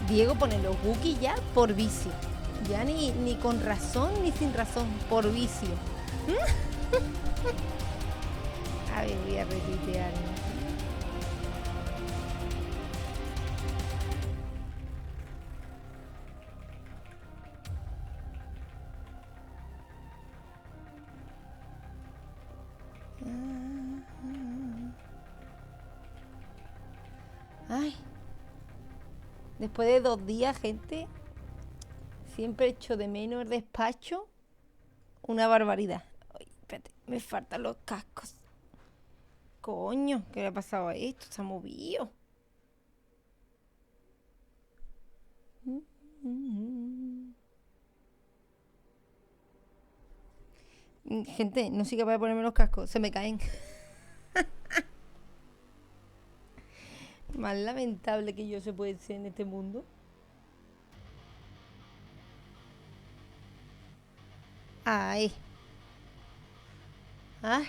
Diego pone los Wookiee ya por vicio. Ya ni con razón ni sin razón, por vicio. A ver, voy a retuitear. Ay. Después de 2 días, gente, siempre echo de menos el despacho. Una barbaridad. Ay, espérate, me faltan los cascos. Coño, ¿qué le ha pasado a esto? Se ha movido. Gente, no soy capaz de ponerme los cascos. Se me caen. Más lamentable que yo se puede ser en este mundo. Ay. Ay.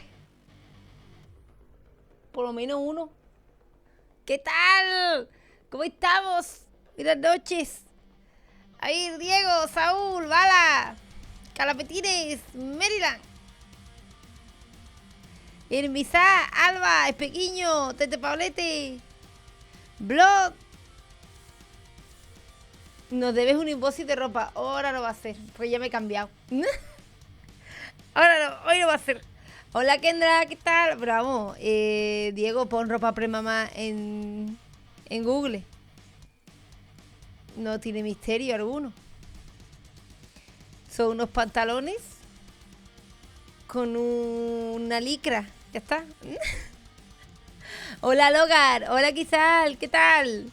Por lo menos uno. ¿Qué tal? ¿Cómo estamos? Buenas noches. Ahí, Diego, Saúl, Bala, Calapetines, Maryland. Hermizá, Alba, Espequiño, Tete Paulete, Blood. Nos debes un invoice de ropa. Ahora no va a ser, pues ya me he cambiado. Ahora no, hoy no va a ser. Hola Kendra, ¿qué tal? Pero vamos, Diego, pon ropa premamá en Google. No tiene misterio alguno. Son unos pantalones con una licra. Ya está. Hola Logar, hola Kizal, ¿qué tal?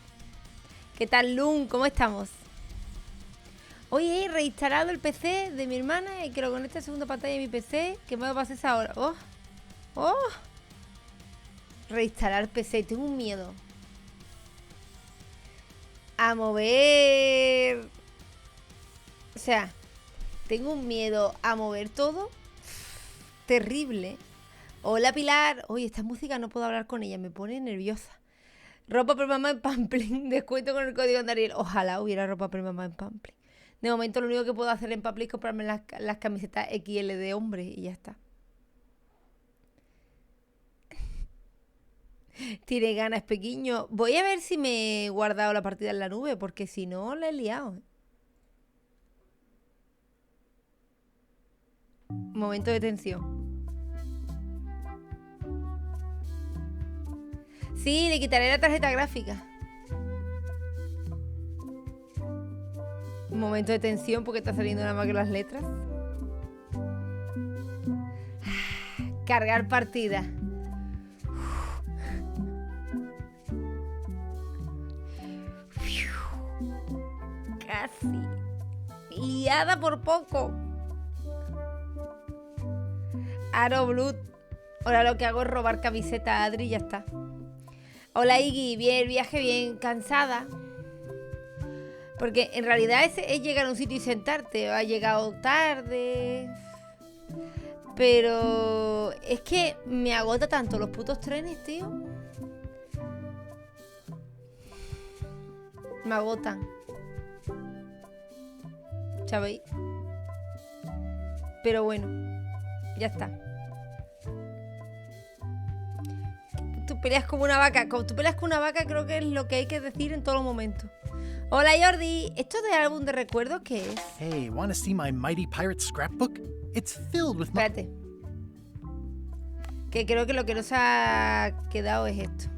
¿Qué tal Lun? ¿Cómo estamos? Hoy he reinstalado el PC de mi hermana y que lo conecte a segunda pantalla de mi PC. ¿Qué me va a pasar esa hora? ¡Oh! ¡Oh! Reinstalar PC, tengo un miedo. A mover. O sea, tengo un miedo a mover todo. Terrible. Hola Pilar. Oye, esta música no puedo hablar con ella, me pone nerviosa. Ropa premamá en Pampling. Descuento con el código de Ariel. Ojalá hubiera ropa premamá en Pampling. De momento lo único que puedo hacer en Pampling es comprarme las camisetas XL de hombre y ya está. Tiene ganas, pequeño. Voy a ver si me he guardado la partida en la nube, porque si no, la he liado. Momento de tensión. Sí, le quitaré la tarjeta gráfica. Momento de tensión porque está saliendo nada más que las letras. Cargar partida. Casi. Liada por poco. Aro Blood. Ahora lo que hago es robar camiseta a Adri y ya está. Hola Iggy, bien, el viaje bien, cansada. Porque en realidad es llegar a un sitio y sentarte. Ha llegado tarde. Pero es que me agota tanto los putos trenes, tío. Me agotan. ¿Sabéis? Pero bueno, ya está. Tú peleas como una vaca. Como tú peleas como una vaca, creo que es lo que hay que decir en todo momento. Hola Jordi, ¿esto de álbum de recuerdos qué es? Hey, wanna see my Mighty Pirate scrapbook? It's filled with Espérate. Que creo que lo que nos ha quedado es esto.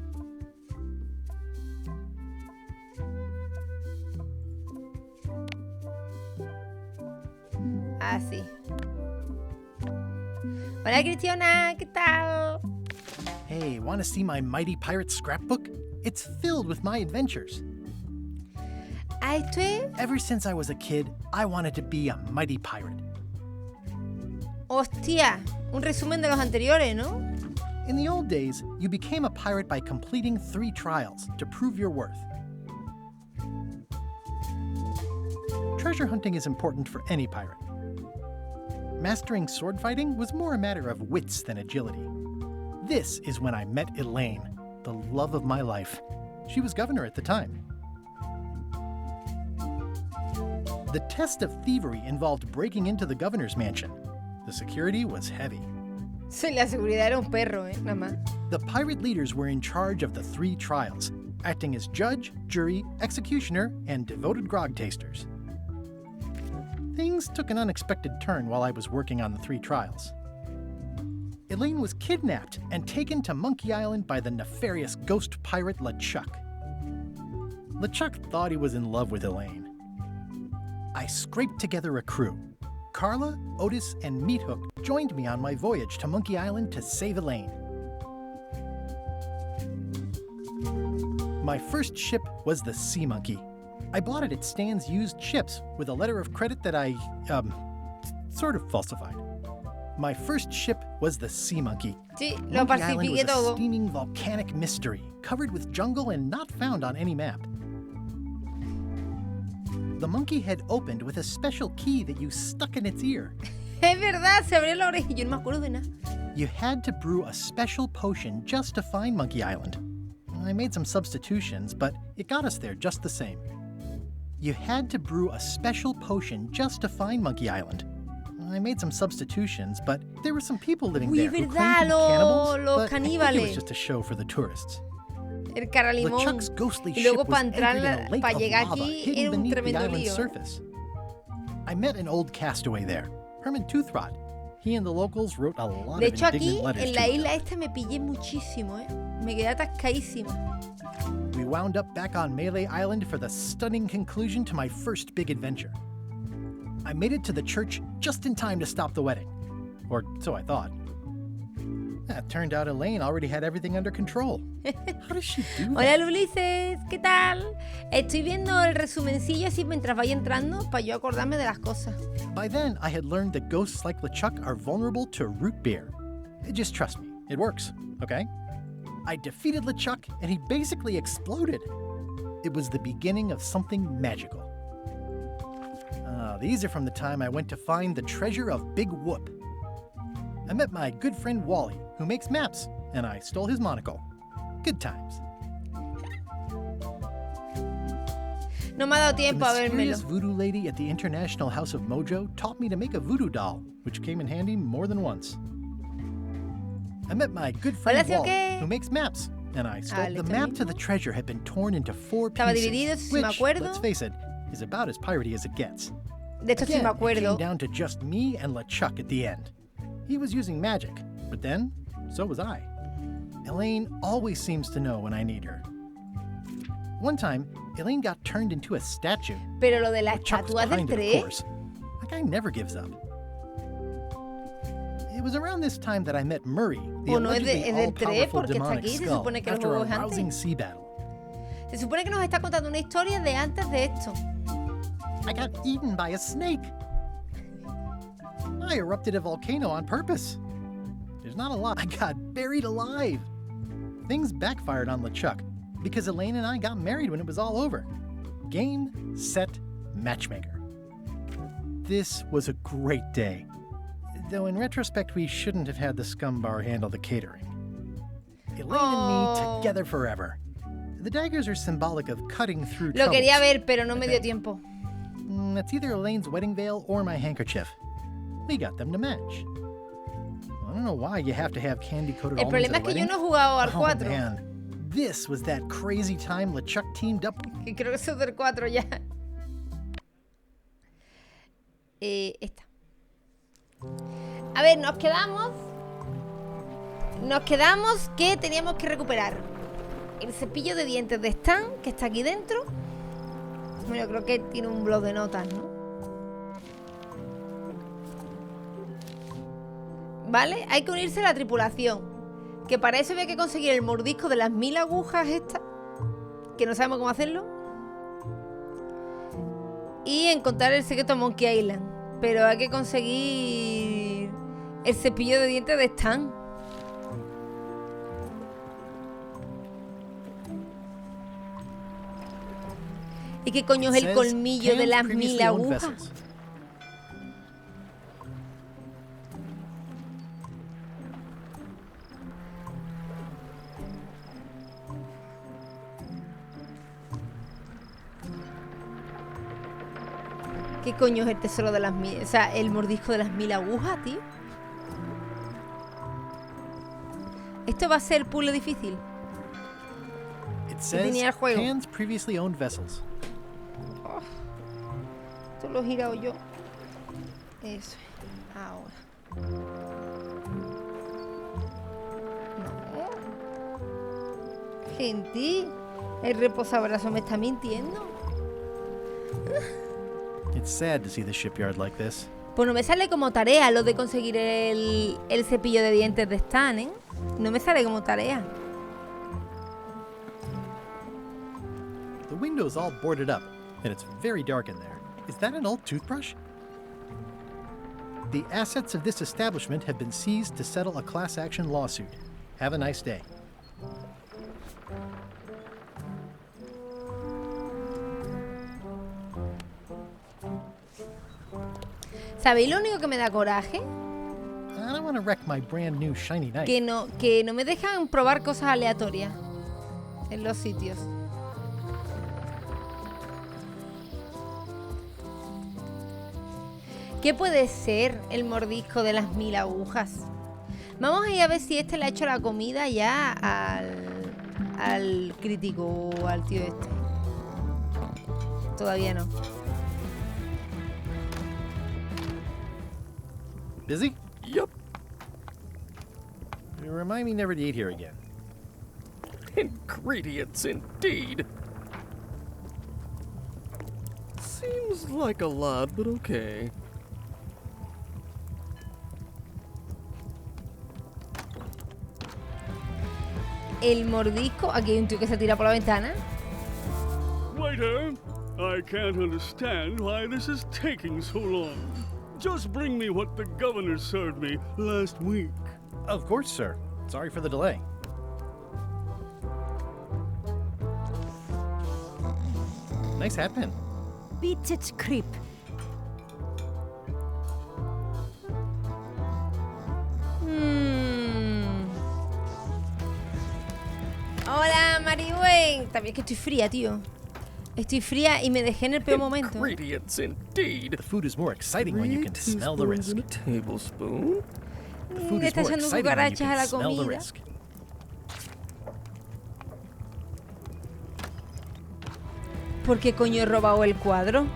Así. Hola Cristiana, ¿qué tal? Hey, wanna see my Mighty Pirate scrapbook? It's filled with my adventures. Ah, esto es... Ever since I was a kid, I wanted to be a mighty pirate. Hostia, un resumen de los anteriores, ¿no? In the old days, you became a pirate by completing 3 trials to prove your worth. Treasure hunting is important for any pirate. Mastering sword fighting was more a matter of wits than agility. This is when I met Elaine, the love of my life. She was governor at the time. The test of thievery involved breaking into the governor's mansion. The security was heavy. Sí, la seguridad era un perro, nada más. The pirate leaders were in charge of the 3 trials, acting as judge, jury, executioner, and devoted grog tasters. Things took an unexpected turn while I was working on the 3 trials. Elaine was kidnapped and taken to Monkey Island by the nefarious ghost pirate LeChuck. LeChuck thought he was in love with Elaine. I scraped together a crew. Carla, Otis, and Meathook joined me on my voyage to Monkey Island to save Elaine. My first ship was the Sea Monkey. I bought it at Stan's used ships with a letter of credit that I, sort of falsified. My first ship was the Sea Monkey. Sí, lo Monkey Island was falsifiqué a todo. steaming volcanic mystery, covered with jungle and not found on any map. The monkey head opened with a special key that you stuck in its ear. Es verdad, se abrió la oreja y yo no me acuerdo de nada. You had to brew a special potion just to find Monkey Island. I made some substitutions, but it got us there just the same. You had to brew a special potion just to find Monkey Island. I made some substitutions, but there were some people living Uy, there who verdad, claimed to be cannibals, los but I think it caníbales. was just a show for the tourists. El cara limón. LeChuck's ghostly Y luego ship was para entrar, anchored in a lake para of llegar lava aquí hidden era un beneath the tremendo island's lío. surface. I met an old castaway there, Herman Toothrot. He and the locals wrote a lot De of hecho, aquí, indignant letters en to la each isla other. esta me pillé muchísimo, Me quedé atascadísima. We wound up back on Melee Island for the stunning conclusion to my first big adventure. I made it to the church just in time to stop the wedding. Or so I thought. It turned out Elaine already had everything under control. How does she do Hola that? Ulises, ¿qué tal? Estoy viendo el resumencillo así mientras vaya entrando para yo acordarme de las cosas. By then, I had learned that ghosts like LeChuck are vulnerable to root beer. Just trust me, it works, okay? I defeated LeChuck, and he basically exploded. It was the beginning of something magical. These are from the time I went to find the treasure of Big Whoop. I met my good friend Wally, who makes maps, and I stole his monocle. Good times. No me ha dado The tiempo a vérmelo. mysterious voodoo lady at the International House of Mojo taught me to make a voodoo doll, which came in handy more than once. I met my good friend Hola, ¿sí o Wally, qué? who makes maps, and I stole ¿le the está map mismo? to the treasure had been torn into 4 Estaba pieces, dividido, si me which, acuerdo. let's face it, is about as piratey as it gets. De esto sí Again, me it came acuerdo. down to just me and LeChuck at the end. He was using magic, but then, so was I. Elaine always seems to know when I need her. One time, Elaine got turned into a statue. Pero lo de las LeChuck was estatuas del behind it, of 3. course. That guy never gives up. It was around this time that I met Murray, the O no, es allegedly del 3 all-powerful porque está demonic aquí, se skull, supone que el after juego a es antes. rousing sea battle. Se supone que nos está contando una historia de antes de esto. I got eaten by a snake. I erupted a volcano on purpose. There's not a lot. I got buried alive. Things backfired on LeChuck because Elaine and I got married when it was all over. Game, set, matchmaker. This was a great day. Though in retrospect, we shouldn't have had the scum bar handle the catering. Elaine and me together forever. The daggers are symbolic of cutting through Lo troubles. quería ver, pero no me dio tiempo. It's either Elaine's wedding veil or my handkerchief. We got them to match. I don't know why you have to have candy-coated El almonds problema at es a que yo wedding. no he jugado al Oh 4. man, this was that crazy time LeChuck teamed up. Que creo que eso es del 4 ya. Esta. A ver, nos quedamos que teníamos que recuperar el cepillo de dientes de Stan, que está aquí dentro. Bueno, creo que tiene un blog de notas, ¿no? Vale, hay que unirse a la tripulación. Que para eso había que conseguir el mordisco de las 1000 agujas estas, que no sabemos cómo hacerlo. Y encontrar el secreto Monkey Island. Pero hay que conseguir el cepillo de dientes de Stan. ¿Y qué coño es el Says colmillo de cans las previously 1000 owned agujas? vessels. ¿Qué coño es el tesoro de las 1000? O sea, el mordisco de las 1000 agujas, tío. Esto va a ser puzzle difícil. It ¿Qué says tenía el juego? cans previously owned vessels. Oh, esto lo he girado yo. Eso. Ahora. No. Gente, el reposabrazo me está mintiendo. It's sad to see the shipyard like this. Pues no me sale como tarea lo de conseguir el cepillo de dientes de Stan, ¿eh? No me sale como tarea. The window's all boarded up, and it's very dark in there. Is that an old toothbrush? The assets of this establishment have been seized to settle a class action lawsuit. Have a nice day. ¿Sabéis lo único que me da coraje? I don't want to wreck my brand new shiny knife. Que no me dejan probar cosas aleatorias en los sitios. ¿Qué puede ser el mordisco de las 1000 agujas? Vamos a ir a ver si este le ha hecho la comida ya al crítico o al tío este. Todavía no. Busy? Yup. Remind me never to eat here again. Ingredients indeed. Seems like a lot, but okay. El mordisco. Aquí hay un tío que se tira por la ventana. Waiter, I can't understand why this is taking so long. Just bring me what the governor served me last week. Of course, sir. Sorry for the delay. Nice hat pin. Beats its creep. Hola, Maribuen. También que estoy fría, tío. Estoy fría y me dejé en el peor momento. Ingredients indeed. The food is more exciting when you can smell the risk. And a tablespoon. The food Le is está more echando exciting when you cucarachas a la can smell the comida. risk. ¿Por qué coño he robado el cuadro?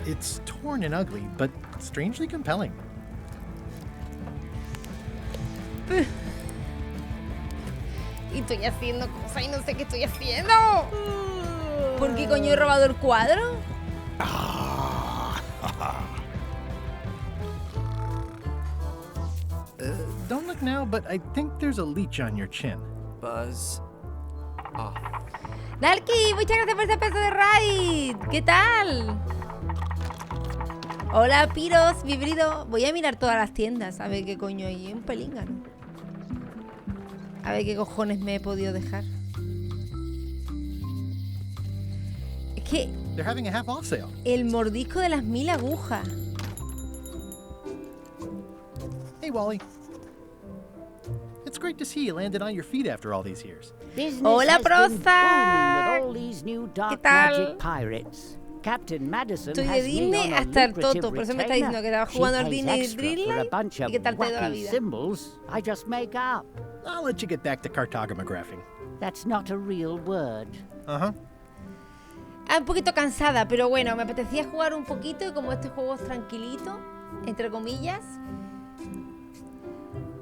It's torn and ugly, but strangely compelling. Y estoy haciendo cosas y no sé qué estoy haciendo. ¿Por qué coño he robado el cuadro? Don't look now, but I think there's a leech on your chin. Buzz off. Dalki, muchas gracias por ese peso de raid. ¿Qué tal? Hola, Piros, vibrido. Voy a mirar todas las tiendas a ver qué coño hay. Un pelíngano. A ver qué cojones me he podido dejar. Es que They're having a half off sale. el mordisco de las 1000 agujas. Hey, Wally. It's great to see you landed on your feet after all these years. Business Hola, has been Prozac. booming with all these new dark tal? magic pirates. Captain Madison Estoy de has me Disney on a hasta el lucrative toto. Por eso me está retainer. diciendo que estaba She jugando al pays Disney extra Dreamlight. for a bunch ¿Y of qué tal te ha ido la wacky vida? symbols I just make up. I'll let you get back to cartographing. That's not a real word. Uh-huh. Un poquito cansada, pero bueno, me apetecía jugar un poquito y como este juego es tranquilito, entre comillas,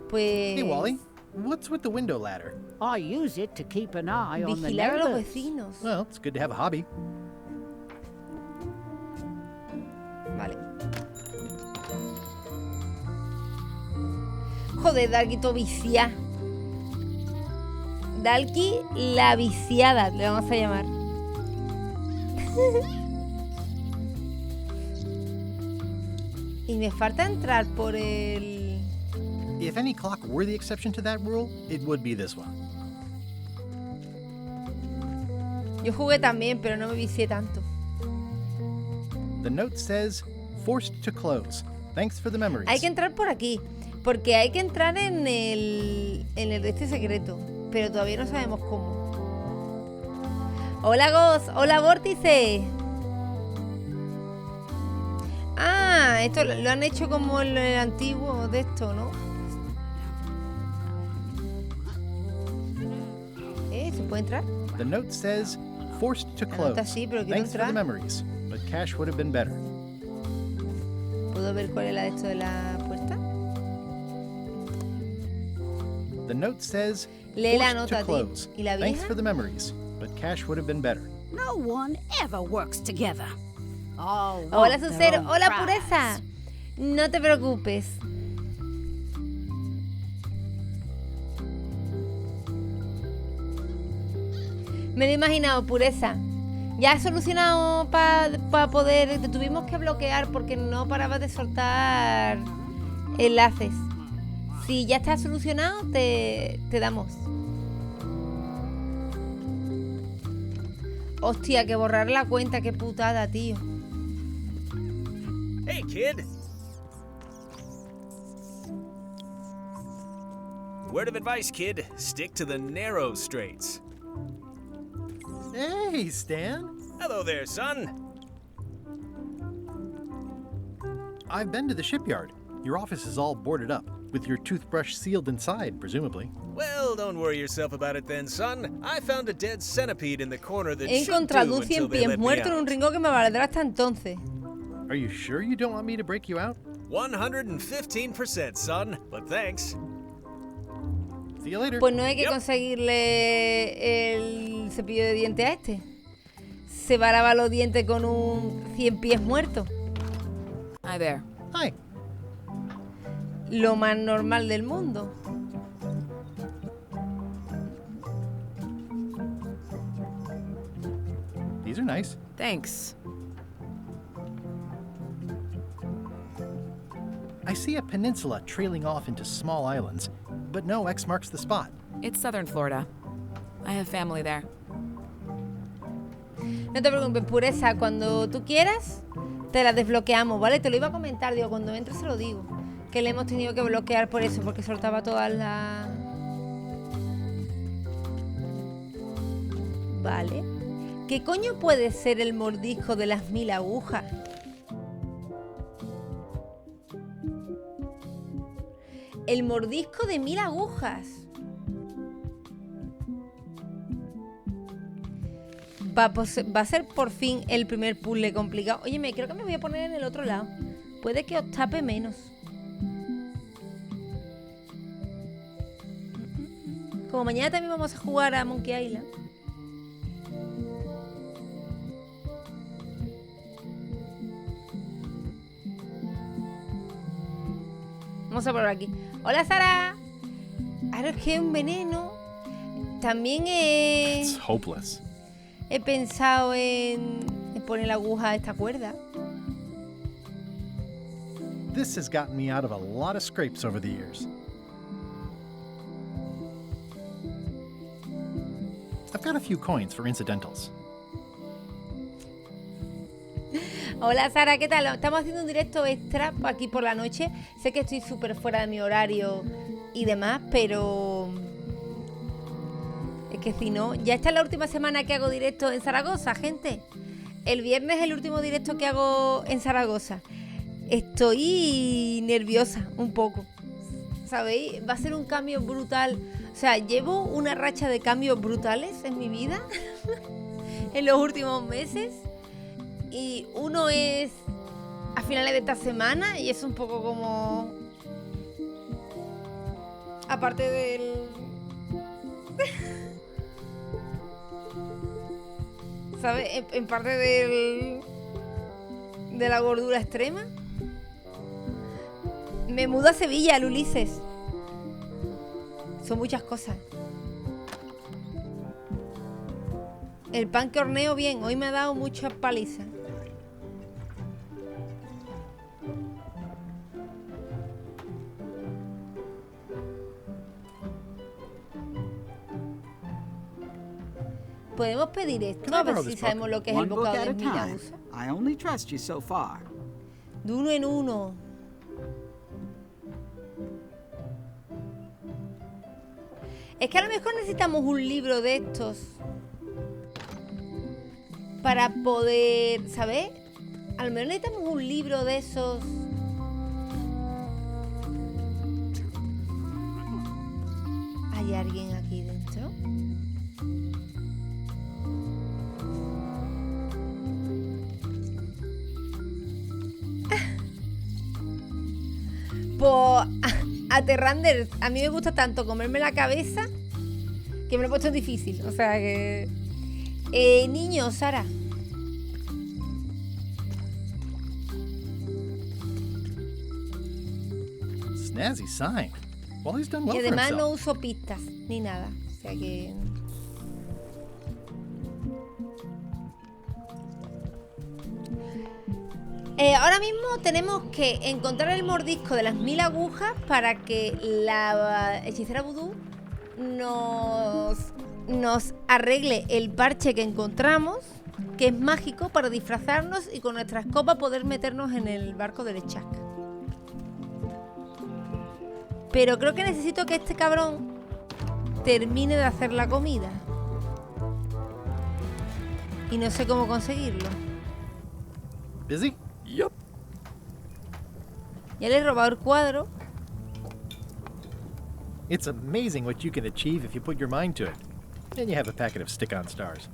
pues Hey, Wally. What's with the window ladder? I use it to keep an eye on the vigilar a los neighbors. vecinos. Well, it's good to have a hobby. Vale. Joder, Dalki, todo vicia. Dalki, la viciada, le vamos a llamar. Y me falta entrar por el... If any clock were the exception to that rule, it would be this one. Yo jugué también, pero no me vicié tanto. The note says, forced to close. Thanks for the memories. Hay que entrar por aquí, porque hay que entrar en el de este secreto, pero todavía no sabemos cómo. Hola, Ghost. Hola, Vórtice. Ah, esto lo han hecho como el antiguo de esto, ¿no? ¿Se puede entrar? The note says, forced to La close. nota sí, pero quiero Thanks for the entrar. memories, but cash would have been better. ¿Puedo ver cuál es la de esto de la puerta? The note says, Lee la forced nota, to tío. close. ¿Y la Thanks vieja? for the memories, but cash would have been better. No one ever works together. Oh, Hola, Sucero. Hola, Pureza. No te preocupes. Me lo he imaginado, Pureza. Ya he solucionado para poder... Te tuvimos que bloquear porque no parabas de soltar enlaces. Si ya está solucionado, te damos. Hostia, que borrar la cuenta, qué putada, tío. Hey, kid. Word of advice, kid. Stick to the narrow straights. Hey, Stan. Hello there, son. I've been to the shipyard. Your office is all boarded up, with your toothbrush sealed inside, presumably. Well, don't worry yourself about it then, son. I found a dead centipede in the corner that He should encontrado do un until 100 they pies let me muerto en un out. rincón que me valdrá hasta entonces. Are you sure you don't want me to break you out? 115%, son. But thanks. See you later. Pues no hay que Yep. conseguirle el cepillo de dientes a este. Se va a lavar los dientes con un 100 pies muerto. Hi there. Hi. Lo más normal del mundo. These are nice. Thanks. I see a peninsula trailing off into small islands, but no X marks the spot. It's southern Florida. I have family there. No te preocupes, Pureza. Cuando tú quieras, te la desbloqueamos, ¿vale? Te lo iba a comentar, digo, cuando entre se lo digo. Que le hemos tenido que bloquear por eso, porque soltaba todas las... Vale. ¿Qué coño puede ser el mordisco de las 1000 agujas? El mordisco de 1000 agujas. Va a ser por fin el primer puzzle complicado. Oye, creo que me voy a poner en el otro lado. Puede que os tape menos. Como mañana también vamos a jugar a Monkey Island. Vamos a probar aquí. Hola, Sara. Ahora es que es un veneno. También It's hopeless. he pensado en poner la aguja a esta cuerda. This has gotten me out of a lot of scrapes over the years. I've got a few coins for incidentals. Hola, Sara, ¿qué tal? Estamos haciendo un directo extra aquí por la noche. Sé que estoy súper fuera de mi horario y demás, pero... es que si no... Ya esta es la última semana que hago directo en Zaragoza, gente. El viernes es el último directo que hago en Zaragoza. Estoy nerviosa un poco, ¿sabéis? Va a ser un cambio brutal. O sea, llevo una racha de cambios brutales en mi vida en los últimos meses. Y uno es a finales de esta semana y es un poco como... aparte del... ¿sabes? En parte del... de la gordura extrema. Me mudo a Sevilla, al Ulises. Son muchas cosas. El pan que horneo bien. Hoy me ha dado mucha paliza. Podemos pedir esto, Can I a ver borrow si this sabemos lo que es el One book bocado at de a time. Milausa. I only trust you so far. De uno en uno. Es que a lo mejor necesitamos un libro de estos para poder, ¿sabes? A lo mejor necesitamos un libro de esos. ¿Hay alguien aquí dentro? Pues Aterrander, a mí me gusta tanto comerme la cabeza que me lo he puesto difícil. O sea que... niño, Sara. Snazzy sign. Well, he's done well Y for además no himself. uso pistas ni nada. O sea que... ahora mismo tenemos que encontrar el mordisco de las 1000 agujas para que la hechicera vudú nos arregle el parche que encontramos, que es mágico, para disfrazarnos y con nuestras copas poder meternos en el barco del Echak. Pero creo que necesito que este cabrón termine de hacer la comida. Y no sé cómo conseguirlo. Busy? Yup. Ya le he robado el cuadro. It's amazing what you can achieve if you put your mind to it. And you have a packet of stick-on stars.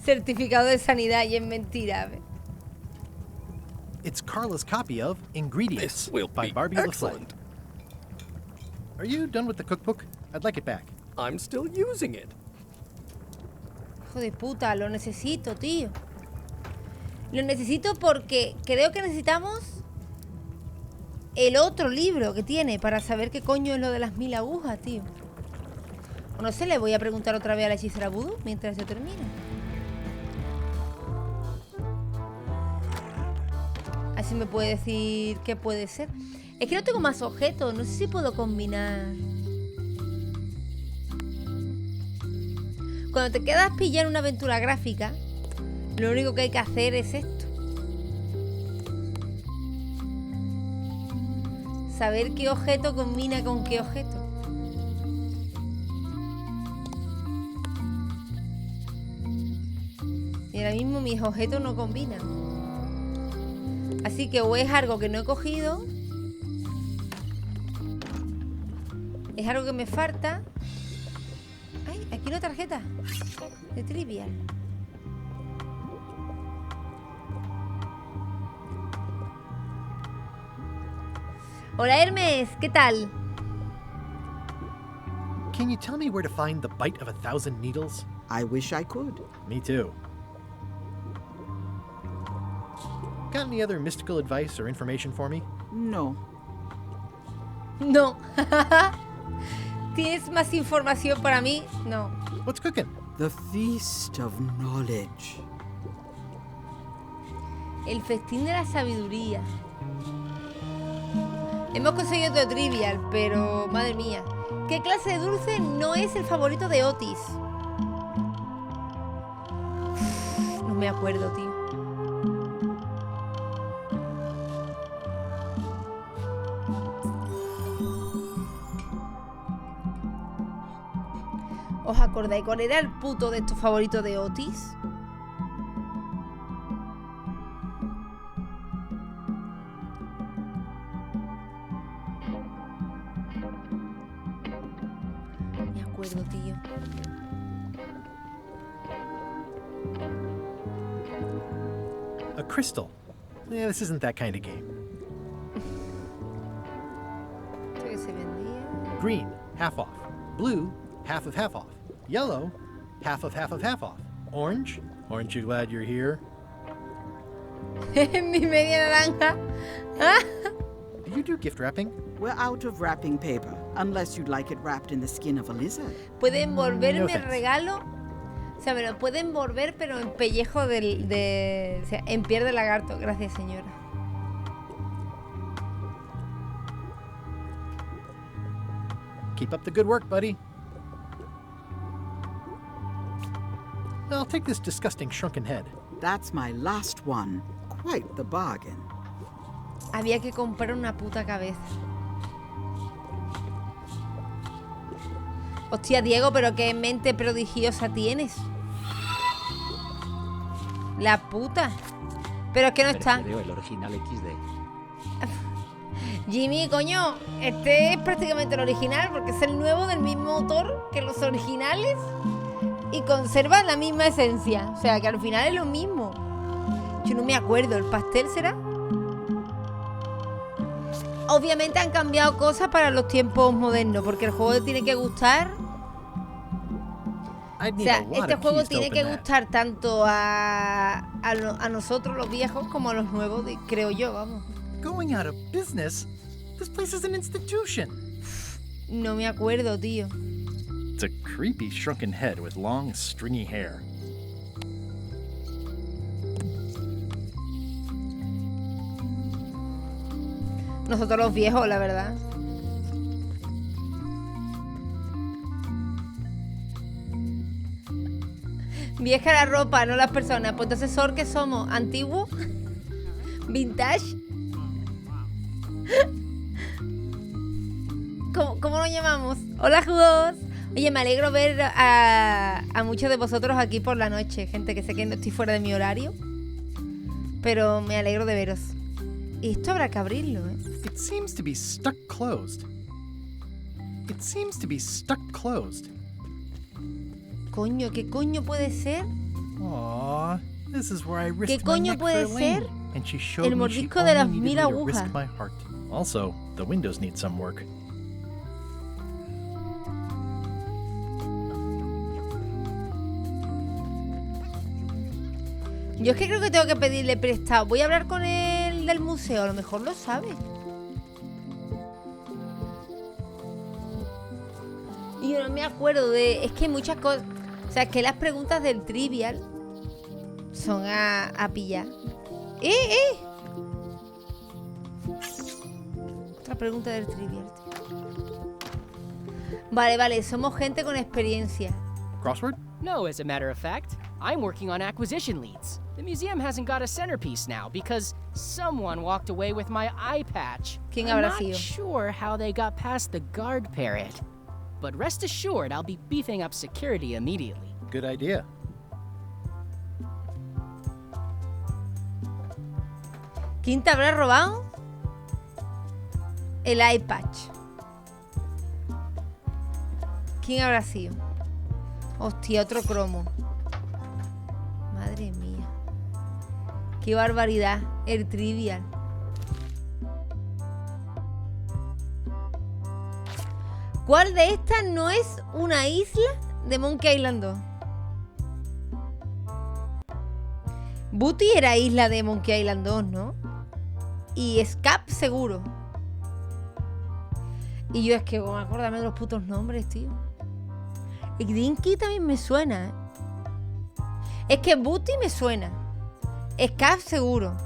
Certificado de sanidad y es mentira. It's Carla's copy of Ingredients This will by be Barbie LaFleur. excellent. Are you done with the cookbook? I'd like it back. I'm still using it. Hijo de puta, lo necesito, tío. Lo necesito porque creo que necesitamos el otro libro que tiene para saber qué coño es lo de las 1000 agujas, tío. O no sé, le voy a preguntar otra vez a la hechicera vudú mientras yo termine. Así me puede decir qué puede ser. Es que no tengo más objetos, no sé si puedo combinar. Cuando te quedas pillado en una aventura gráfica, lo único que hay que hacer es esto. Saber qué objeto combina con qué objeto. Y ahora mismo mis objetos no combinan. Así que o es algo que no he cogido, es algo que me falta. Ay, aquí una tarjeta de Trivial. Hola Hermes, ¿qué tal? Can you tell me where to find the bite of 1,000 needles? I wish I could. Me too. Got any other mystical advice or information for me? No. No. ¿Tienes más información para mí? No. What's cooking? The feast of knowledge. El festín de la sabiduría. Hemos conseguido otro Trivial, pero madre mía. ¿Qué clase de dulce no es el favorito de Otis? No me acuerdo, tío. ¿Os acordáis cuál era el puto de estos favoritos de Otis? Me acuerdo, tío. A crystal. Yeah, this isn't that kind of game. Esto que se vendía. Green, half off. Blue, half off. Yellow, half off. Orange, aren't you glad you're here? Mi media naranja. Do you do gift wrapping? We're out of wrapping paper, unless you'd like it wrapped in the skin of a lizard. ¿Puede envolverme No el thanks. regalo? O sea, me lo puede envolver, pero en pellejo o sea, en piel de lagarto. Gracias, señora. Keep up the good work, buddy. I'll take this disgusting shrunken head. That's my last one. Quite the bargain. Había que comprar una puta cabeza. Hostia, Diego, pero qué mente prodigiosa tienes. La puta. Pero es que no está. Prefiero el original XD. Jimmy, coño, este es prácticamente el original porque es el nuevo del mismo autor que los originales y conserva la misma esencia. O sea, que al final es lo mismo. Yo no me acuerdo, ¿el pastel será? Obviamente han cambiado cosas para los tiempos modernos porque el juego tiene que gustar. O sea, este juego tiene que gustar tanto a nosotros los viejos como a los nuevos, creo yo, vamos. Going out of business? This place is an institution. No me acuerdo, tío. It's a creepy shrunken head with long, stringy hair. Nosotros los viejos, la verdad. Vieja la ropa, no las personas. Pues entonces, ¿Sor qué somos? ¿Antiguo? ¿Vintage? ¿Cómo lo llamamos? Hola, juegos. Oye, me alegro ver a muchos de vosotros aquí por la noche. Gente que sé que no estoy fuera de mi horario. Pero me alegro de veros. Y esto habrá que abrirlo, ¿eh? It seems to be stuck closed. It seems to be stuck closed. Coño, ¿qué coño puede ser? Aww, this is where I risked ¿Qué my coño neck puede for Elaine, ser? and she showed El me she mordisco de las only 1000 needed me to risk agujas. my heart. Also, the windows need some work. Yo es que creo que tengo que pedirle prestado. Voy a hablar con el del museo, a lo mejor lo sabe. Y yo no me acuerdo de... Es que hay muchas cosas... O sea, que las preguntas del trivial son a pillar. Otra pregunta del trivial, tío. Vale, somos gente con experiencia. Crossword? No, as a matter of fact, I'm working on acquisition leads. The museum hasn't got a centerpiece now because someone walked away with my eye patch. ¿Quién I'm habrá not sido? sure how they got past the guard parrot. But rest assured, I'll be beefing up security immediately. Good idea. ¿Quién te habrá robado? El eye patch. ¿Quién habrá sido? Hostia, otro cromo. Madre mía. Qué barbaridad. El trivial. ¿Cuál de estas no es una isla de Monkey Island 2? Booty era isla de Monkey Island 2, ¿no? Y Scap seguro. Y yo es que voy a acordarme de los putos nombres, tío. Y Dinky también me suena, ¿eh? Es que Booty me suena. Scap seguro.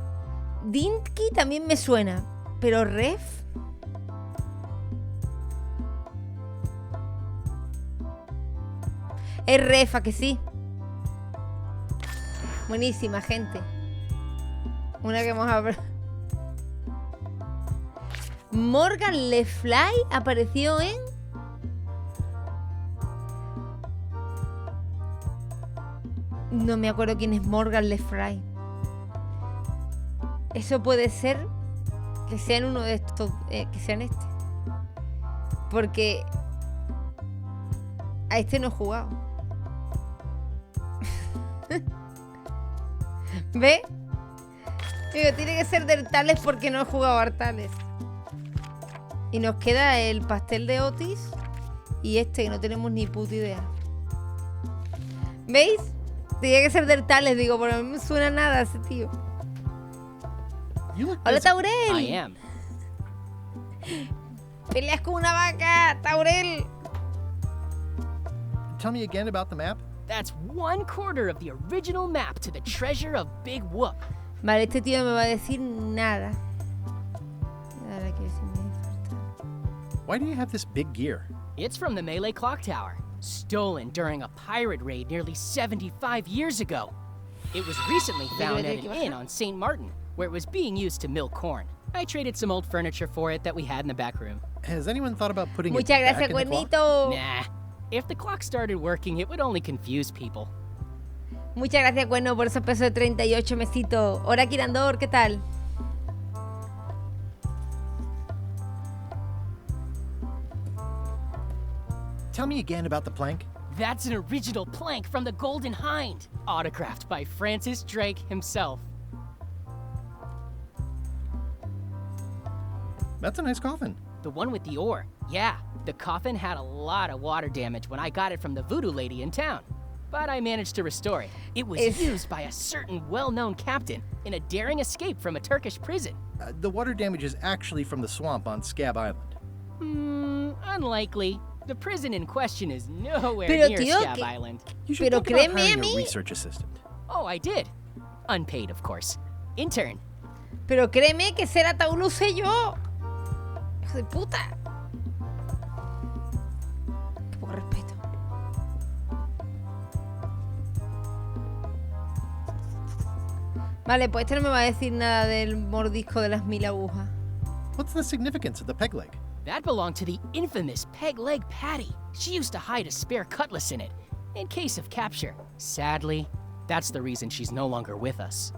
Dinky también me suena. Pero Ref... Es Refa, que sí. Buenísima, gente. Una que hemos hablado. Morgan Le Fly apareció en... No me acuerdo quién es Morgan Le Fly. Eso puede ser que sean uno de estos, que sean este. Porque a este no he jugado. ¿Ve? Digo, tiene que ser de Artales porque no he jugado a Artales. Y nos queda el pastel de Otis y este que no tenemos ni puta idea. ¿Veis? Tiene que ser de Artales, digo, pero no me suena nada ese tío. Hola, Taurel. I am. Peleas con una vaca, Taurel. Tell me again about the map? That's 1/4 of the original map to the treasure of Big Whoop. Vale, este tío no me va a decir nada. Ahora que sí me falta. Why do you have this big gear? It's from the Melee Clock Tower, stolen during a pirate raid nearly 75 years ago. It was recently found at an inn on St. Martin, where it was being used to mill corn. I traded some old furniture for it that we had in the back room. Has anyone thought about putting Muchas it back gracias, in the clock? Cuernito. Nah. If the clock started working, it would only confuse people. Muchas gracias, Cuerno, por esos pesos de 38 mesitos. Hora Kirandor, ¿qué tal? Tell me again about the plank. That's an original plank from the Golden Hind, autographed by Francis Drake himself. That's a nice coffin. The one with the ore, yeah. The coffin had a lot of water damage when I got it from the voodoo lady in town. But I managed to restore it. It was used by a certain well-known captain in a daring escape from a Turkish prison. The water damage is actually from the swamp on Scab Island. Unlikely. The prison in question is nowhere Pero, near tío, Scab Island. You should Pero think about créeme a hiring mí. a research assistant. Oh, I did. Unpaid, of course. Intern. Pero créeme que ser ataúd lo sé yo. Hijo de puta. Qué poco respeto. Vale, pues este no me va a decir nada del mordisco de las 1000 agujas. What's the significance of the peg leg? That belonged to the infamous Peg Leg Patty. She used to hide a spare cutlass in it, in case of capture. Sadly, that's the reason she's no longer with us.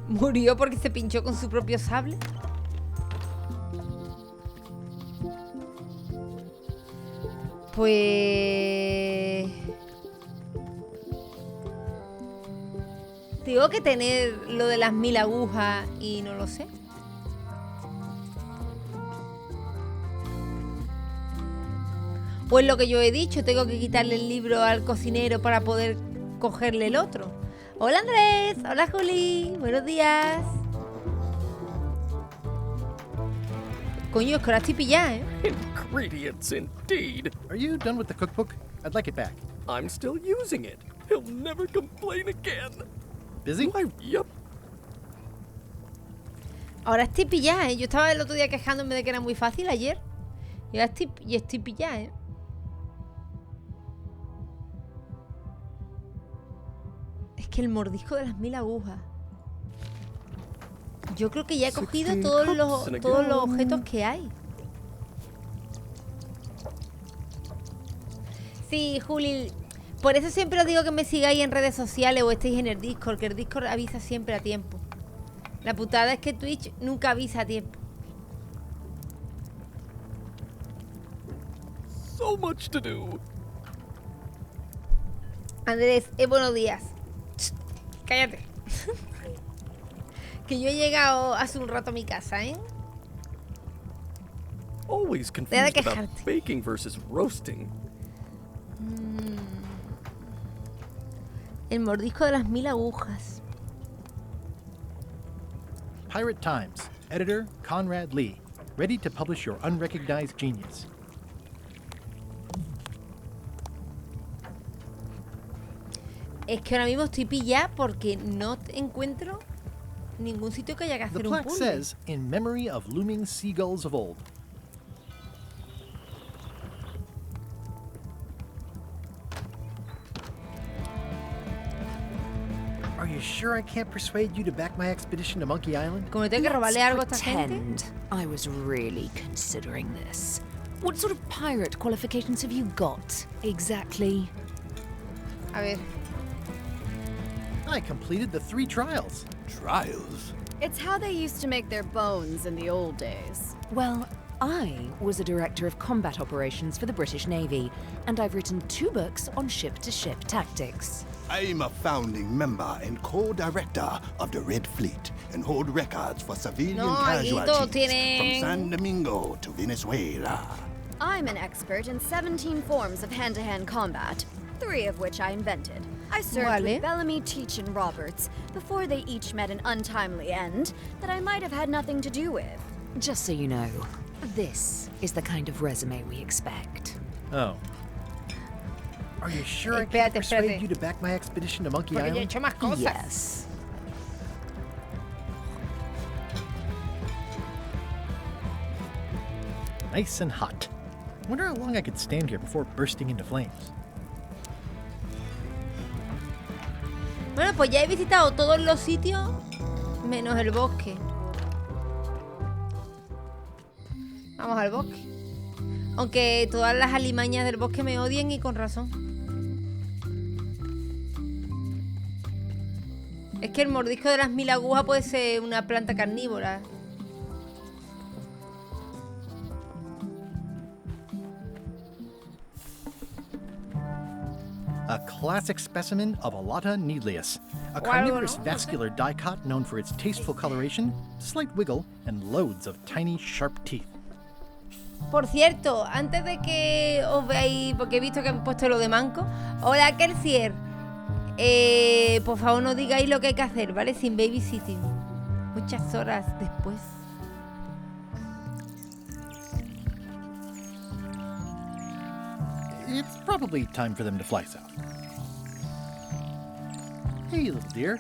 ¿Murió porque se pinchó con su propio sable? Pues... Tengo que tener lo de las 1000 agujas y no lo sé. Pues lo que yo he dicho, tengo que quitarle el libro al cocinero para poder cogerle el otro. Hola Andrés, hola Juli, buenos días. Coño, es que ahora estoy pillada, ¿eh? Ingredients indeed. Are you done with the cookbook? I'd like it back. I'm still using it. He'll never complain again. Busy? Yep. Ahora estoy pillada, ¿eh? Yo estaba el otro día quejándome de que era muy fácil ayer. Y ahora estoy pillada, ¿eh? Es que el mordisco de las 1000 agujas. Yo creo que ya he cogido todos los objetos que hay. Sí, Juli. Por eso siempre os digo que me sigáis en redes sociales o estéis en el Discord, que el Discord avisa siempre a tiempo. La putada es que Twitch nunca avisa a tiempo. So much to do. Andrés, buenos días. Cállate. Que yo he llegado hace un rato a mi casa, ¿eh? Always Deja de confused about quejarte. baking versus roasting. El mordisco de las 1000 agujas. Pirate Times. Editor Conrad Lee. Ready to publish your unrecognized genius. Es que ahora mismo estoy pillada porque no encuentro ningún sitio que haya que The hacer un plaque puzzle. says, in memory of looming seagulls of old. Are you sure I can't persuade you to back my expedition to Monkey Island? Como tengo que robarle algo a esta gente. Pretend I was really considering this. What sort of pirate qualifications have you got, exactly? A ver. I completed the 3 trials. Trials? It's how they used to make their bones in the old days. Well, I was a director of combat operations for the British Navy, and I've written 2 books on ship-to-ship tactics. I'm a founding member and co-director of the Red Fleet and hold records for civilian casualties from San Domingo to Venezuela. I'm an expert in 17 forms of hand-to-hand combat, 3 of which I invented. I served with Bellamy, Teach, and Roberts before they each met an untimely end that I might have had nothing to do with. Just so you know, this is the kind of resume we expect. Oh. Are you sure I can't persuade you to back my expedition to Monkey Porque yo he Island? hecho más cosas. Yes. Nice and hot. Wonder how long I could stand here before bursting into flames. Bueno, pues ya he visitado todos los sitios menos el bosque. Vamos al bosque. Aunque todas las alimañas del bosque me odian y con razón. Es que el mordisco de las 1000 agujas puede ser una planta carnívora. A classic specimen of Alata needlius, a carnivorous vascular dicot known for its tasteful coloration, slight wiggle, and loads of tiny, sharp teeth. Por cierto, antes de que os veáis, porque he visto que han puesto lo de manco. Hola, Corsair. Por favor, no digáis lo que hay que hacer, ¿vale? Sin babysitting. Muchas horas después. It's probably time for them to fly south. Hey, little dear.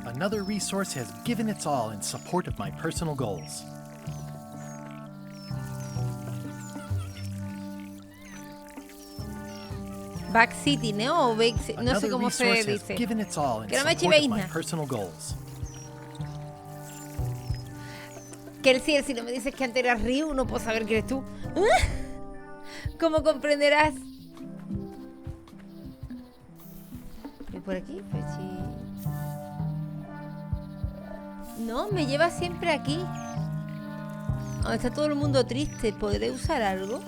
Another resource has given its all in support of my personal goals. Backseating, ¿no? O no sé cómo se dice. Que no me chivéis nada. Corsair, si no me dices que antes eras Ryu, no puedo saber que eres tú. ¿Cómo comprenderás? ¿Y por aquí? Pues sí. No, me lleva siempre aquí. Donde está todo el mundo triste. ¿Podré usar algo?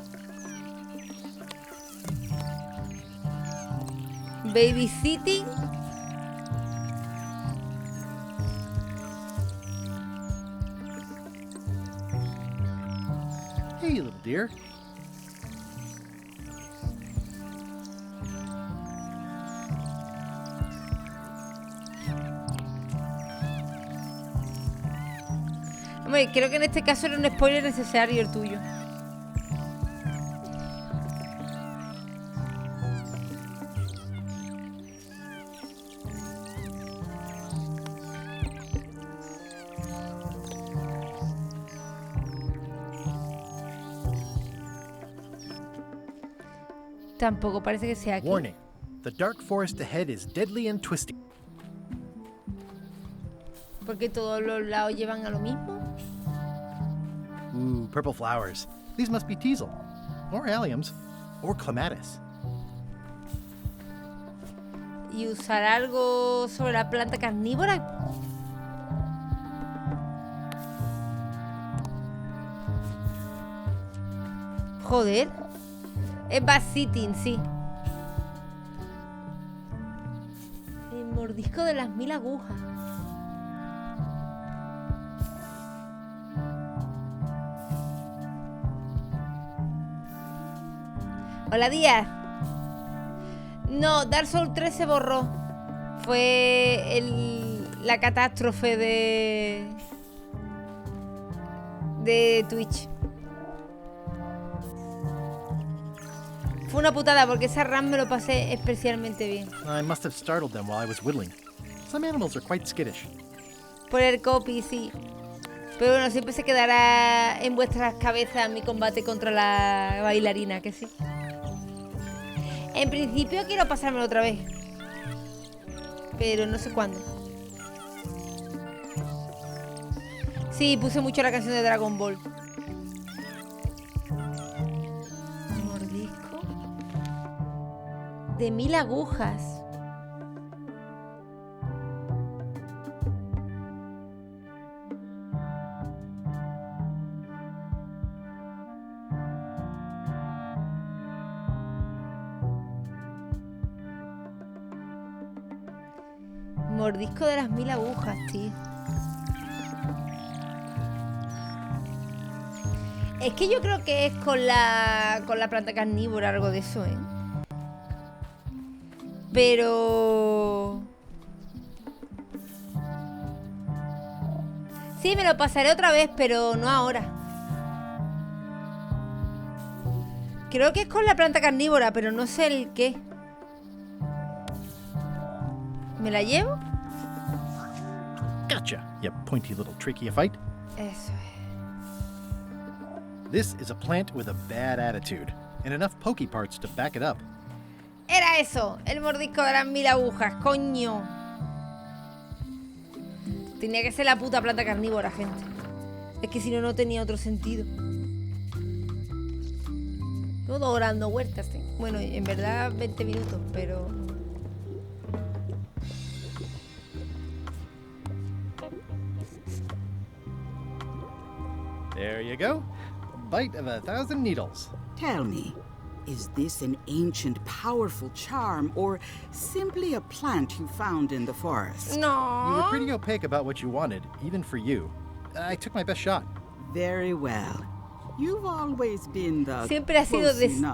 Babysitting. Hey, little dear. Hombre, creo que en este caso era un spoiler necesario el tuyo. Tampoco parece que sea aquí. Warning. The dark forest ahead is deadly and twisty. Porque todos los lados llevan a lo mismo. Ooh, purple flowers. These must be teasel, or alliums, or clematis. ¿Y usar algo sobre la planta carnívora? Joder. Es backsitting, sí. El mordisco de las 1000 agujas. Hola, Díaz. No, Dark Souls 3 se borró. Fue la catástrofe de Twitch. Fue una putada porque esa RAM me lo pasé especialmente bien. I must have startled them while I was whittling. Some animals are quite skittish. Por el copy, sí. Pero bueno, siempre se quedará en vuestras cabezas mi combate contra la bailarina, que sí. En principio quiero pasármelo otra vez. Pero no sé cuándo. Sí, puse mucho la canción de Dragon Ball. Mordisco de 1000 agujas. Mordisco de las 1000 agujas, tío. Es que yo creo que es con la planta carnívora, algo de eso, ¿eh? Pero... sí, me lo pasaré otra vez, pero no ahora. Creo que es con la planta carnívora, pero no sé el qué. ¿Me la llevo? Gotcha, you pointy little trichiophyte. Eso es. This is a plant with a bad attitude, and enough pokey parts to back it up. Era eso, el mordisco de las 1000 agujas, coño. Tenía que ser la puta planta carnívora, gente. Es que si no, no tenía otro sentido. Todo dando vueltas, ¿eh? Bueno, en verdad 20 minutos, pero... There you go. A bite of 1,000 needles. Tell me, is this an ancient, powerful charm, or simply a plant you found in the forest? No. You were pretty opaque about what you wanted, even for you. I took my best shot. Very well. You've always been the Siempre ha sido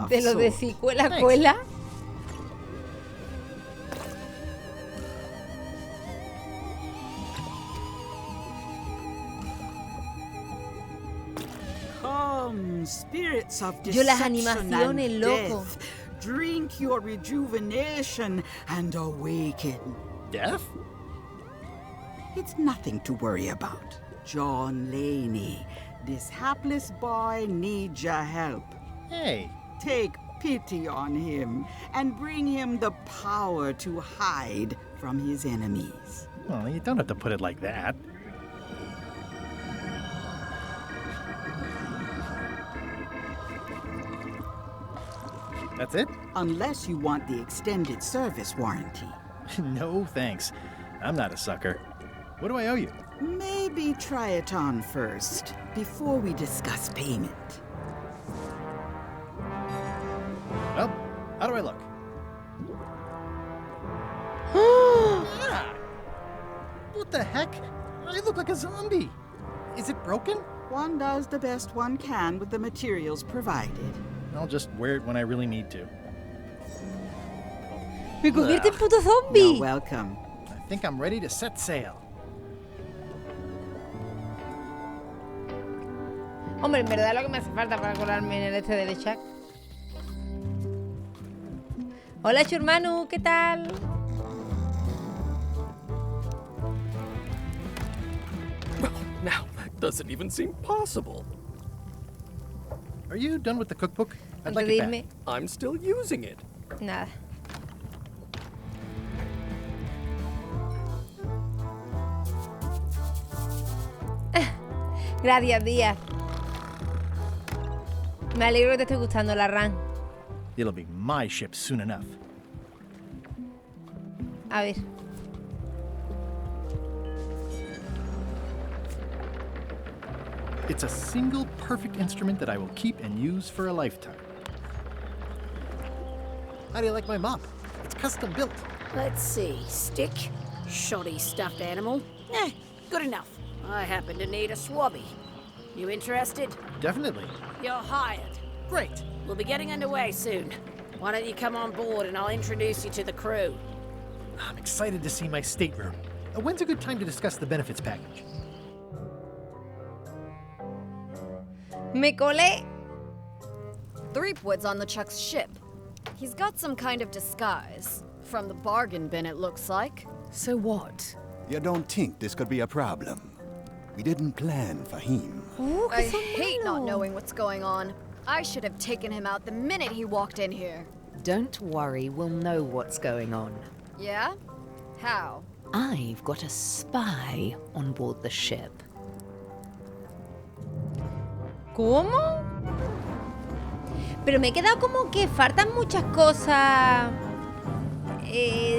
de lo de si cuela, Thanks. cuela. Come, spirits of Yo las deception animaciones, and loco. death. Drink your rejuvenation and awaken. Death? It's nothing to worry about. John Laney, this hapless boy needs your help. Hey. Take pity on him and bring him the power to hide from his enemies. Well, you don't have to put it like that. That's it? Unless you want the extended service warranty. No, thanks. I'm not a sucker. What do I owe you? Maybe try it on first, before we discuss payment. Well, how do I look? Ah! What the heck? I look like a zombie. Is it broken? One does the best one can with the materials provided. I'll just wear it when I really need to. Me convierte en puto zombie. You're welcome. I think I'm ready to set sail. Hombre, en verdad lo que me hace falta para colarme en el este del chat. Hola, Churmanu, ¿qué tal? Well, now that doesn't even seem possible. Are you done with the cookbook? I'd Antes like de it irme. back. I'm still using it. Nada. Gracias, Díaz. Me alegro que te esté gustando la RAM. It'll be my ship soon enough. A ver. It's a single perfect instrument that I will keep and use for a lifetime. How do you like my mop? It's custom built. Let's see. Stick, shoddy stuffed animal. Good enough. I happen to need a swabby. You interested? Definitely. You're hired. Great. We'll be getting underway soon. Why don't you come on board and I'll introduce you to the crew? I'm excited to see my stateroom. When's a good time to discuss the benefits package? Me colé. Threepwood's on the Chuck's ship. He's got some kind of disguise. From the bargain bin, it looks like. So what? You don't think this could be a problem? We didn't plan for him. I hate not knowing what's going on. I should have taken him out the minute he walked in here. Don't worry, we'll know what's going on. Yeah? How? I've got a spy on board the ship. ¿Cómo? Pero me he quedado como que faltan muchas cosas.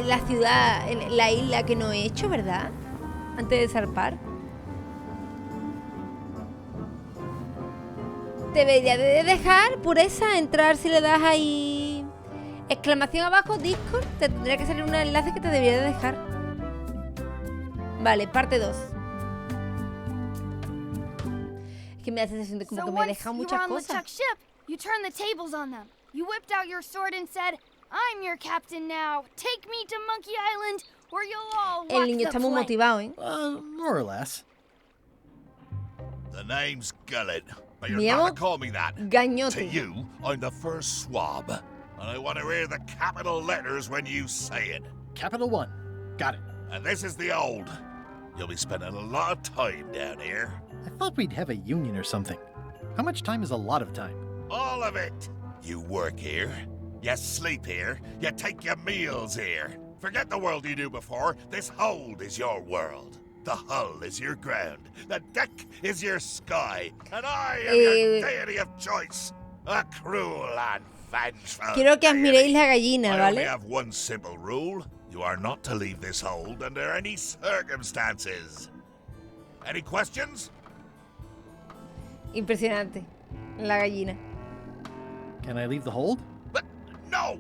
La ciudad, la isla que no he hecho, ¿verdad? Antes de zarpar. Debería de dejar pureza entrar si le das ahí exclamación abajo Discord. Te tendría que salir un enlace que te debería de dejar. Vale, parte 2. Es que me hace sensación de como que me he dejado muchas cosas. Ship, you turned the tables on them. You whipped out your sword and said, "I'm your captain now. Take me to Monkey Island, or you'll all El walk niño the está muy plank." motivado, ¿eh? More or less. The name's Gullet, but Me you're llamo not to call me that. Gañote. To you, I'm the first swab, and I want to hear the capital letters when you say it. Capital 1. Got it. And this is the old. You'll be spending a lot of time down here. I thought we'd have a union or something. How much time is a lot of time? All of it. You work here, you sleep here, you take your meals here. Forget the world you knew before. This hold is your world. The hull is your ground. The deck is your sky. And I am your deity of choice. A cruel and vengeful Quiero que admiréis la gallina, I only ¿vale? have one simple rule. You are not to leave this hold under any circumstances. Any questions? Impresionante. La gallina. Can I leave the hold? But no!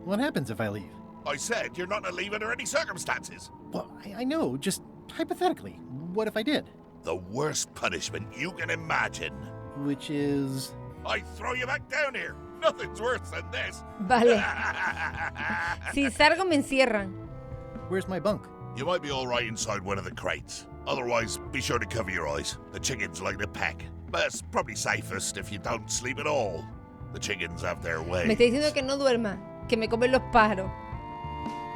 What happens if I leave? I said you're not to leave under any circumstances. Well, I know, just hypothetically. What if I did? The worst punishment you can imagine. Which is... I throw you back down here. Nothing's worse than this. Vale. Si salgo me encierran. Where's my bunk? You might be all right inside one of the crates. Otherwise, be sure to cover your eyes. The chickens like to peck. But it's probably safest if you don't sleep at all. The chickens have their way. Me está diciendo que no duerma, que me comen los pájaros.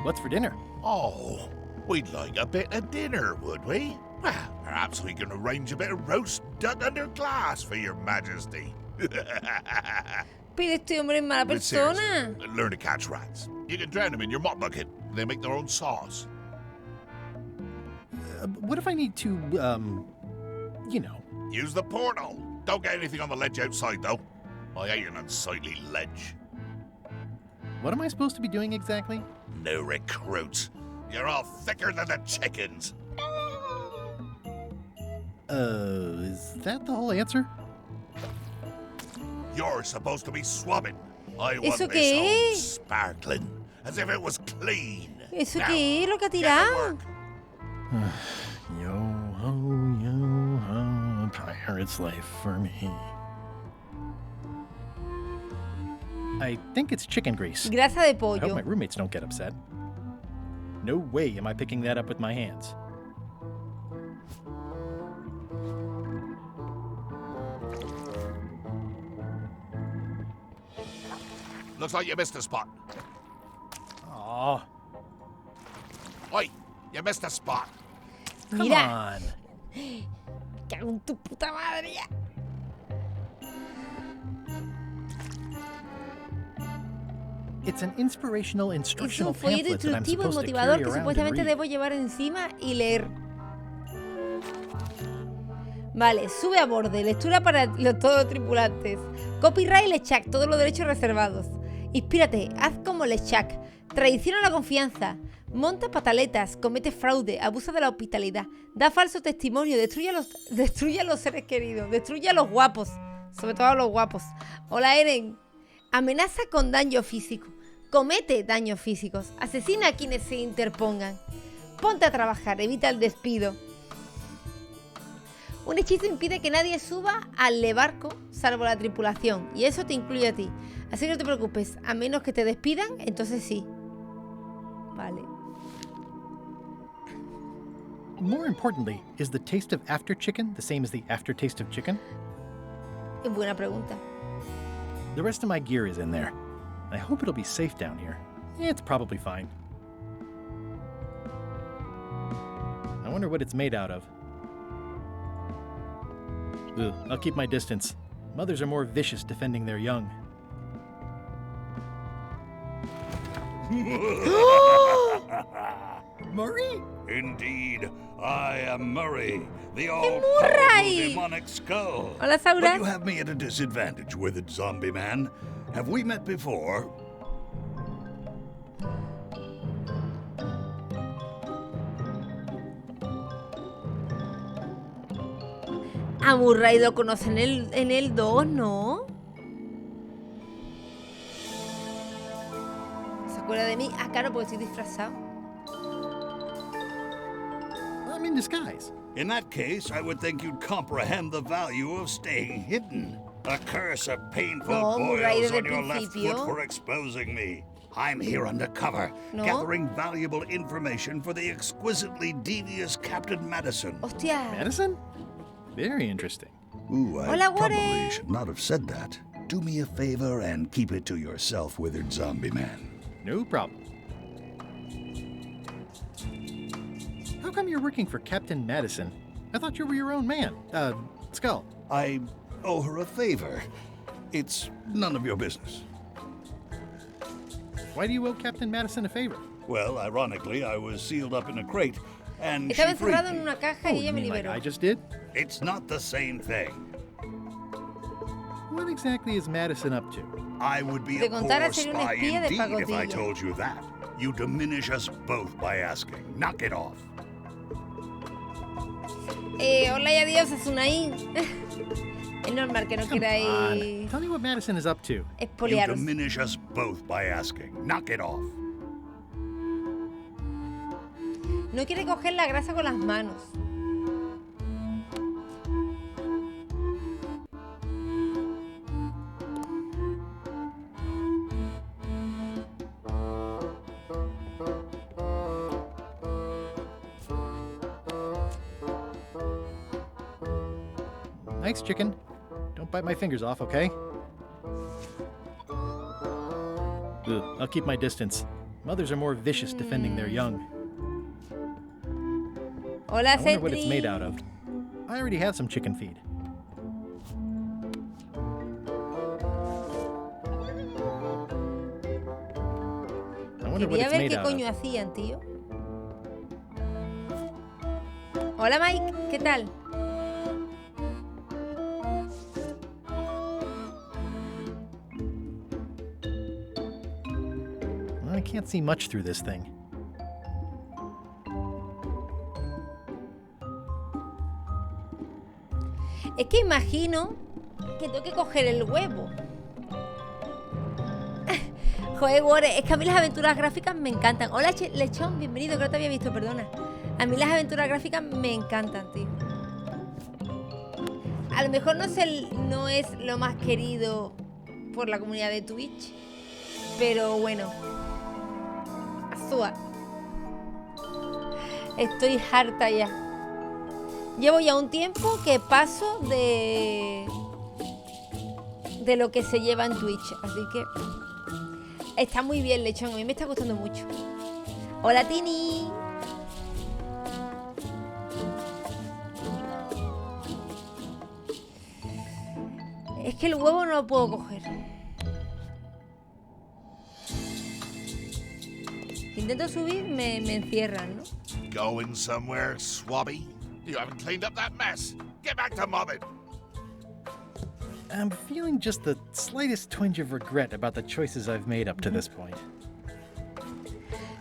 What's for dinner? Oh, we'd like a bit of dinner, would we? Well, perhaps we can arrange a bit of roast duck under glass for your majesty. Pero este hombre es mala But persona. seriously, learn to catch rats. You can drown them in your mop bucket. They make their own sauce. What if I need to, you know... Use the portal. Don't get anything on the ledge outside, though. I hate an unsightly ledge. What am I supposed to be doing exactly? No recruits. You're all thicker than the chickens. Is that the whole answer? You're supposed to be swabbing. I want ¿Eso this qué home es? sparkling, as if it was clean. ¿Eso Now, qué es lo que ha get to tirado? work. Yo-ho, pirate's life for me. I think it's chicken grease. Grasa de I hope pollo. my roommates don't get upset. No way am I picking that up with my hands. Looks like you missed a spot. Aw, Oi, you missed a spot. come Mira. on. Cago en tu puta madre ya. It's an inspirational, Es instructional un folleto pamphlet that I'm instructivo y supposed to motivador carry que around and supuestamente read. debo llevar encima y leer. Vale, sube a borde, lectura para todos los tripulantes. Copyright Lechak, todos los derechos reservados. Inspírate, haz como Lechak. Traiciona la confianza. Monta pataletas, comete fraude, abusa de la hospitalidad, da falso testimonio, destruye a los seres queridos, destruye a los guapos, sobre todo a los guapos. Hola Eren. Amenaza con daño físico, comete daños físicos, asesina a quienes se interpongan. Ponte a trabajar, evita el despido. Un hechizo impide que nadie suba al barco salvo la tripulación, y eso te incluye a ti. Así que no te preocupes, a menos que te despidan, entonces sí. Vale. More importantly, is the taste of after chicken the same as the aftertaste of chicken? Es buena pregunta. The rest of my gear is in there. I hope it'll be safe down here. It's probably fine. I wonder what it's made out of. Ugh, I'll keep my distance. Mothers are more vicious defending their young. Murray? Indeed, I am Murray, the all-powerful Murray! demonic skull. Hola, Sauras. But you have me at a disadvantage, withered zombie man. Have we met before? A Murray lo conocen en el 2, ¿no? ¿Se acuerda de mí? Ah, claro, porque estoy disfrazado. I'm in disguise. In that case, I would think you'd comprehend the value of staying hidden. A curse of painful No, Murray, boils desde on el your left principio. foot for exposing me. I'm here undercover, No. gathering valuable information for the exquisitely devious Captain Madison. Hostia. Madison? Very interesting. Ooh, I Hola, probably Warren. should not have said that. Do me a favor and keep it to yourself, withered zombie man. No problem. How come you're working for Captain Madison? I thought you were your own man. Skull. I owe her a favor. It's none of your business. Why do you owe Captain Madison a favor? Well, ironically, I was sealed up in a crate, and Estaba she freed encerrado en me. una caja y ella me liberó. I just did? It's not the same thing. What exactly is Madison up to? I would be Te a contara poor sería un spy espía de indeed if I pacotilla. told you that. You diminish us both by asking. Knock it off. Hola y adiós, Asunai. Es normal que no queráis. Tell me what Madison is up to. You Expoliaros. diminish us both by asking. Knock it off. No quiere coger la grasa con las manos. Thanks, chicken. Don't bite my fingers off, okay? Ugh, I'll keep my distance. Mothers are more vicious defending their young. Hola, I wonder what it's Sentry. made out of. I already have some chicken feed. I wonder what Quería it's ver made qué out of. coño hacían, tío. Hola, Mike. ¿Qué tal? I can't see much through this thing. Es que imagino que tengo que coger el huevo. Joder, Wore, es que a mí las aventuras gráficas me encantan. Hola, Lechón, bienvenido, que no te había visto, perdona. A mí las aventuras gráficas me encantan, tío. A lo mejor no es lo más querido por la comunidad de Twitch, pero bueno. Azúa. Estoy harta ya. Llevo ya un tiempo que paso de lo que se lleva en Twitch, así que está muy bien, Lechón, a mí me está gustando mucho. Hola, Tini. Es que el huevo no lo puedo coger. Si intento subir, me encierran, ¿no? Going somewhere, swabby? You haven't cleaned up that mess. Get back to mobbing. I'm feeling just the slightest twinge of regret about the choices I've made up to this point.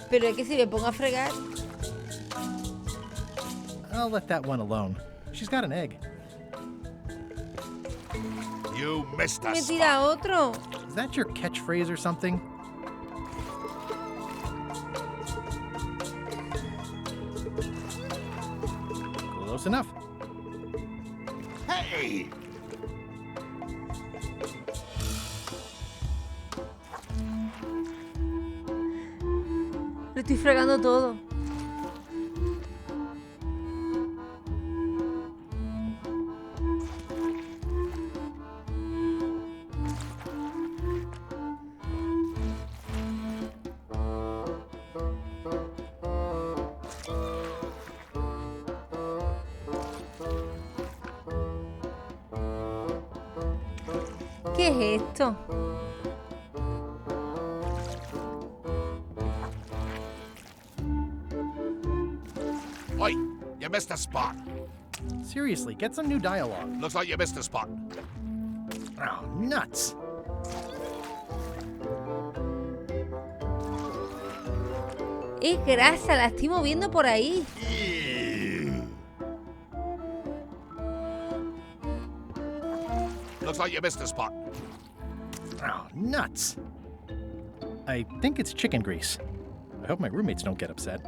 Pero es que si me pongo a fregar... I'll let that one alone. She's got an egg. You missed Me us. tira otro. Is that your catchphrase or something? Close enough. Hey! Lo estoy fregando todo. ¿Qué es esto? Oi, you missed a spot. Seriously, get some new dialogue. Looks like you missed a spot. Oh, nuts. Es grasa, la estoy moviendo por ahí. Looks like you missed a spot. Oh, nuts. I think it's chicken grease. I hope my roommates don't get upset.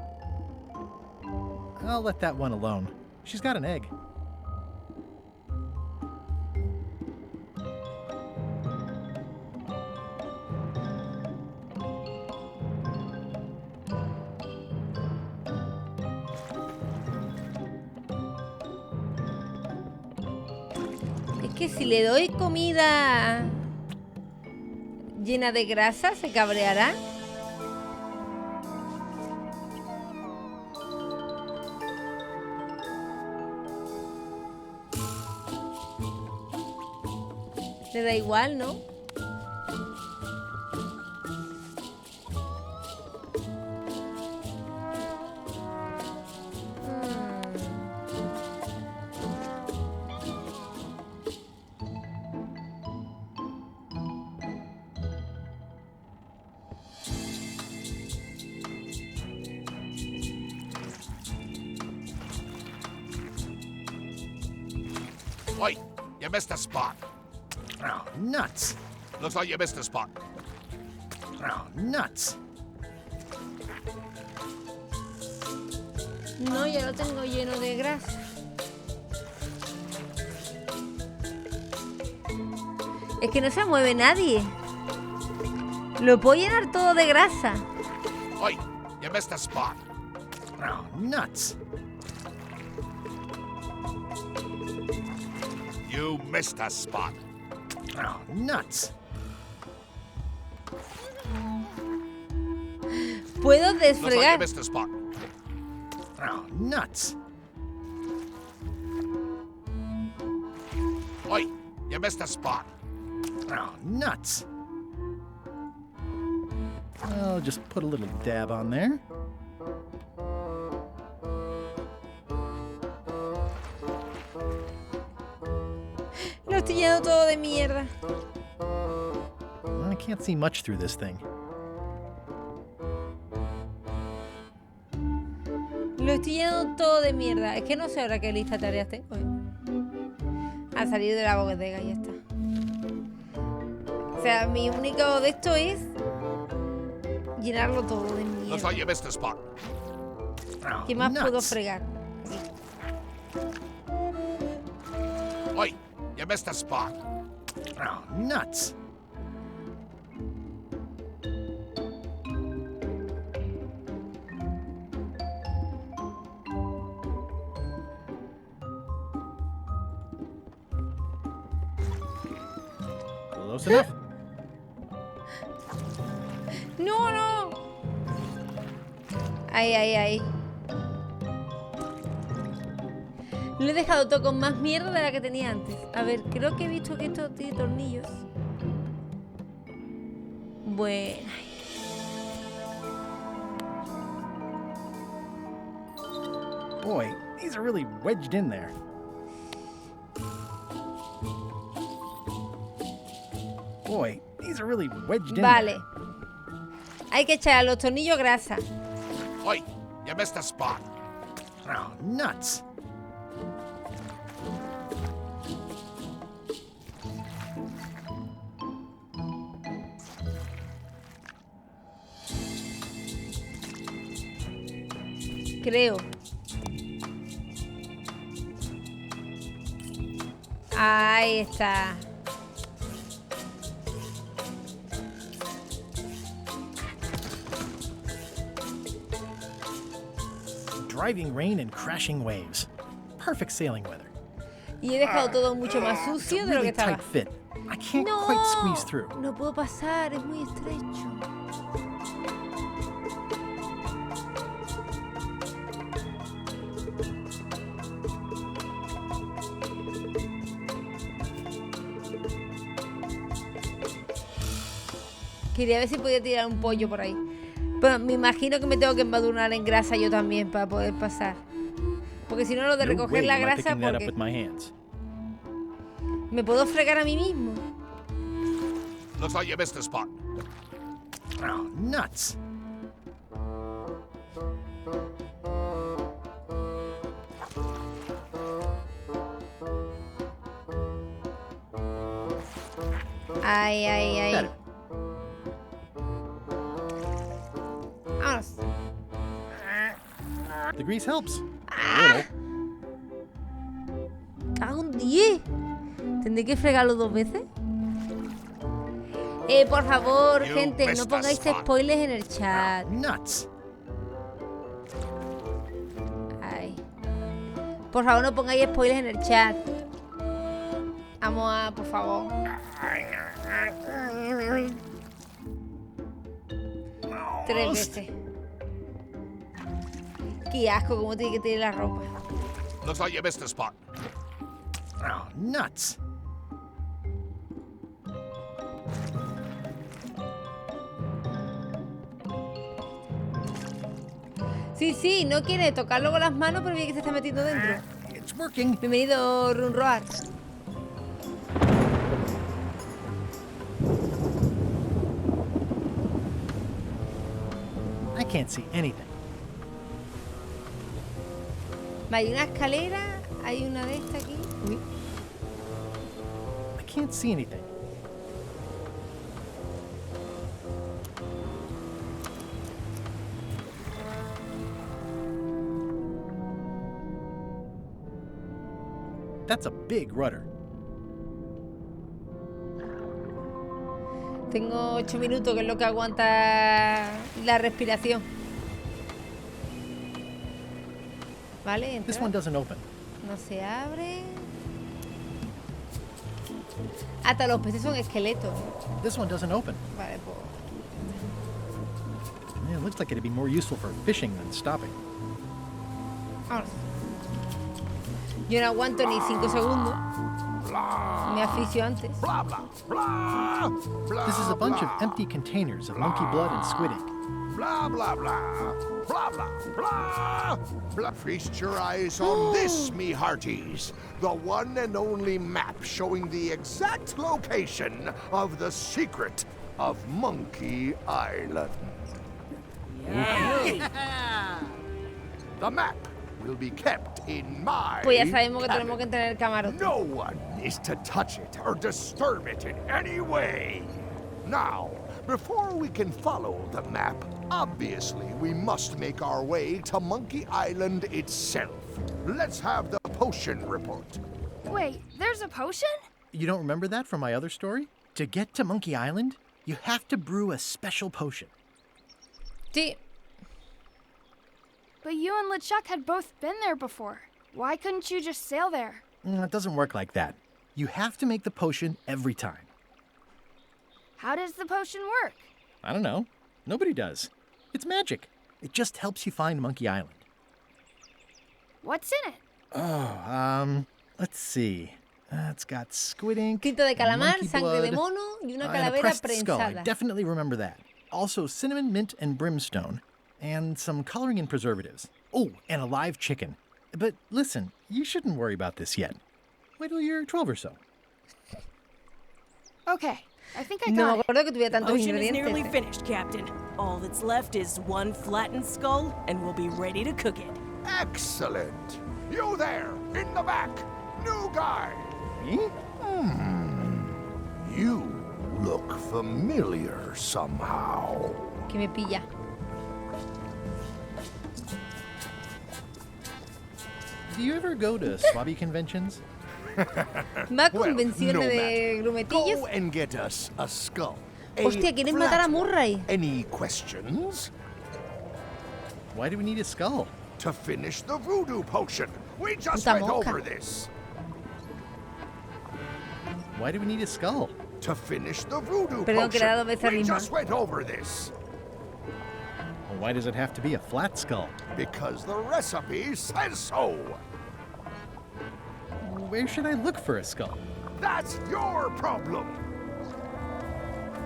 I'll let that one alone. She's got an egg. Es que si le doy comida llena de grasa, ¿se cabreará? Le da igual, ¿no? you missed a spot. Oh, nuts. Looks like you missed a spot. Oh, nuts. No, ya lo tengo lleno de grasa. Es que no se mueve nadie. Lo puedo llenar todo de grasa. Oi, you missed a spot. Oh, nuts. You missed a spot. Oh, nuts. Puedo Looks like you desfregar. missed a spot. Oh, nuts. Oi, you missed a spot. Oh, nuts. I'll just put a little dab on there. Lo estoy llenando todo de mierda. I can't see much through this thing. Lo estoy llenando todo de mierda. Es que no sé ahora qué lista de tareas tengo. A salir de la bodega y ya está. O sea, mi único de esto es llenarlo todo de Looks mierda. like you missed a spot. ¿Qué más nuts. puedo fregar? Oi, you missed a spot. Oh, nuts. Close enough. ¡No, no! Ahí, ahí, ahí. Lo he dejado todo con más mierda de la que tenía antes. A ver, creo que he visto que esto tiene tornillos. Bueno. Boy, these are really wedged in there. Boy, these are really wedged in Vale. there. Hay que echar a los tornillos grasa. Oi, you missed a spot. Oh, nuts. Creo. Ahí está. Driving rain and crashing waves. Perfect sailing weather. Y he dejado todo mucho más It's a sucio de lo que really estaba. tight fit. I can't No, quite squeeze through. no puedo pasar, es muy estrecho. Quería ver si podía tirar un pollo por ahí. Pero me imagino que me tengo que embadurnar en grasa yo también para poder pasar. Porque si no, lo de No recoger way la am I grasa, picking that up porque with my hands. me puedo fregar a mí mismo. Looks like you missed a spot. Oh, nuts. Ay, ay, ay. Better. Vámonos. The grease helps. Ah. A little. Cago en 10. ¿Tendré que fregarlo 2 veces? Por favor, You gente, no missed a pongáis spot. spoilers en el chat. Nuts. Ay. Por favor, no pongáis spoilers en el chat. Vamos a, por favor. Tres veces. Qué asco, cómo tiene que tener la ropa. Looks like you missed a spot. Oh, nuts. Sí, sí, no quiere tocarlo con las manos, pero ve que se está metiendo dentro. It's working. Bienvenido, Runroar. I can't see anything. Hay una escalera, hay una de estas aquí. Uy. can't see anything. That's a big rudder. Tengo 8 minutos, que es lo que aguanta la respiración. Vale, entra. This one doesn't open. No se abre. Hasta los peces son esqueletos. This one doesn't open. Vale, pues. Yeah, it looks like it'd be more useful for fishing than stopping. Ahora. Yo no aguanto ni 5 segundos. Me asfixio antes. This is a bunch of empty containers of monkey blood and squid ink. Blah, blah, blah. Blah, blah, blah. Blah. Feast your eyes on this, me hearties. The one and only map showing the exact location of the secret of Monkey Island. Yeah. The map will be kept in my Pues ya sabemos que tenemos que tener el camarote. No one is to touch it or disturb it in any way. Now, before we can follow the map, obviously we must make our way to Monkey Island itself. Let's have the potion report. Wait, there's a potion? You don't remember that from my other story? To get to Monkey Island, you have to brew a special potion. Sí. But you and LeChuck had both been there before. Why couldn't you just sail there? It doesn't work like that. You have to make the potion every time. How does the potion work? I don't know. Nobody does. It's magic. It just helps you find Monkey Island. What's in it? Oh, let's see. It's got squid ink, tinta de calamar, monkey sangre de blood, mono y una and a calavera pressed skull. I prensada. definitely remember that. Also, cinnamon, mint, and brimstone, and some coloring and preservatives. Oh, and a live chicken. But listen, you shouldn't worry about this yet. Wait till you're 12 or so. Okay, I think I No got me acuerdo que tuviera The tantos potion is ingredientes. nearly finished, Captain. All that's left is one flattened skull, and we'll be ready to cook it. Excellent. You there, in the back. New guy. Me? You look familiar somehow. Que me pilla. Do you ever go to swabby conventions? Más convenciones de grumetillos. Go and get us a skull. Hostia, ¿quieren matar a Murray? Any questions? Why do we need a skull? To finish the voodoo potion. We just Puta went moca. over this. Why do we need a skull? To finish the voodoo Perdón, que le he dado potion. veces We rima. just went over this. Well, why does it have to be a flat skull? Because the recipe says so. Where should I look for a skull? That's your problem.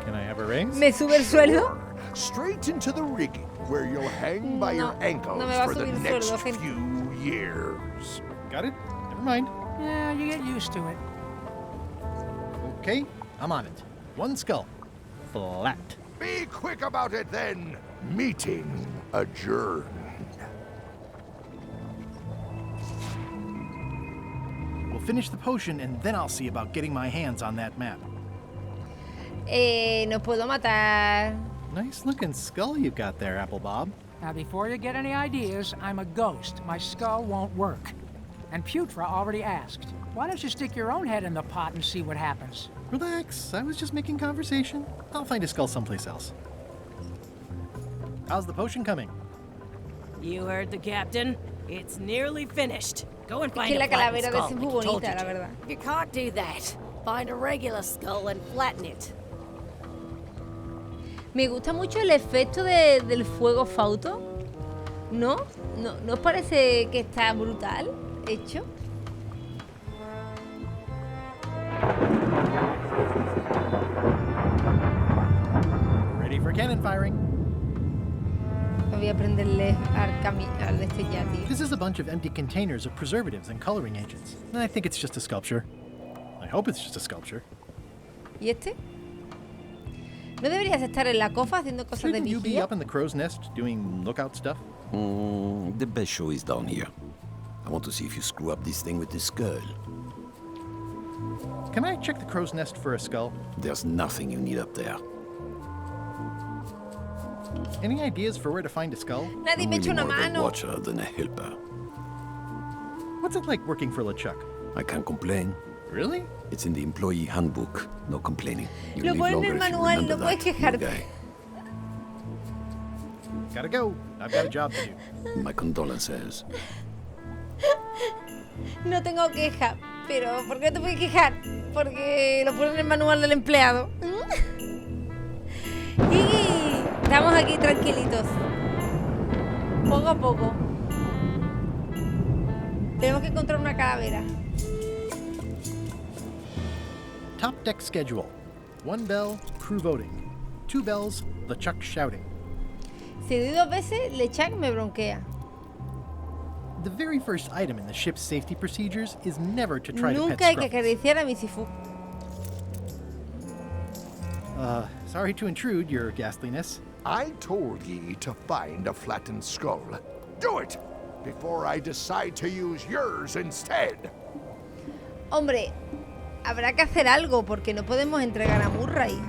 Can I have a ring? ¿Me sube el sueldo? Sure. Straight into the rigging, where you'll hang by your ankles no me va a for the subir el next sueldo, gente. few years. Got it? Never mind. Yeah, you get used to it. Okay, I'm on it. One skull. Flat. Be quick about it then. Meeting adjourned. We'll finish the potion and then I'll see about getting my hands on that map. No puedo matar. Nice looking skull you've got there, Apple Bob. Now, before you get any ideas, I'm a ghost. My skull won't work. And Putra already asked. Why don't you stick your own head in the pot and see what happens? Relax, I was just making conversation. I'll find a skull someplace else. How's the potion coming? You heard the captain. It's nearly finished. Go and Es find que la a flattened calavera de skull. ese es muy like I told bonita, la you to. verdad. You can't do that. Find a regular skull and flatten it. Me gusta mucho el efecto del fuego fauto. ¿No? ¿No os parece que está brutal hecho? Ready for cannon firing. Voy a prenderle al de este ya, tío. This is a bunch of empty containers of preservatives and coloring agents. I think it's just a sculpture. I hope it's just a sculpture. ¿Y este? ¿No deberías estar en la cofa haciendo cosas de Shouldn't you be vigía? up in the crow's nest doing lookout stuff? The best show is down here. I want to see if you screw up this thing with this girl. Can I check the crow's nest for a skull? There's nothing you need up there. Any ideas for where to find a skull? Nadie me echa una More of a mano. watcher than a helper. What's it like working for LeChuck? I can't complain. Really? It's in the employee handbook. No complaining. You Lo live pone en longer el if you manual, remember no puedes that, quejarte. guy. Gotta go. I've got a job to do. My condolences. No tengo queja, pero ¿por qué no te puedes quejar? Porque lo pone en el manual del empleado. Y estamos aquí tranquilitos. Poco a poco. Tenemos que encontrar una calavera. Top deck schedule. 1 bell, crew voting. 2 bells, LeChuck shouting. Si doy 2 veces, LeChuck me bronquea. The very first item in the ship's safety procedures is never to try to Nunca pet hay que scruffs. acariciar a mi Sifu. Sorry to intrude, your ghastliness. I told ye to find a flattened skull. Do it before I decide to use yours instead. Hombre, habrá que hacer algo porque no podemos entregar a Murray.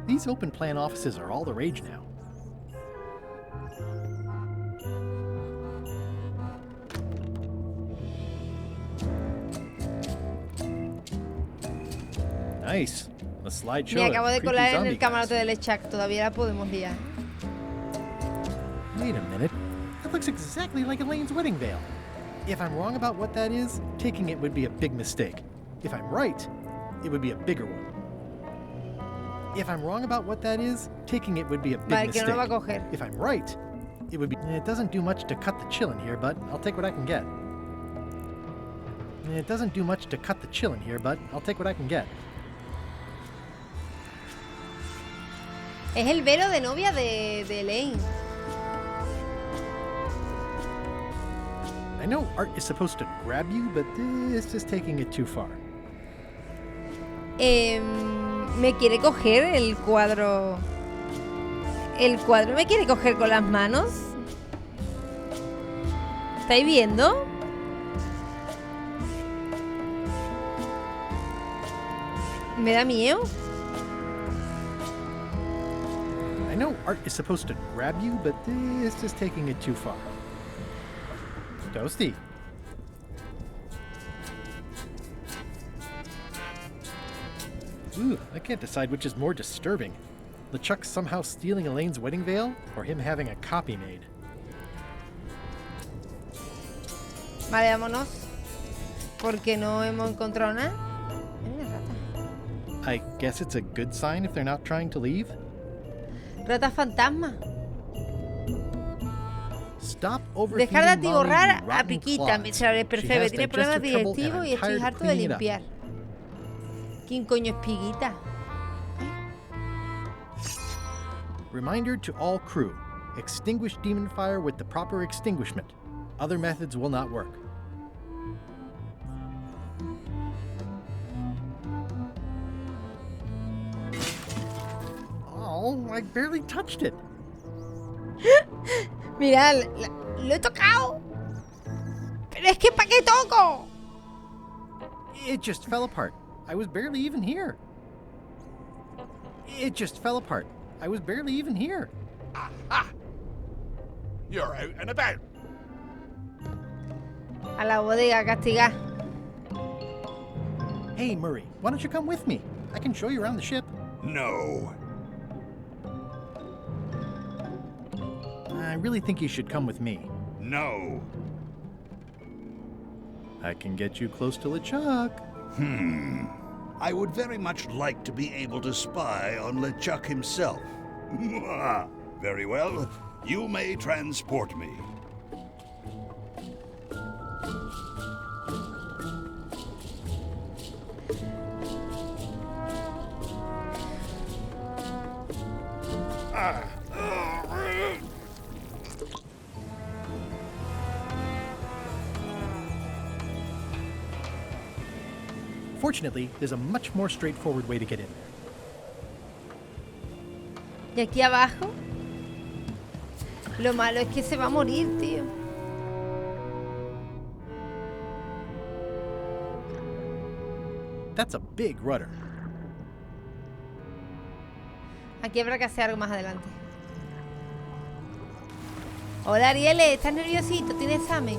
These open plan offices are all the rage now. Nice. A slideshow. Me acabo de of creepy colar en zombie el camarote guys. del LeChuck. Todavía la podemos liar. Wait a minute. That looks exactly like Elaine's wedding veil. If I'm wrong about what that is, taking it would be a big mistake. If I'm right, it would be a bigger one. If I'm wrong about what that is, taking it would be a big Vale, que mistake. no lo va a coger. If I'm right, it would be... It doesn't do much to cut the chill in here, but I'll take what I can get. It doesn't do much to cut the chill in here, but I'll take what I can get. Es el velo de novia de Elaine. I know art is supposed to grab you, but this is taking it too far. Me quiere coger el cuadro. El cuadro me quiere coger con las manos. ¿Estáis viendo? Me da miedo. I know art is supposed to grab you, but this is taking it too far. Toasty. Ooh, I can't decide which is more disturbing. LeChuck somehow stealing Elaine's wedding veil, or him having a copy made. Vale, vámonos. Porque no hemos encontrado nada. Hay una rata. I guess it's a good sign if they're not trying to leave. Rata fantasma. Stop Dejar de overfeeding Molly, atiborrar you a rotten Piquita. clods. Se abre She perfecto. has Tiene problemas digestive trouble, and digestivos I'm y estoy tired of harto de cleaning it up. limpiar. ¿Quién coño es Piquita? Reminder to all crew. Extinguish demon fire with the proper extinguishment. Other methods will not work. Oh, I barely touched it. Mira, lo he tocado. Pero es que ¿para qué toco? It just fell apart. I was barely even here. It just fell apart. I was barely even here. Aha! You're out and about. A la bodega, castigar. Hey, Murray, why don't you come with me? I can show you around the ship. No. I really think you should come with me. No. I can get you close to LeChuck. I would very much like to be able to spy on LeChuck himself. Very well. You may transport me. Fortunately, there's a much more straightforward way to get in there. Y aquí abajo. Lo malo es que se va a morir, tío. That's a big rudder. Aquí habrá que hacer algo más adelante. Hola, Ariele, ¿estás nerviosito? ¿Tienes examen?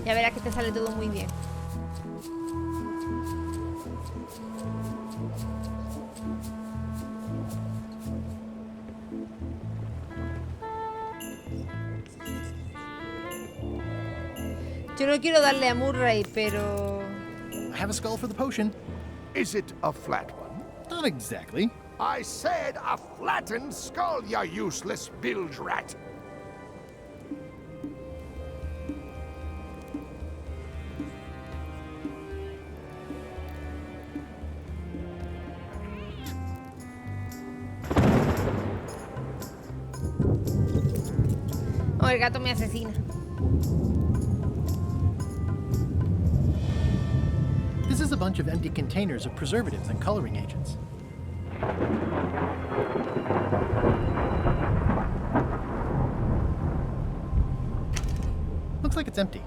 Ya verás que te sale todo muy bien. Yo no quiero darle a Murray, pero... I have a skull for the potion. Is it a flat one? Not exactly. I said a flattened skull, you useless bilge rat. Oh, el gato me asesina. This is a bunch of empty containers of preservatives and coloring agents. Looks like it's empty.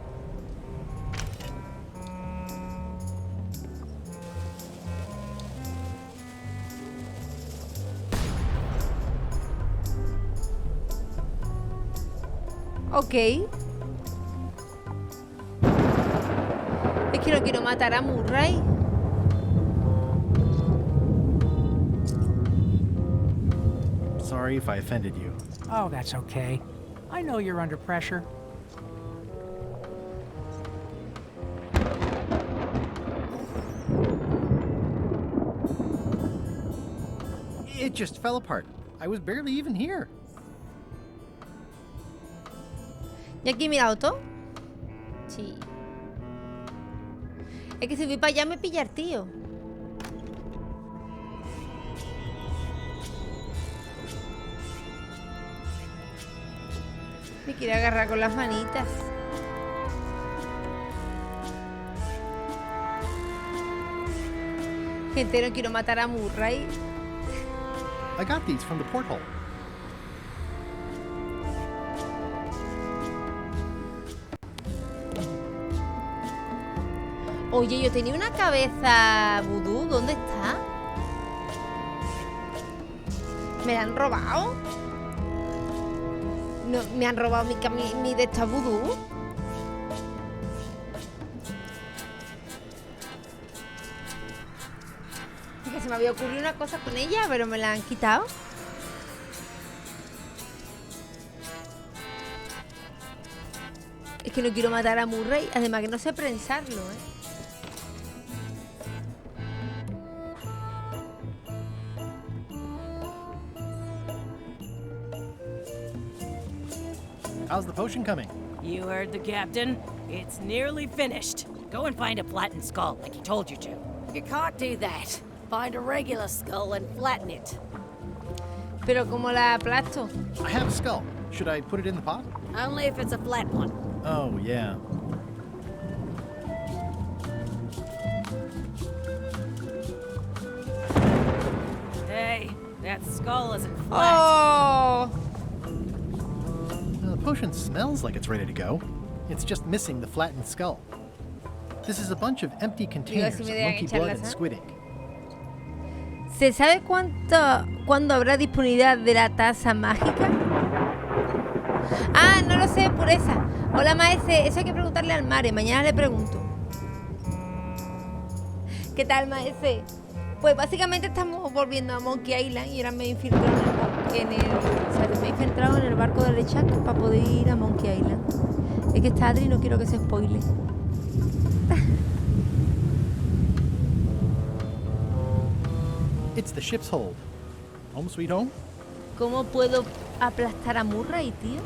Ok. Es que no quiero matar a Murray. Sorry if I offended you. Oh, that's okay. I know you're under pressure. It just fell apart. I was barely even here. ¿Y aquí mi auto? Sí. Es que si voy para allá me pilla el tío. Me quiere agarrar con las manitas. Gente, no quiero matar a Murray. I got these from the porthole. Oye, yo tenía una cabeza vudú. ¿Dónde está? ¿Me la han robado? No, ¿me han robado mi de esta vudú? Es que se me había ocurrido una cosa con ella, pero me la han quitado. Es que no quiero matar a Murray. Además que no sé prensarlo, How's the potion coming? You heard the captain. It's nearly finished. Go and find a flattened skull, like he told you to. You can't do that. Find a regular skull and flatten it. Pero como la aplasto. I have a skull. Should I put it in the pot? Only if it's a flat one. Oh, yeah. Hey, that skull isn't flat. Oh! The potion smells like it's ready to go. It's just missing the flattened skull. This is a bunch of empty containers of monkey blood and squid ink. ¿Se sabe cuándo habrá disponibilidad de la taza mágica? Ah, no lo sé, pureza. Hola, maese. Eso hay que preguntarle al Mare. Mañana le pregunto. ¿Qué tal, maese? Pues básicamente estamos volviendo a Monkey Island y ahora me he infiltrado en el barco de Lechak para poder ir a Monkey Island. Es que está Adri y no quiero que se spoile. It's the ship's hold. Home sweet home? ¿Cómo puedo aplastar a Murray, tío?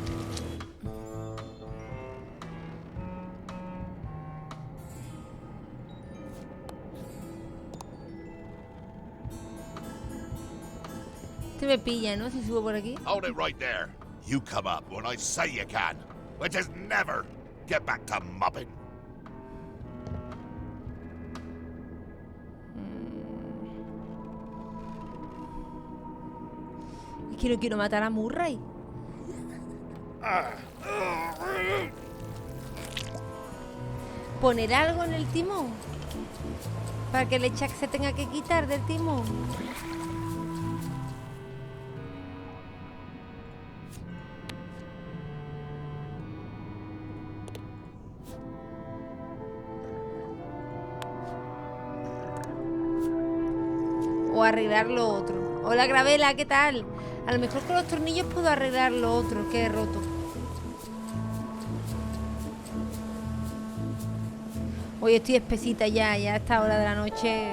Este me pilla, ¿no? Si subo por aquí. Hold it right there. You come up when I say you can, which is never. Get back to mopping. Es que no quiero matar a Murray. Poner algo en el timón para que el Chuck se tenga que quitar del timón. O arreglar lo otro. Hola Gravela, ¿qué tal? A lo mejor con los tornillos puedo arreglar lo otro que he roto. Hoy estoy espesita ya a esta hora de la noche.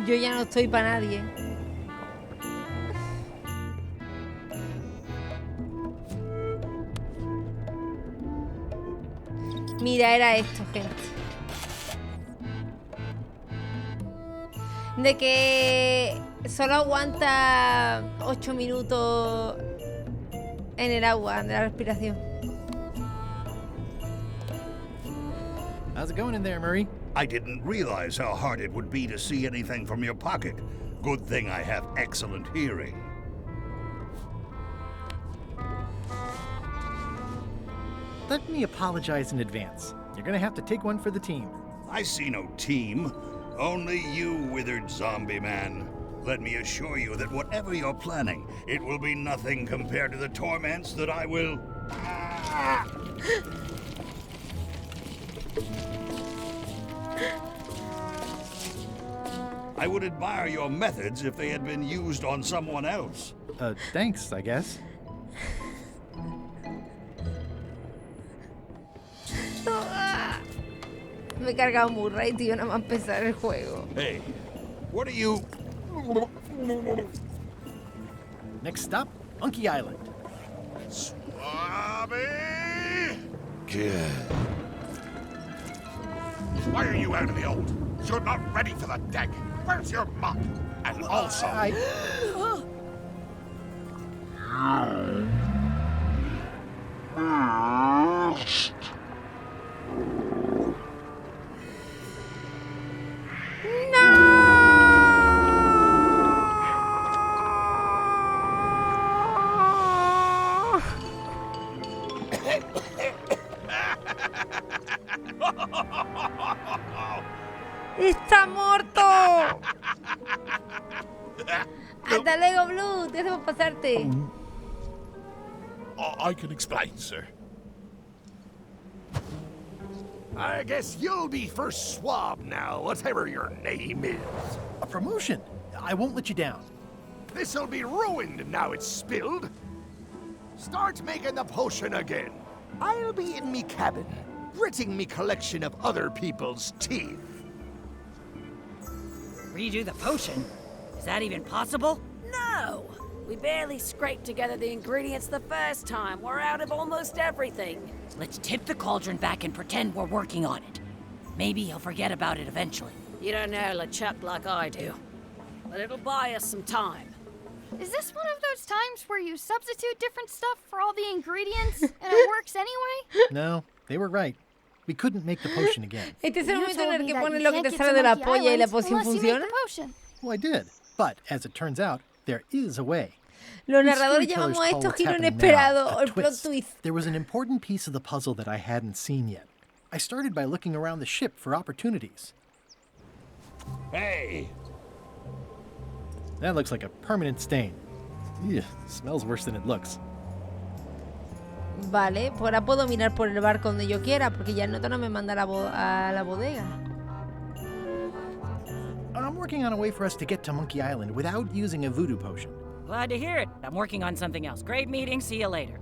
Yo ya no estoy para nadie. Mira, era esto, gente. De que solo aguanta 8 minutos en el agua, de la respiración. How's it going in there, Murray? I didn't realize how hard it would be to see anything from your pocket. Good thing I have excellent hearing. Let me apologize in advance. You're gonna have to take one for the team. I see no team. Only you, withered zombie man. Let me assure you that whatever you're planning, it will be nothing compared to the torments that I will... I would admire your methods if they had been used on someone else. Thanks, I guess. Me he cargado Murray, tío, nada más empezar el juego. Hey, what are you... Next stop, Monkey Island. Swabby! Good. Why are you out of the old? You're not ready for the deck. Where's your mop? And also... ¡Está muerto! Hasta luego, Blue. Te hacemos pasarte. I can explain, sir. I guess you'll be first swab now, whatever your name is. A promotion. I won't let you down. This'll be ruined now it's spilled. Start making the potion again. I'll be in me cabin, gritting me collection of other people's teeth. Redo the potion? Is that even possible? No! We barely scraped together the ingredients the first time. We're out of almost everything. Let's tip the cauldron back and pretend we're working on it. Maybe he'll forget about it eventually. You don't know LeChuck like I do. But it'll buy us some time. Is this one of those times where you substitute different stuff for all the ingredients and it works anyway? No, they were right. We couldn't make the potion again. Este es el momento en el que pones lo que te sale de la polla y la poción funciona. Well, I did. But, as it turns out, there is a way. Los narradores llamamos a esto giro inesperado o el plot twist. There was an important piece of the puzzle that I hadn't seen yet. I started by looking around the ship for opportunities. Hey! That looks like a permanent stain. Ugh, smells worse than it looks. Vale, pues ahora puedo mirar por el barco donde yo quiera, porque ya el nota no me manda a la bodega. I'm working on a way for us to get to Monkey Island without using a voodoo potion. Glad to hear it. I'm working on something else. Great meeting. See you later.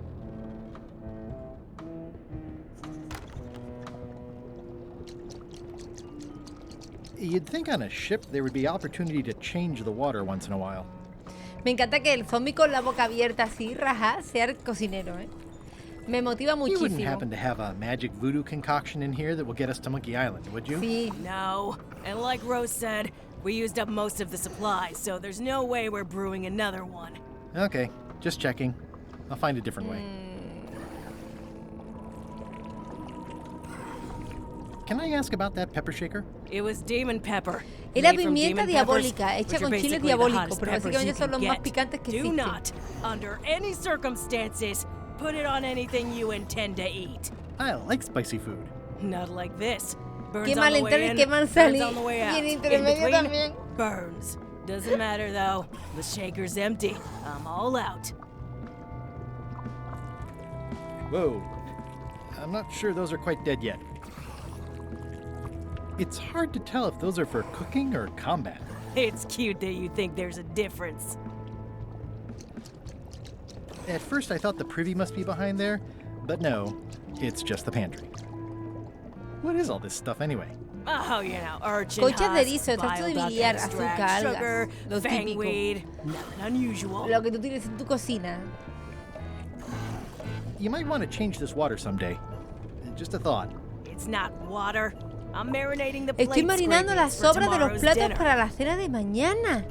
You'd think on a ship there would be opportunity to change the water once in a while. Me encanta que el zombie con la boca abierta así, raja, sea el cocinero, ¿eh? Me motiva You wouldn't muchísimo. happen to have a magic voodoo concoction in here that will get us to Monkey Island, would you? Sí. No. And like Rose said, we used up most of the supplies, so there's no way we're brewing another one. Okay, just checking. I'll find a different way. can I ask about that pepper shaker? It was demon pepper. Es la Made from pimienta demon diabólica, peppers, hecha which are con chiles basically the diabólicos, hottest pero peppers básicamente you son los can más get. picantes que Do existen. not, under any circumstances, put it on anything you intend to eat. I like spicy food. Not like this. Burns Qué on mal the entrar way y in, qué mal burns salir. on the way out. Y en In intermedio between, también. burns. Doesn't matter though. The shaker's empty. I'm all out. Whoa. I'm not sure those are quite dead yet. It's hard to tell if those are for cooking or combat. It's cute that you think there's a difference. At first I thought the privy must be behind there, but no, it's just the pantry. What is all this stuff anyway? Oh, you know, urchin Conchas de husks, erizo, extracto de bile duck biliar, extract, azúcar, sugar, algas, lo fangweed, típico. nothing unusual. Lo que tú tienes en tu cocina. You might want to change this water someday. Just a thought. It's not water. I'm marinating the Estoy plate marinando las scrapings for sobras de los tomorrow's platos dinner. para la cena de mañana.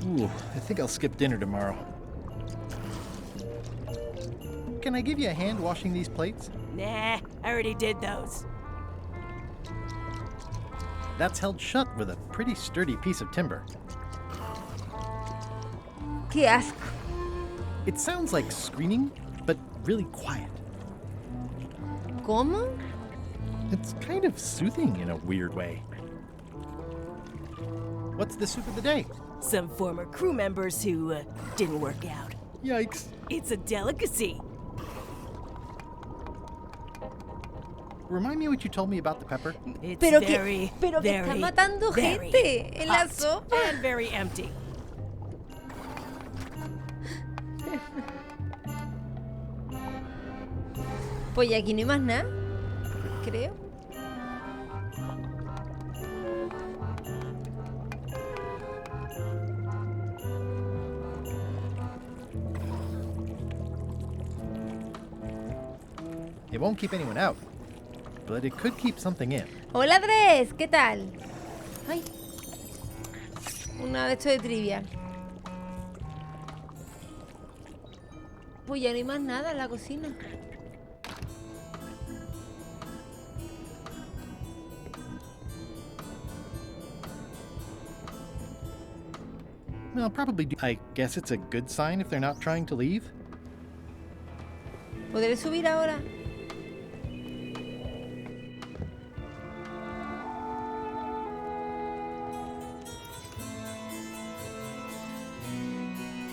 Ooh, I think I'll skip dinner tomorrow. Can I give you a hand washing these plates? Nah, I already did those. That's held shut with a pretty sturdy piece of timber. Qué asco. It sounds like screaming, but really quiet. ¿Cómo? It's kind of soothing in a weird way. What's the soup of the day? Some former crew members who didn't work out. Yikes. It's a delicacy. Remind me what you told me about the pepper? It's Pero very, que está very, matando very gente en la hot sopa. and very empty. Pues aquí no hay más nada, creo. It won't keep anyone out, but it could keep something in. Hola Andrés, ¿qué tal? Ay. Una de estos de trivia. Pues ya no hay más nada en la cocina. Well, probably do. I guess it's a good sign if they're not trying to leave. ¿Podré subir ahora?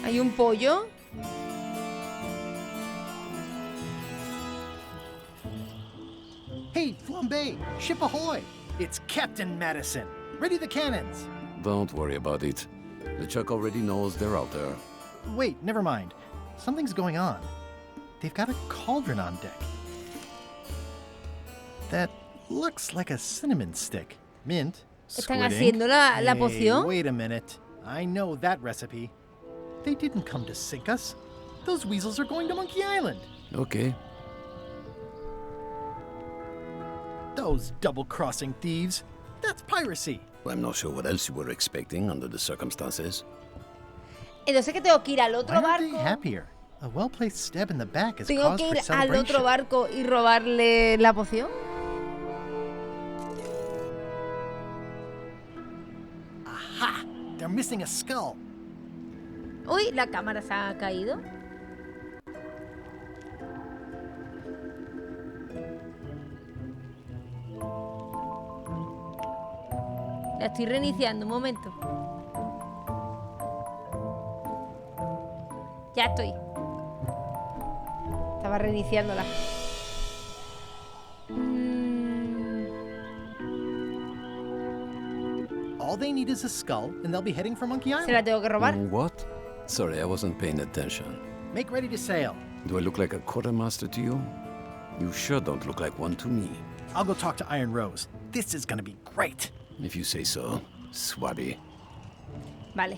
¿Hay un pollo? Hey, Flambe! Ship ahoy! It's Captain Madison. Ready the cannons! Don't worry about it. The Chuck already knows they're out there. Wait, never mind. Something's going on. They've got a cauldron on deck. That looks like a cinnamon stick. Mint. ¿Están Squid haciendo ink. la Hey, poción? wait a minute. I know that recipe. They didn't come to sink us. Those weasels are going to Monkey Island. Okay. Those double-crossing thieves. That's piracy. I'm not sure what else you were expecting under the circumstances. Entonces que tengo que ir al otro Why aren't they barco. happier? A well-placed stab in the back is Tengo cause que for ir al celebration. otro barco y robarle la poción. Aha! They're missing a skull. Uy, la cámara se ha caído. La estoy reiniciando, un momento. Ya estoy. Estaba reiniciándola. All they need is a skull, and they'll be heading for Monkey Se Island. la tengo que robar. What? Sorry, I wasn't paying attention. Make ready to sail. Do I look like a quartermaster to you? You sure don't look like one to me. I'll go talk to Iron Rose. This is gonna be great. If you say so, Swabby. Vale.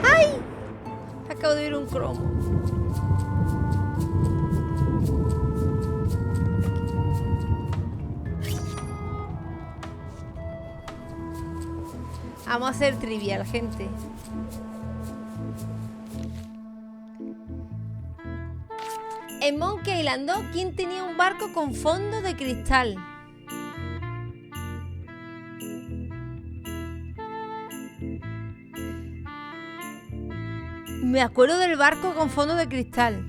¡Ay! Acabo de ver un cromo. Vamos a hacer trivial, gente. en Monkey Island 2, ¿quién tenía un barco con fondo de cristal? Me acuerdo del barco con fondo de cristal.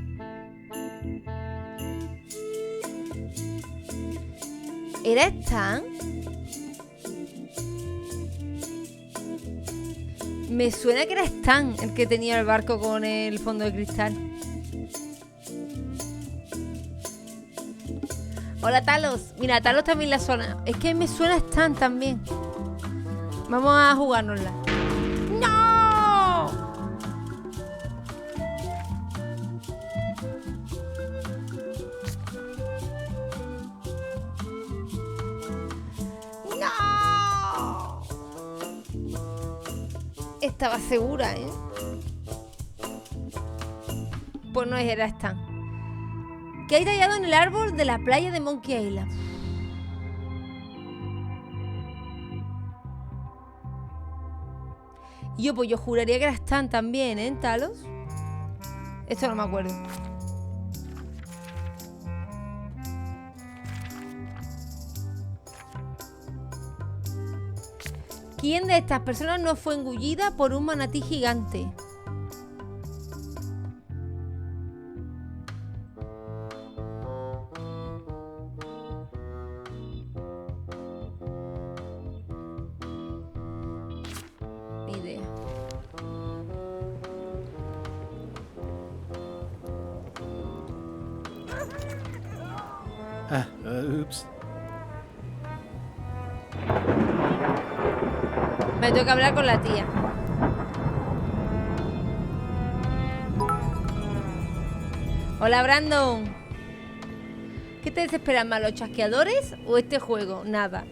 ¿Era Stan? Me suena que era Stan el que tenía el barco con el fondo de cristal. Hola, Talos. Mira, Talos también la zona. Es que me suena Stan también. Vamos a jugárnosla. ¡No! ¡No! Estaba segura, ¿eh? Pues no era Stan. ¿Qué hay tallado en el árbol de la playa de Monkey Island? Pues yo juraría que era Stan también, ¿eh? ¿Talos? Esto no me acuerdo. ¿Quién de estas personas no fue engullida por un manatí gigante? Oops. Me tengo que hablar con la tía. Hola, Brandon. ¿Qué te desesperan más, los chasqueadores o este juego? Nada.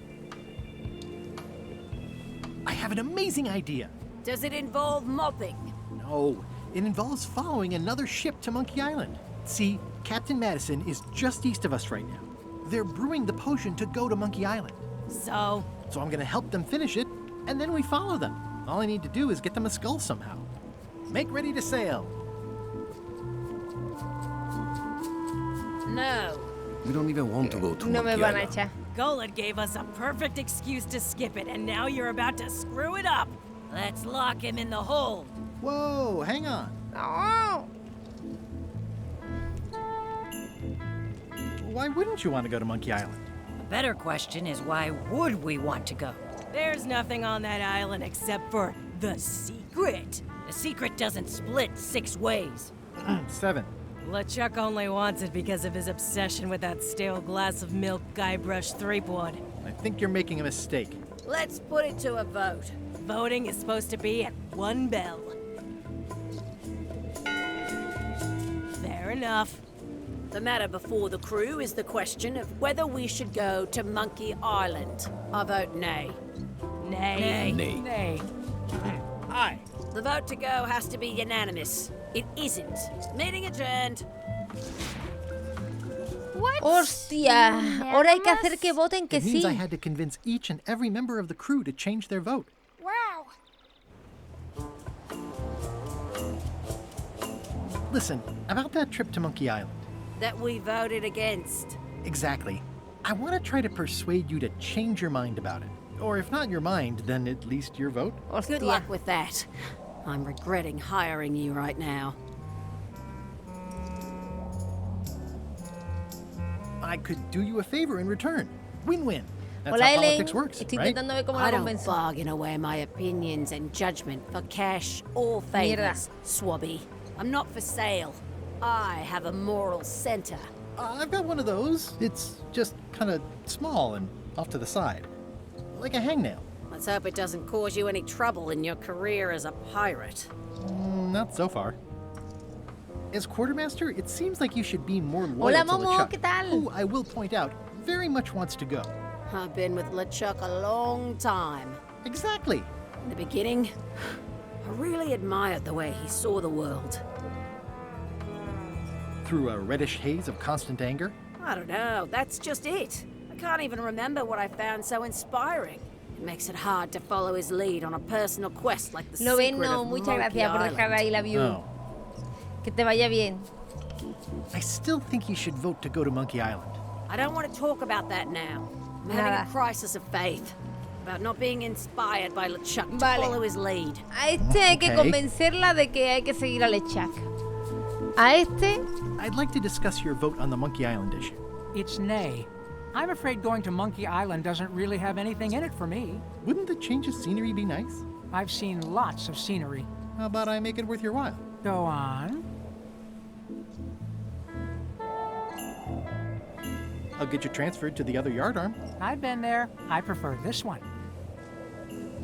I have an amazing idea. Does it involve mopping? No, it involves following another ship to Monkey Island. See, Captain Madison is just east of us right now. They're brewing the potion to go to Monkey Island. So I'm gonna help them finish it, and then we follow them. All I need to do is get them a skull somehow. Make ready to sail. No. We don't even want to go to No me Monkey van a Island. echar. Golan gave us a perfect excuse to skip it, and now you're about to screw it up. Let's lock him in the hold. Whoa, hang on. No. Why wouldn't you want to go to Monkey Island? The better question is, why would we want to go? There's nothing on that island except for the secret. The secret doesn't split 6 ways. 7. LeChuck only wants it because of his obsession with that stale glass of milk Guybrush Threepwood. I think you're making a mistake. Let's put it to a vote. Voting is supposed to be at 1 bell. Fair enough. The matter before the crew is the question of whether we should go to Monkey Island. I vote nay. Nay. Nay. Nay. Aye. The vote to go has to be unanimous. It isn't. Meeting adjourned. What? Hostia, ahora hay que hacer que voten que It means I sí. had to convince each and every member of the crew to change their vote. Wow. Listen, about that trip to Monkey Island. That we voted against. Exactly. I want to try to persuade you to change your mind about it. Or if not your mind, then at least your vote. Good luck with that. I'm regretting hiring you right now. I could do you a favor in return. Win-win. That's Hola, how Ellen. politics works, Estoy right? intentando ver cómo I la don't convenzo. bargain away my opinions and judgment for cash or favors, Swabby. I'm not for sale. I have a moral center. I've got one of those. It's just kind of small and off to the side. Like a hangnail. Let's hope it doesn't cause you any trouble in your career as a pirate. Not so far. As quartermaster, it seems like you should be more Hola, loyal to Momo, LeChuck, ¿qué tal? who I will point out very much wants to go. I've been with LeChuck a long time. Exactly. In the beginning, I really admired the way he saw the world. Through a reddish haze of constant anger? I don't know, that's just it. I can't even remember what I found so inspiring. It makes it hard to follow his lead on a personal quest like the secret Noveno, of muchas Monkey gracias por dejar Island. ahí la view. Oh. Que te vaya bien. I still think you should vote to go to Monkey Island. I don't want to talk about that now. I'm having a crisis of faith. About not being inspired by LeChuck to follow his lead. A este hay que convencerla de que hay que seguir a LeChuck. A este... I'd like to discuss your vote on the Monkey Island issue. It's nay. I'm afraid going to Monkey Island doesn't really have anything in it for me. Wouldn't the change of scenery be nice? I've seen lots of scenery. How about I make it worth your while? Go on. I'll get you transferred to the other yardarm. I've been there. I prefer this one.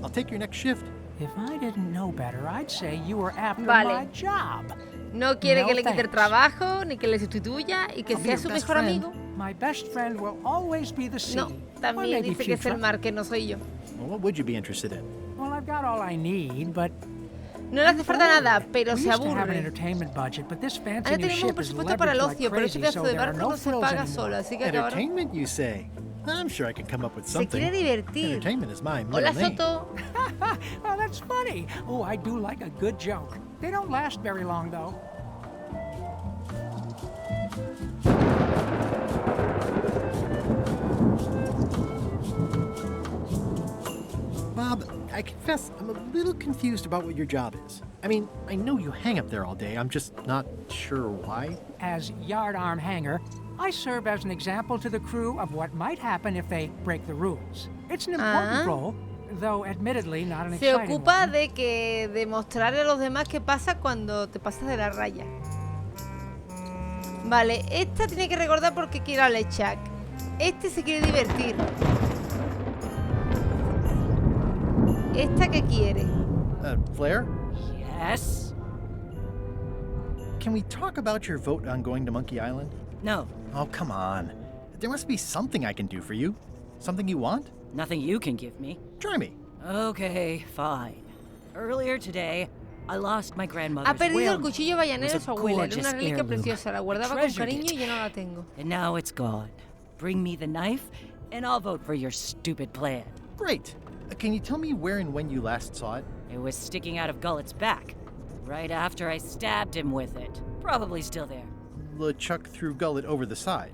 I'll take your next shift. If I didn't know better, I'd say you were after my job. No quiere que le quite el trabajo, ni que le sustituya, y que sea su mejor amigo. My best friend will always be the sea. No, también dice que es el mar, que no soy yo. Well, what would you be interested in? Well, I've got all I need, but... No le hace falta nada, pero se aburre. Ahora tenemos un presupuesto para el ocio, pero este pedazo de barco no se paga solo, así que ahora... Entertainment, you say? I'm sure I could come up with something. Se quiere divertir. Entertainment is my middle Hola, name. Soto. Oh, that's funny. Oh, I do like a good joke. They don't last very long, though. Bob, I confess I'm a little confused about what your job is. I mean, I know you hang up there all day. I'm just not sure why. As yardarm hanger, I serve as an example to the crew of what might happen if they break the rules. It's an important role, though admittedly not an exciting Se ocupa one. de mostrarle a los demás qué pasa cuando te pasas de la raya. Vale, esta tiene que recordar porque quiere a LeChuck. Este se quiere divertir. ¿Esta qué quiere? Flair? Yes? Can we talk about your vote on going to Monkey Island? No. Oh, come on. There must be something I can do for you. Something you want? Nothing you can give me. Try me. Okay, fine. Earlier today, I lost my grandmother's Ha perdido el whaling. cuchillo ballanero de It was su a abuela. Era gorgeous una reliquia heirloom. preciosa. La guardaba con Treasured cariño it. y ya no la tengo. And now it's gone. Bring me the knife, and I'll vote for your stupid plan. Great. Can you tell me where and when you last saw it? It was sticking out of Gullet's back, right after I stabbed him with it. Probably still there. LeChuck threw Gullet over the side.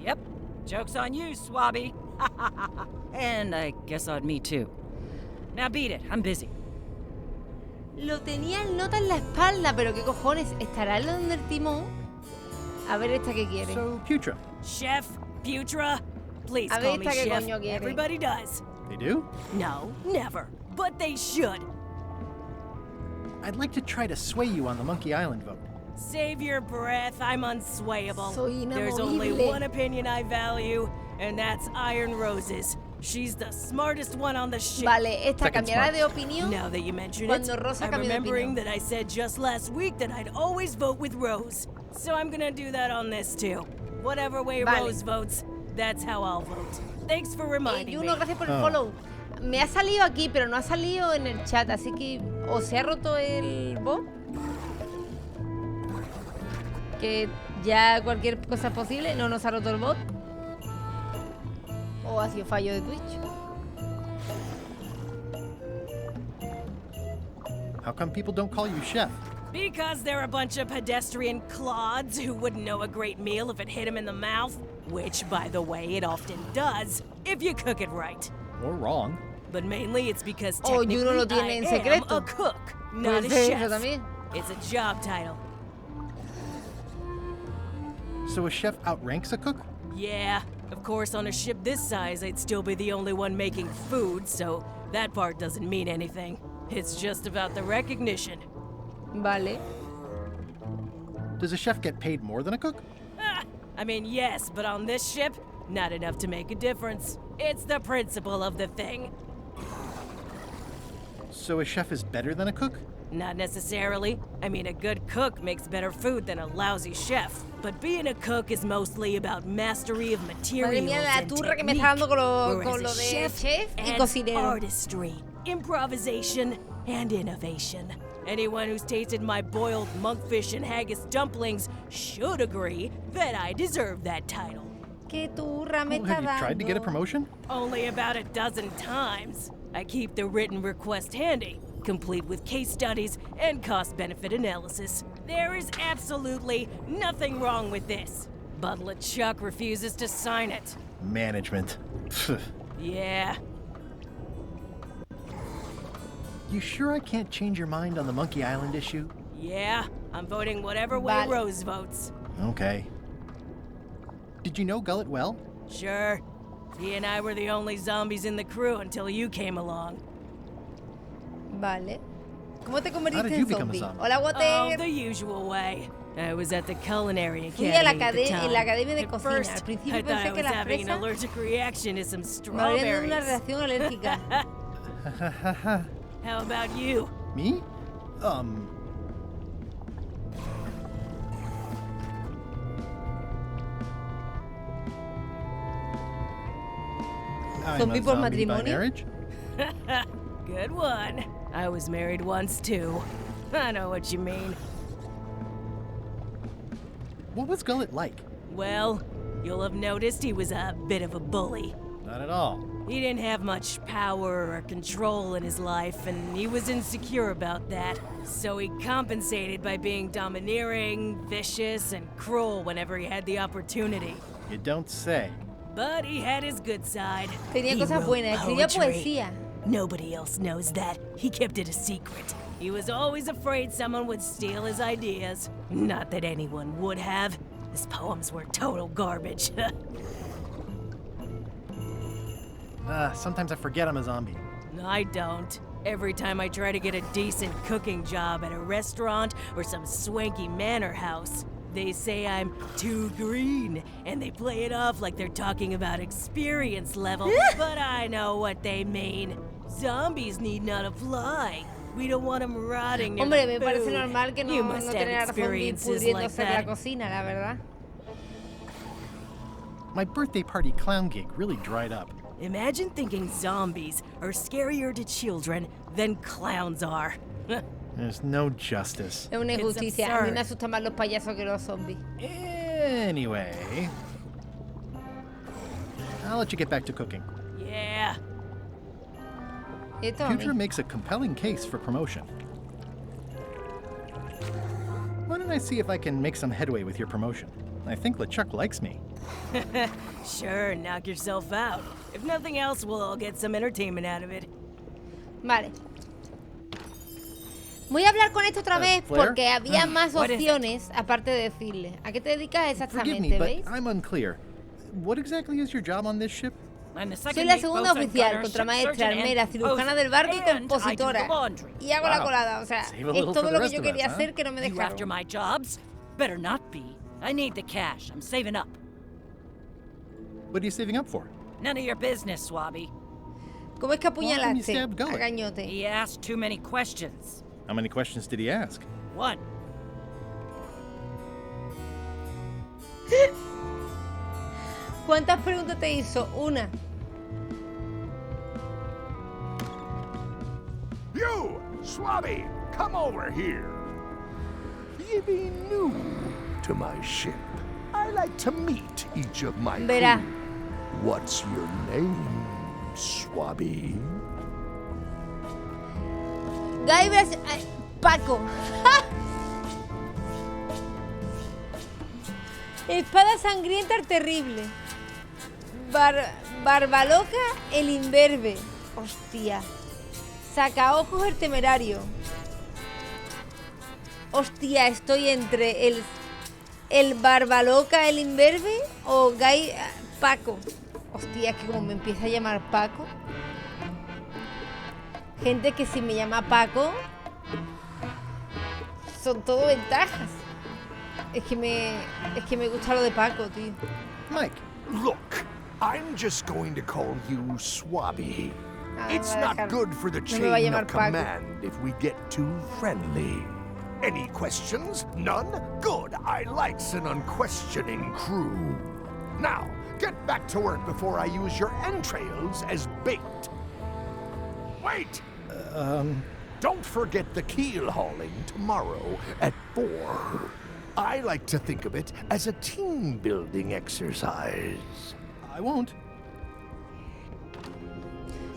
Yep. Joke's on you, Swabby. And I guess on me, too. Now beat it. I'm busy. Lo tenía el nota en la espalda, pero qué cojones. ¿Estará en el timón? A ver esta que quiere. So, Putra. Chef, Putra, please A ver call me esta que Chef. coño quiere. Everybody does. They do? No, never. But they should. I'd like to try to sway you on the Monkey Island vote. Save your breath. I'm unswayable. Soy There's only inamovible. one opinion I value, and that's Iron Rose's. She's the smartest one on the ship. Vale, esta Second cambiará smart. de opinión Now that you mention cuando it, Rosa I'm cambie de remembering opinión. that I said just last week that I'd always vote with Rose. So I'm gonna do that on this too. Whatever way Vale. Rose votes, that's how I'll vote. Thanks for reminding me. Juno, gracias por el follow. Me ha salido aquí, pero no ha salido en el chat, así que o se ha roto el bot, que ya cualquier cosa es posible. No nos ha roto el bot, o ha sido fallo de Twitch. How come people don't call you chef? Because they're a bunch of pedestrian clods who wouldn't know a great meal if it hit them in the mouth. Which, by the way, it often does, if you cook it right. Or wrong. But mainly it's because Oh, technically Juno lo tiene I en am secreto. a cook, not a Puede ser chef. eso también. It's a job title. So a chef outranks a cook? Yeah, of course on a ship this size I'd still be the only one making food, so that part doesn't mean anything. It's just about the recognition. Vale. Does a chef get paid more than a cook? I mean, yes, but on this ship, not enough to make a difference. It's the principle of the thing. So a chef is better than a cook? Not necessarily. I mean, a good cook makes better food than a lousy chef. But being a cook is mostly about mastery of materials Madre mía, la and turra que me technique, está dando whereas con lo a de chef chef y adds cocinero. artistry, improvisation, and innovation. Anyone who's tasted my boiled monkfish and haggis dumplings should agree that I deserve that title. ¿Qué turra me Well, está have you tried to get a dando? promotion? Only about a dozen times. I keep the written request handy, complete with case studies and cost-benefit analysis. There is absolutely nothing wrong with this. But LeChuck refuses to sign it. Management. Yeah. You sure I can't change your mind on the Monkey Island issue? Yeah, I'm voting whatever way Rose votes. Okay. Did you know Gullet well? Sure. He and I were the only zombies in the crew until you came along. Vale. ¿Cómo te How convertiste did en you become a zombie? zombie? Hola, Water. Oh, the usual way. I was at the Culinary Fui a la Academy at the en la time. academia de At cocina. first, Al principio I thought pensé I que was las having an fresas allergic reaction to some me habrían dado una strawberries. reacción alérgica. How about you? Me? ¿Zombie por matrimonio? Marriage? Good one. I was married once too. I know what you mean. What was Gullet like? Well, you'll have noticed he was a bit of a bully. Not at all. He didn't have much power or control in his life, and he was insecure about that. So he compensated by being domineering, vicious, and cruel whenever he had the opportunity. You don't say. But he had his good side. Tenía He cosas wrote buenas, escribía poetry. poesía. Nobody else knows that. He kept it a secret. He was always afraid someone would steal his ideas. Not that anyone would have. His poems were total garbage. Sometimes I forget I'm a zombie. I don't. Every time I try to get a decent cooking job at a restaurant or some swanky manor house, they say I'm too green, and they play it off like they're talking about experience level, but I know what they mean. Zombies need not apply. We don't want them rotting near Hombre, the me parece food. normal que You no must have tener a zombies experiences pudriéndose like en la that. cocina, la verdad. My birthday party clown gig really dried up. Imagine thinking zombies are scarier to children than clowns are. There's no justice. Es una It's injusticia. A mí me absurd. asustan más los payasos que los zombies. Anyway, I'll let you get back to cooking. Yeah. Esto a mí. Future makes a compelling case for promotion. Why don't I see if I can make some headway with your promotion? I think LeChuck likes me. Sure, knock yourself out. If nothing else, we'll all get some entertainment out of it. Vale. Voy a hablar con esto otra vez Flair? porque había más What is it? opciones aparte de decirle. ¿A qué te dedicas Forgive me, exactamente, but veis? I'm unclear. What exactly is your job on this ship? I'm the Soy second la mate segunda boatswain oficial, gunner, contramaestra, ship surgeon, armera, and cirujana host, del barco y and I do the compositora. laundry. Y hago la Wow. colada, o sea, Save a es little todo for lo the que yo rest of quería us, huh? hacer que no me You after dejaron. my jobs? Better not be. I need the cash. I'm saving up. What are you saving up for? None of your business, Swabby. ¿Cómo es que Well, you apuñalaste stabbed Gullet. a Gañote? He asked too many questions. How many questions did he ask? One. ¿Cuántas preguntas te hizo? Una. You, Swabby, come over here. You be new to my ship. I like to meet each of my Verá. crew. What's your name, Swabby? Gaibras... ay, Paco. Espada sangrienta terrible. Barbaloca el imberbe. Hostia. Sacaojos el temerario. Hostia, estoy entre el Barbaloca el imberbe o Paco. Hostia, es que como me empieza a llamar Paco. Gente que si me llama Paco son todo ventajas. Es que me gusta lo de Paco, tío. Mike. Look, I'm just going to call you Swabby. It's voy a not dejar- good for the no me va a chain llamar of Paco. command if we get too friendly. Any questions? None? Good. I likes an unquestioning crew. Now, get back to work before I use your entrails as bait. Wait! Don't forget the keel hauling tomorrow at 4. I like to think of it as a team building exercise. I won't.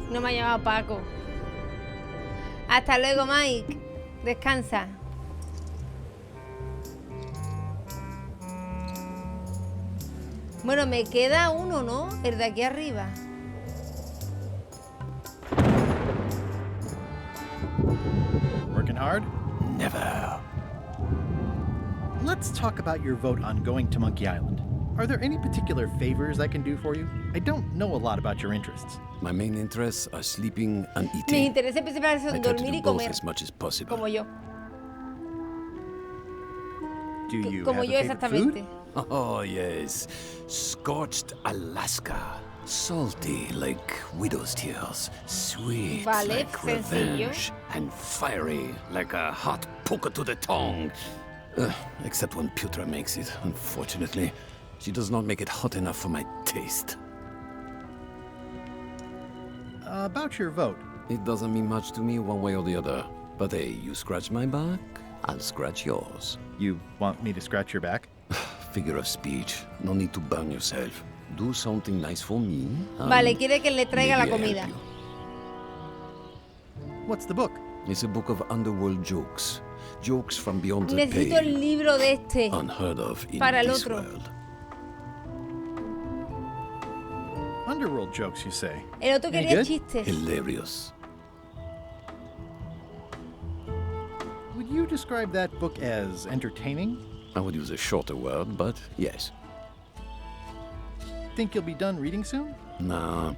No me ha llamado Paco. Hasta luego, Mike. Descansa. Bueno, me queda uno, ¿no? El de aquí arriba. Working hard? Never. Let's talk about your vote on going to Monkey Island. Are there any particular favors I can do for you? I don't know a lot about your interests. My main interests are sleeping and Mis eating. intereses principales I son try to dormir do y both comer. as much as possible. Como yo. Do you Como have yo a favorite food? exactamente. Oh, yes. Scorched Alaska. Salty like widow's tears. Sweet Vale, like sencillo. revenge. And fiery like a hot poker to the tongue. Except when Putra makes it, unfortunately. She does not make it hot enough for my taste. About your vote. It doesn't mean much to me one way or the other. But hey, you scratch my back, I'll scratch yours. You want me to scratch your back? Figure of speech. No need to burn yourself. Do something nice for me. Vale, quiere que le traiga la maybe I'll comida. help What's the book? you. It's a book of underworld jokes. Jokes from beyond the Necesito el pale. libro de este. Unheard of in Para el this otro. world. Underworld jokes, you say? El otro Any quería good? chistes. Hilarious. Would you describe that book as entertaining? I would use a shorter word, but yes. Think you'll be done reading soon? Nah,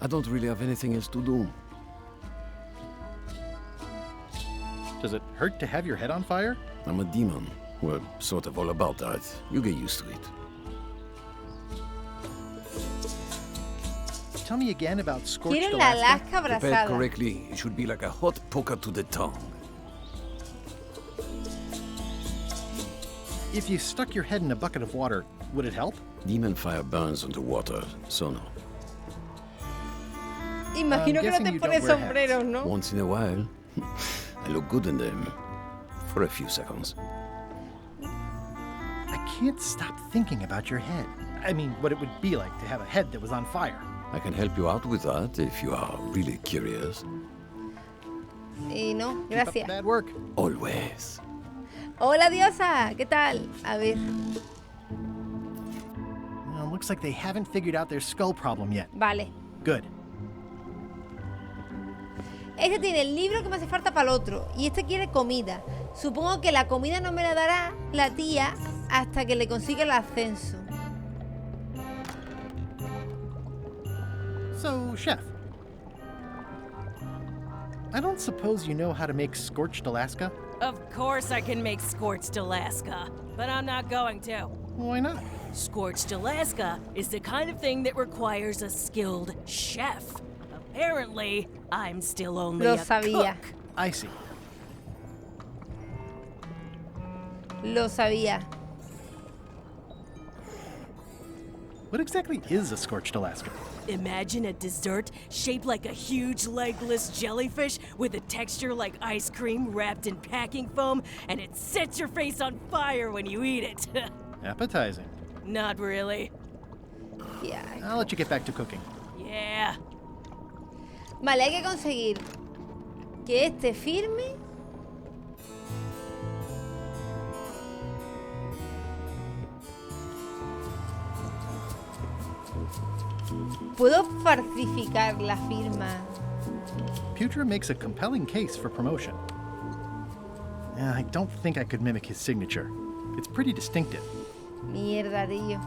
I don't really have anything else to do. Does it hurt to have your head on fire? I'm a demon. We're sort of all about that. You get used to it. Tell me again about scorched Quiero la Alaska. Alaska Prepared abrasada. correctly, it should be like a hot poker to the tongue. If you stuck your head in a bucket of water, would it help? Demon fire burns underwater, so no. Imagino que no guessing te you pones don't wear hats. sombreros, ¿no? Once in a while, I look good in them. For a few seconds. I can't stop thinking about your head. I mean, what it would be like to have a head that was on fire. I can help you out with that if you are really curious. Y no, Keep up the gracias. bad work. Always. Hola, diosa. ¿Qué tal? A ver. Well, looks like they haven't figured out their skull problem yet. Vale. Good. Este tiene el libro que me hace falta para el otro. Y este quiere comida. Supongo que la comida no me la dará la tía hasta que le consiga el ascenso. So, chef, I don't suppose you know how to make scorched Alaska? Of course I can make scorched Alaska, but I'm not going to. Why not? Scorched Alaska is the kind of thing that requires a skilled chef. Apparently, I'm still only Lo a sabía. cook. I see. Lo sabía. What exactly is a scorched Alaska? Imagine a dessert shaped like a huge legless jellyfish with a texture like ice cream wrapped in packing foam, and it sets your face on fire when you eat it. Appetizing. Not really. Yeah. I'll let you get back to cooking. Yeah. Vale, hay que conseguir que este firme. ¿Puedo falsificar la firma? Putra makes a compelling case for promotion. I don't think I could mimic his signature. It's pretty distinctive. Mierda, tío.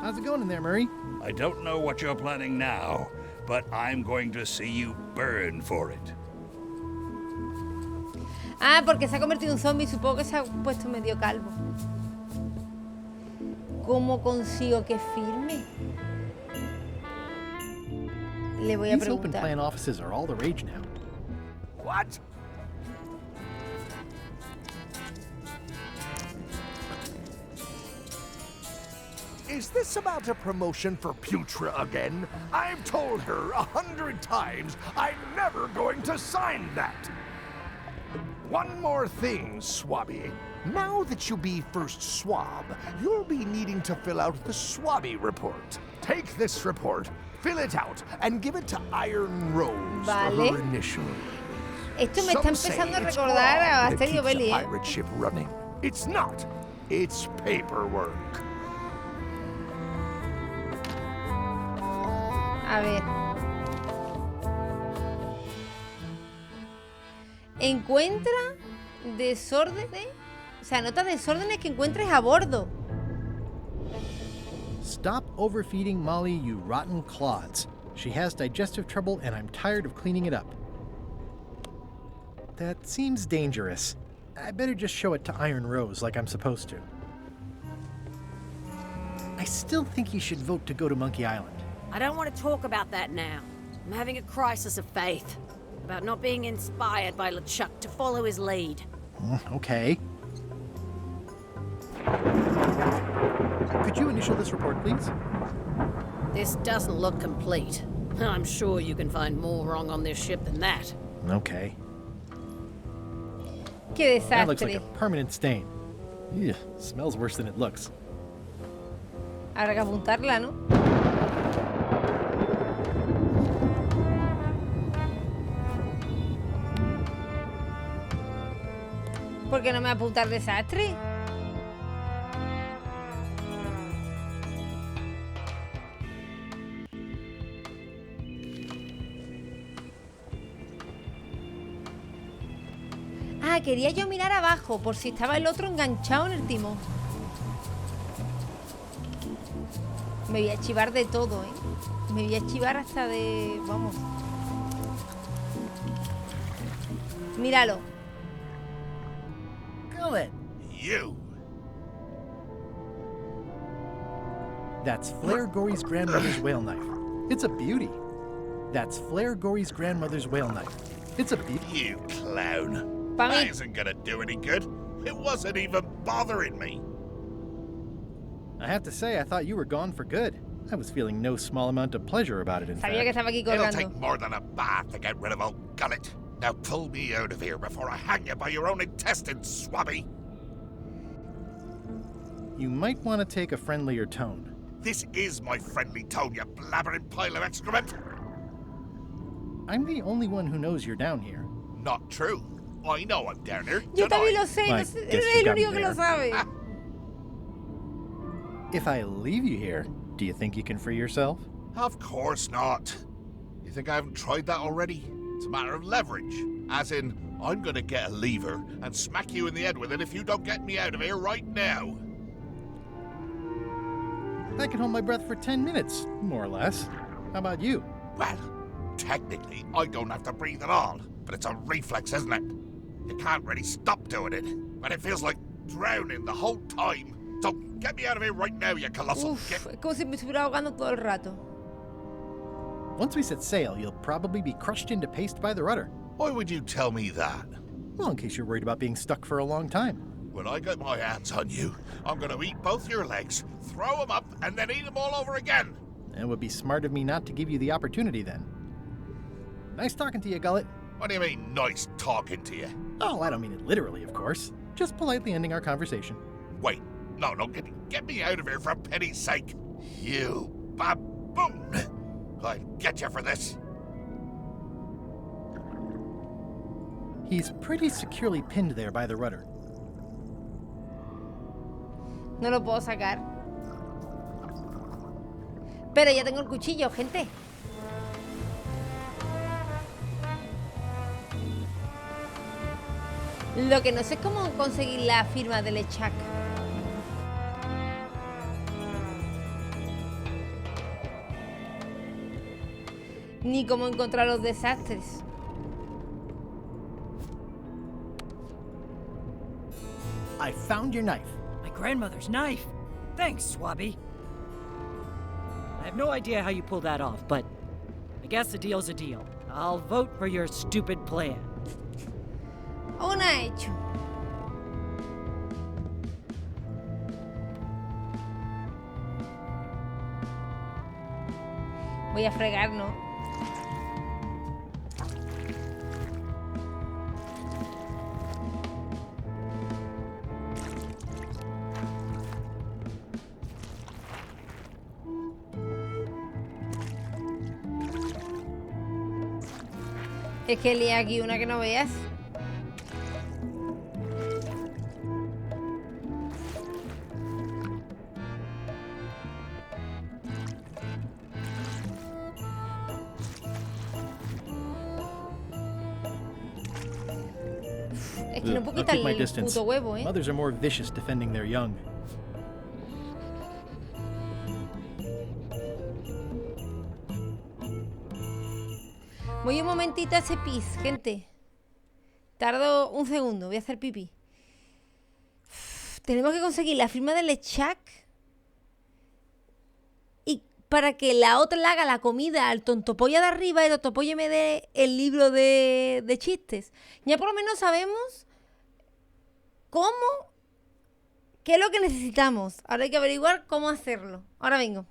How's it going in there, Murray? I don't know what you're planning now, but I'm going to see you burn for it. Ah, porque se ha convertido en un zombie. Supongo que se ha puesto medio calvo. ¿Cómo consigo que firme? Le voy a These open preguntar. plan offices are all the rage now. What? Is this about a promotion for Putra again? I've told her 100 times I'm never going to sign that. One more thing, Swabby. Now that you be first swab, you'll be needing to fill out the Swabby report. Take this report, fill it out, and give it to Iron Rose Vale. for her initials. Esto me está Some say empezando a it's recordar a cloth that Asterio keeps Belli, a ¿eh? pirate ship running. It's not. It's paperwork. A ver. Encuentra desórdenes. O sea, nota desórdenes que encuentres a bordo. Stop overfeeding Molly, you rotten clods. She has digestive trouble and I'm tired of cleaning it up. That seems dangerous. I better just show it to Iron Rose like I'm supposed to. I still think you should vote to go to Monkey Island. I don't want to talk about that now. I'm having a crisis of faith. About not being inspired by LeChuck to follow his lead. Okay. Could you initial this report, please? This doesn't look complete. I'm sure you can find more wrong on this ship than that. Okay. Qué desastre. That looks like a permanent stain. Ugh, smells worse than it looks. Habrá que apuntarla, ¿no? ¿Por qué no me apunta el desastre? Ah, quería yo mirar abajo por si estaba el otro enganchado en el timón. Me voy a chivar de todo, ¿eh? Me voy a chivar hasta de... Vamos. Míralo. Go You. That's Flair Gory's grandmother's whale knife. It's a beauty. That's Flair Gory's grandmother's whale knife. It's a beauty. You clown. That isn't gonna do any good. It wasn't even bothering me. I have to say, I thought you were gone for good. I was feeling no small amount of pleasure about it, in fact. Sabía que estaba aquí It'll colgando. take more than a bath to get rid of old gullet. Now pull me out of here before I hang you by your own intestines, swabby. You might want to take a friendlier tone. This is my friendly tone, you blabbering pile of excrement. I'm the only one who knows you're down here. Not true. I know I'm down here. Yo don't también I? lo sé, no I sé, guess eres you el got me único que lo there. sabe. If I leave you here, do you think you can free yourself? Of course not. You think I haven't tried that already? It's a matter of leverage. As in, I'm gonna get a lever and smack you in the head with it if you don't get me out of here right now. I can hold my breath for 10 minutes, more or less. How about you? Well, technically, I don't have to breathe at all, but it's a reflex, isn't it? You can't really stop doing it, but it feels like drowning the whole time. So get me out of here right now, you colossal Uf, git. es como si me estuviera ahogando todo el rato. Once we set sail, you'll probably be crushed into paste by the rudder. Why would you tell me that? Well, in case you're worried about being stuck for a long time. When I get my hands on you, I'm gonna eat both your legs, throw them up, and then eat them all over again. It would be smart of me not to give you the opportunity then. Nice talking to you, Gullet. What do you mean, nice talking to you? Oh, I don't mean it literally, of course. Just politely ending our conversation. Wait, no, get me out of here for pity's sake. You baboon! I'll get you for this. He's pretty securely pinned there by the rudder. No lo puedo sacar. Pero ya tengo el cuchillo, gente. Lo que no sé es cómo conseguir la firma de LeChuck. Ni cómo encontrar los desastres. I found your knife. My grandmother's knife. Thanks, Swabby. I have no idea how you pulled that off, but I guess a deal's a deal. I'll vote for your stupid plan. Aún ha hecho. Voy a fregar, ¿no? Es que lié aquí una que no veas. Este no puedo I'll keep my quitarle el distance. puto huevo, ¿eh? Mothers are more vicious defending their young. Voy un momentito a ese pis, gente. Tardo un segundo, voy a hacer pipí. Tenemos que conseguir la firma del Lechak. Y para que la otra le haga la comida al tontopolla de arriba y el tontopolla me dé el libro de chistes. Ya por lo menos sabemos cómo, qué es lo que necesitamos. Ahora hay que averiguar cómo hacerlo. Ahora vengo.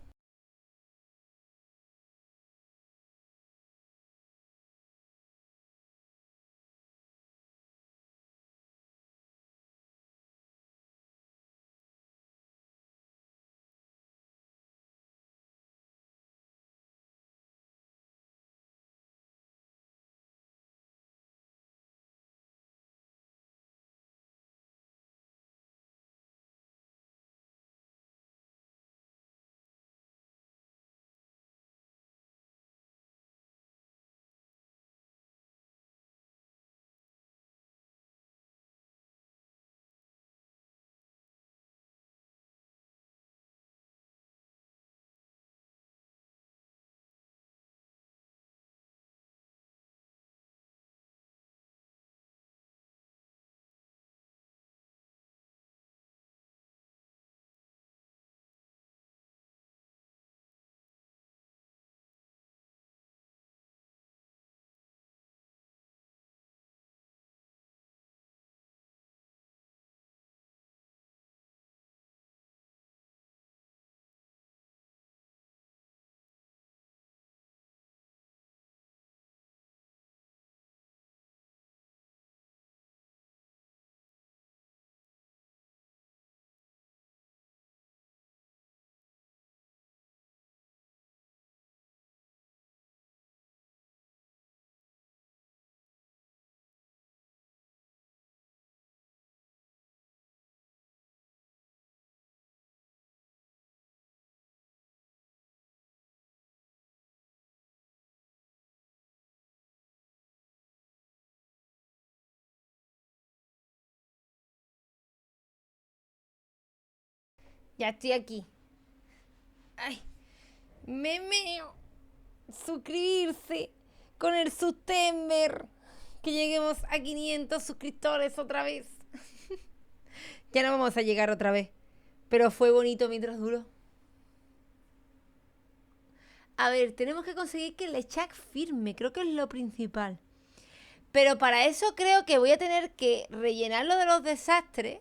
Ya estoy aquí. Ay, me meo. Suscribirse con el September. Que lleguemos a 500 suscriptores otra vez. Ya no vamos a llegar otra vez. Pero fue bonito mientras duró. A ver, tenemos que conseguir que el Lechak firme. Creo que es lo principal. Pero para eso creo que voy a tener que rellenar lo de los desastres.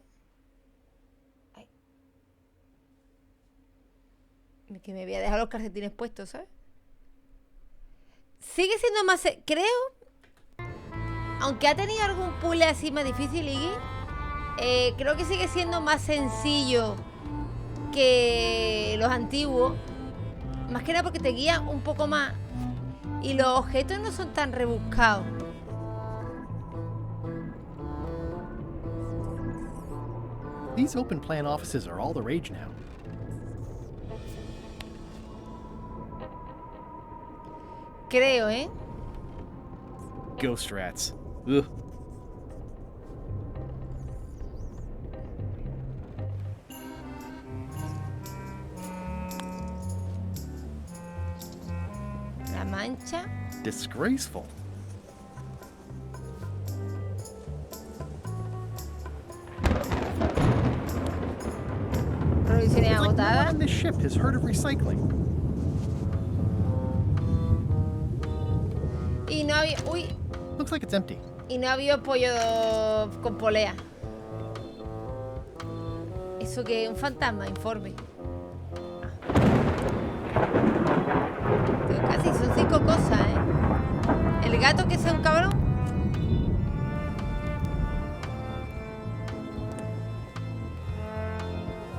Que me voy a dejar los calcetines puestos, ¿sabes? Sigue siendo más... Creo... Aunque ha tenido algún puzzle así más difícil, Iggy, creo que sigue siendo más sencillo que los antiguos. Más que nada porque te guía un poco más. Y los objetos no son tan rebuscados. These open plan offices are all the rage now. Creo, ¿eh? Ghost rats. Ugh. La mancha. Disgraceful. Provisiones It's like no one agotadas. on this ship has heard of recycling. Y no había... Uy. Looks like it's empty. Y no había pollo con polea. Eso que es un fantasma, informe. Pero casi son 5 cosas, ¿eh? El gato que sea un cabrón.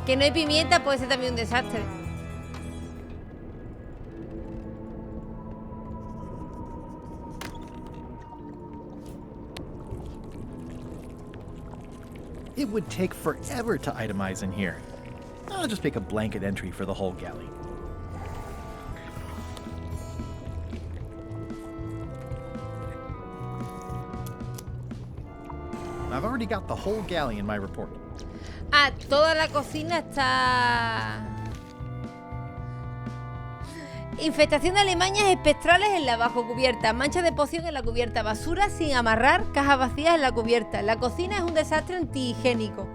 Que no hay pimienta puede ser también un desastre. It would take forever to itemize in here. I'll just make a blanket entry for the whole galley. I've already got the whole galley in my report. Ah, toda la cocina está... Infestación de alimañas espectrales en la bajo cubierta, manchas de poción en la cubierta, basura sin amarrar, cajas vacías en la cubierta. La cocina es un desastre antihigiénico.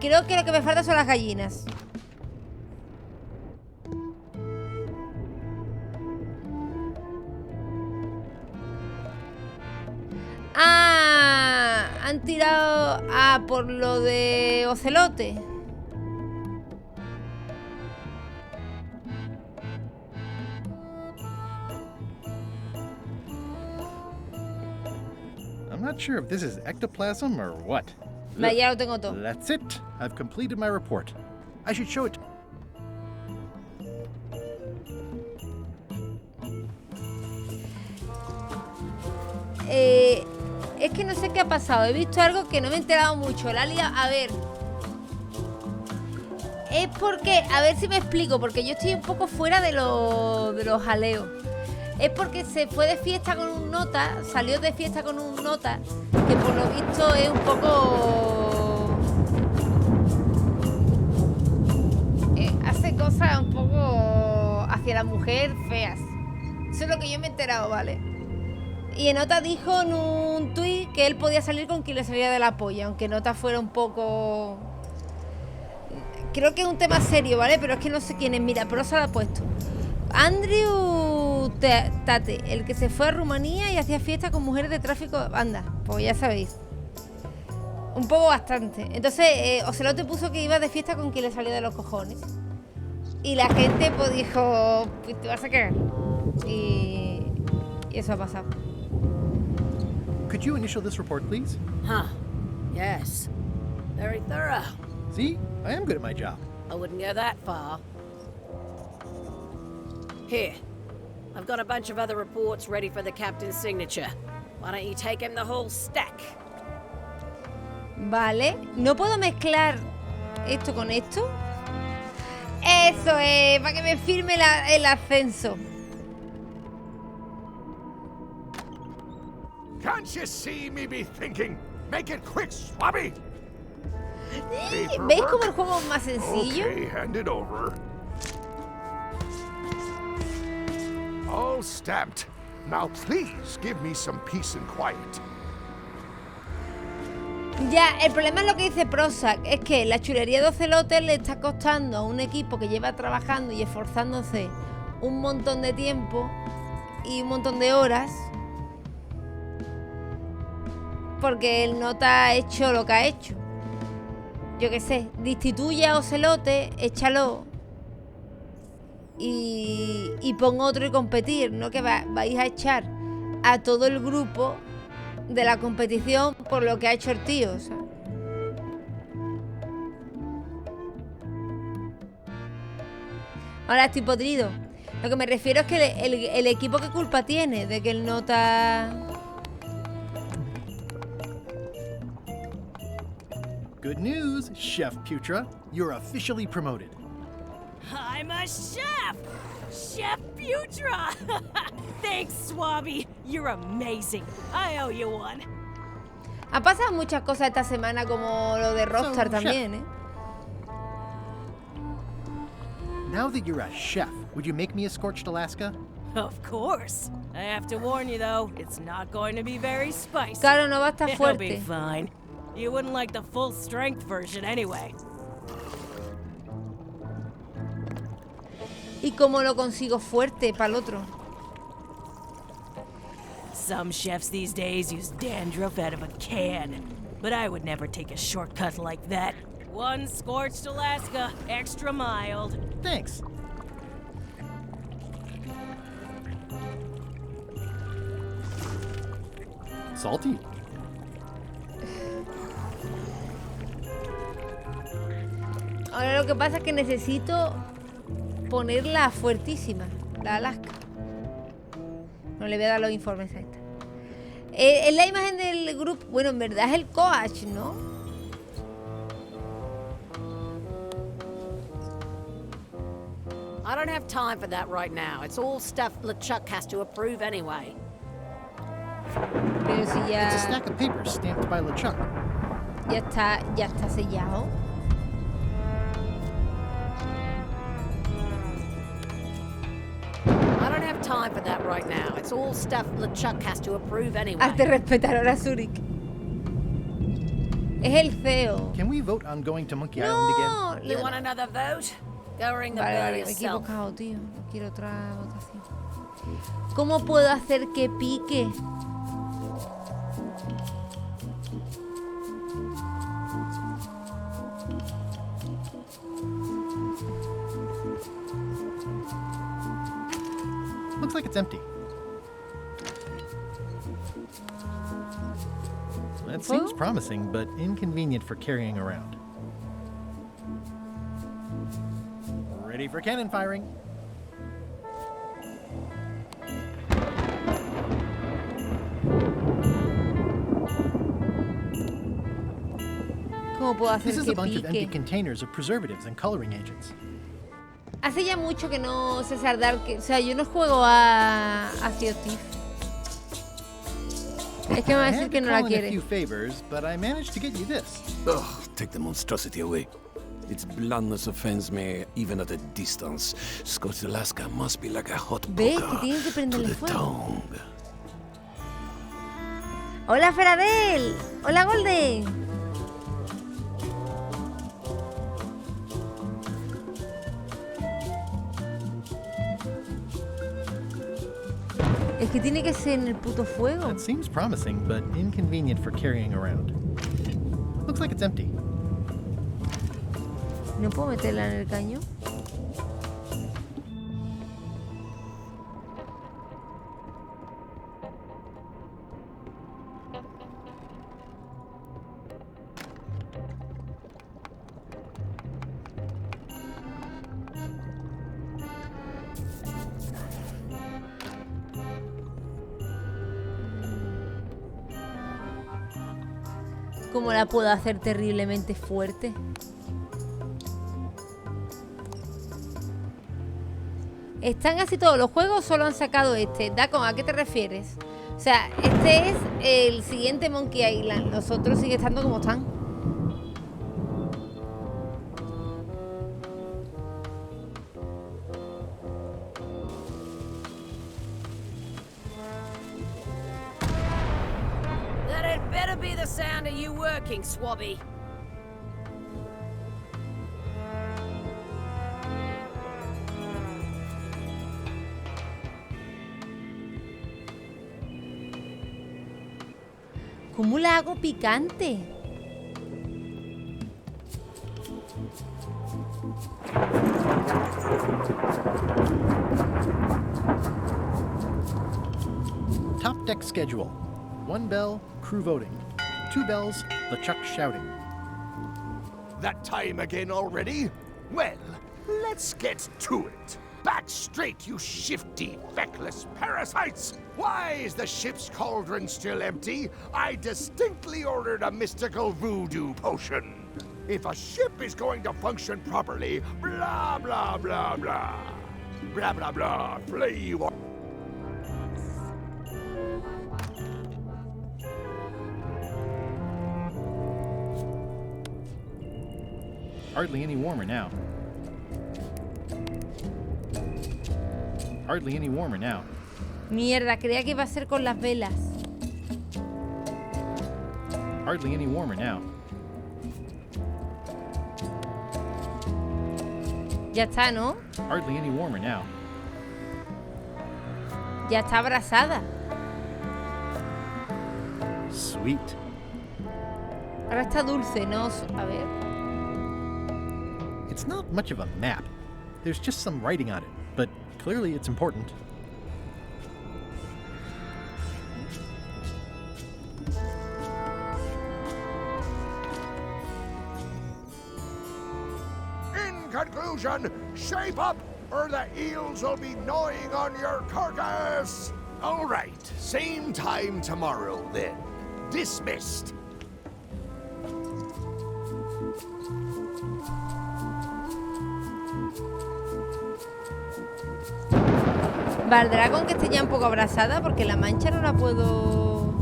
Creo que lo que me falta son las gallinas. Ah, han tirado... Ah, por lo de ocelote. I'm not sure if this is ectoplasm or what. Ya lo tengo todo. That's it. I've completed my report. I should show it. Es que no sé qué ha pasado. He visto algo que no me he enterado mucho. La Lian, a ver. Es porque, a ver si me explico, porque yo estoy un poco fuera de los jaleos. Es porque se fue de fiesta con un nota, salió de fiesta con un nota, que por lo visto es un poco... hace cosas un poco hacia la mujer feas. Eso es lo que yo me he enterado, ¿vale? Y en nota dijo en un tuit que él podía salir con quien le saliera de la polla, aunque nota fuera un poco... Creo que es un tema serio, ¿vale? Pero es que no sé quién es. Mira, pero se lo ha puesto. Andrew Tate, el que se fue a Rumanía y hacía fiesta con mujeres de tráfico. Anda, pues ya sabéis. Un poco bastante. Entonces, Ocelote puso que iba de fiesta con quien le salía de los cojones. Y la gente pues dijo, pues te vas a cagar. Y eso ha pasado. Could you initial this report, please? Huh. Yes. Very thorough. See? I am good at my job. I wouldn't go that far. Here. I've got a bunch of other reports ready for the captain's signature. Why don't you take him the whole stack? Vale. ¿No puedo mezclar esto con esto? Eso es, para que me firme el ascenso. Can't you see me be thinking? Make it quick, Swabby. ¿Veis cómo el juego es más sencillo? Okay, hand it over. All stamped. Now please give me some peace and quiet. Ya, el problema es lo que dice Prozac, es que la chulería de Ocelote le está costando a un equipo que lleva trabajando y esforzándose un montón de tiempo y un montón de horas, porque él no te ha hecho lo que ha hecho. Yo qué sé, destituye a Ocelote, échalo y pon otro y competir, no que vais a echar a todo el grupo de la competición por lo que ha hecho el tío, ¿sabes? Ahora estoy podrido. Lo que me refiero es que el equipo, ¿qué culpa tiene de que él no está...? Good news, Chef Putra. You're officially promoted. I'm a chef! Chef Putra! Thanks, Swabby. You're amazing. I owe you one. Ha pasado muchas cosas esta semana, como lo de Rockstar también, ¿eh? Now that you're a chef, would you make me a scorched Alaska? Of course. I have to warn you, though, it's not going to be very spicy. Claro, no va a estar It'll be fuerte. fine. You wouldn't like the full strength version anyway. ¿Y cómo lo consigo fuerte para el otro? Some chefs these days use dandruff out of a can, but I would never take a shortcut like that. One scorched Alaska, extra mild. Thanks. Salty. Ahora lo que pasa es que necesito ponerla fuertísima, la Alaska. No le voy a dar los informes a esta. Es la imagen del grupo. Bueno, en verdad es el coach, ¿no? I don't have time for that right now. It's all stuff LeChuck has to approve anyway. Pero Pero si ya... It's a stack of papers stamped by LeChuck. Ya está sellado. I don't have time for that right now. It's all stuff LeChuck has to approve anyway. Hazte respetar ahora, Zurich. Es el CEO. Can we vote on going to Monkey Island again? You want another vote? Go ring the bell Me he yourself. equivocado, tío. No quiero otra votación. ¿Cómo puedo hacer que pique? Looks like it's empty. That seems promising, but inconvenient for carrying around. Ready for cannon firing. ¿Cómo puedo hacer This is a que bunch of empty pique? containers of preservatives and coloring agents. Hace ya mucho que no César Dark, o sea, yo no juego a Sea of Thieves. Es que me va a I decir had que to no la call in a quiere. few favors, but I managed to get you this. Ugh, take the monstrosity away. Its blandness offends me even at a distance. Scotch Alaska must be like a hot ¿Ves? Que poker tienes que to prenderle the fuego. tongue. Hola, Ferabel. Hola, Golden. Es que tiene que ser en el puto fuego. That seems promising, but inconvenient for carrying around. Looks like it's empty. ¿No puedo meterla en el cañón? ¿Cómo la puedo hacer terriblemente fuerte? ¿Están así todos los juegos o solo han sacado este? Dacon, ¿a qué te refieres? O sea, este es el siguiente Monkey Island. Los otros siguen estando como están. That had better be the sound of you working, Swabby. ¿Cómo la hago picante? Top deck schedule. 1 bell, crew voting. 2 bells, LeChuck shouting. That time again already? Well, let's get to it. Back straight, you shifty, feckless parasites! Why is the ship's cauldron still empty? I distinctly ordered a mystical voodoo potion. If a ship is going to function properly, blah, blah, blah, blah. Blah, blah, blah, flay you all. Hardly any warmer now. Hardly any warmer now. Mierda, creía que iba a ser con las velas. Hardly any warmer now. Ya está, ¿no? Hardly any warmer now. Ya está abrasada. Sweet. Ahora está dulce, ¿no? A ver. It's not much of a map. There's just some writing on it, but clearly it's important. In conclusion, shape up, or the eels will be gnawing on your carcass. All right, same time tomorrow then. Dismissed. ¿Valdrá con que esté ya un poco abrasada? Porque la mancha no la puedo...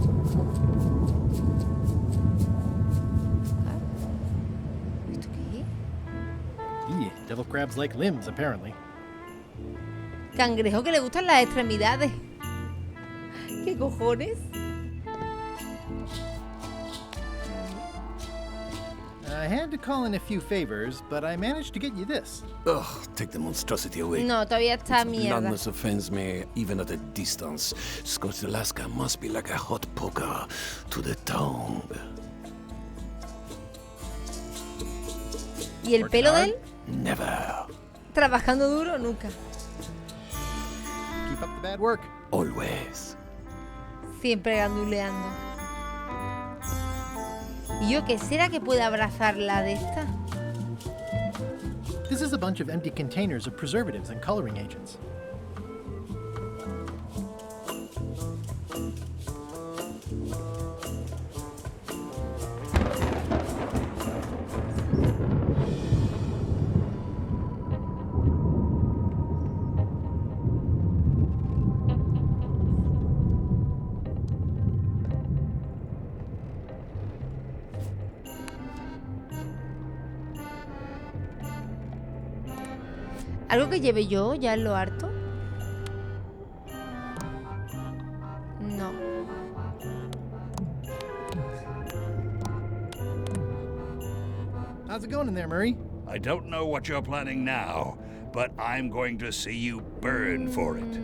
Little crabs like limbs, apparently. Cangrejo que le gustan las extremidades. ¿Qué cojones? I had to call in a few favors, but I managed to get you this. Ugh, take the monstrosity away. No, todavía está Its mierda. bluntness offends me, even at a distance. Scorched Alaska must be like a hot poker to the tongue. ¿Y el pelo de él? Never. Trabajando duro, nunca. Keep up the bad work. Always. Siempre ganduleando. ¿Y yo qué será que puede abrazar la de esta? This is a bunch of empty containers of preservatives and coloring agents. ¿Algo que lleve yo ya en lo harto? No. How's it going in there, Murray? I don't know what you're planning now, but I'm going to see you burn for it.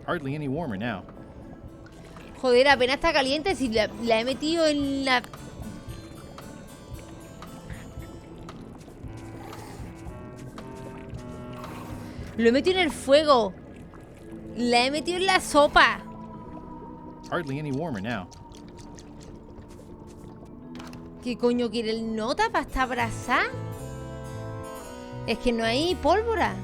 Hardly any warmer now. Joder, apenas está caliente si la he metido en la... Lo he metido en el fuego. La he metido en la sopa. Hardly any warmer now. ¿Qué coño quiere el nota para estar abrazada? Es que no hay pólvora.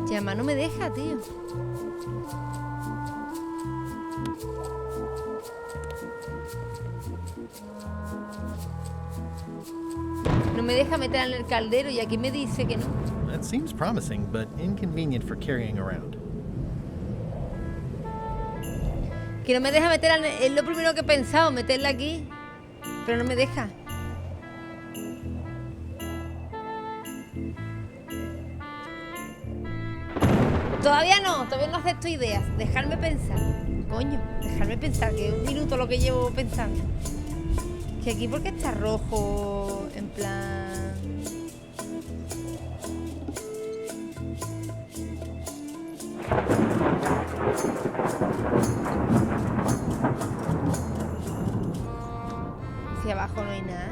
Llama no me deja, tío. No me deja meter en el caldero y aquí me dice que no. That seems promising, but inconvenient for carrying around. Que no me deja meterla, es lo primero que he pensado, meterla aquí. Pero no me deja. Todavía no acepto ideas. Dejarme pensar. Coño, dejarme pensar, que es un minuto lo que llevo pensando. Que aquí porque está rojo, en plan... Hacia abajo no hay nada.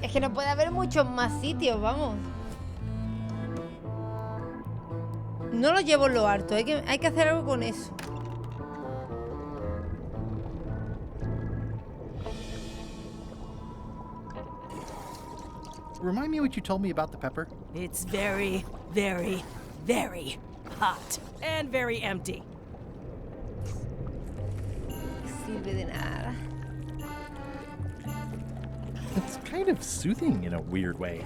Es que no puede haber muchos más sitios, vamos. No lo llevo en lo harto, hay que hacer algo con eso. Remind me what you told me about the pepper? It's very, very, very hot and very empty. No sirve de nada. It's kind of soothing in a weird way.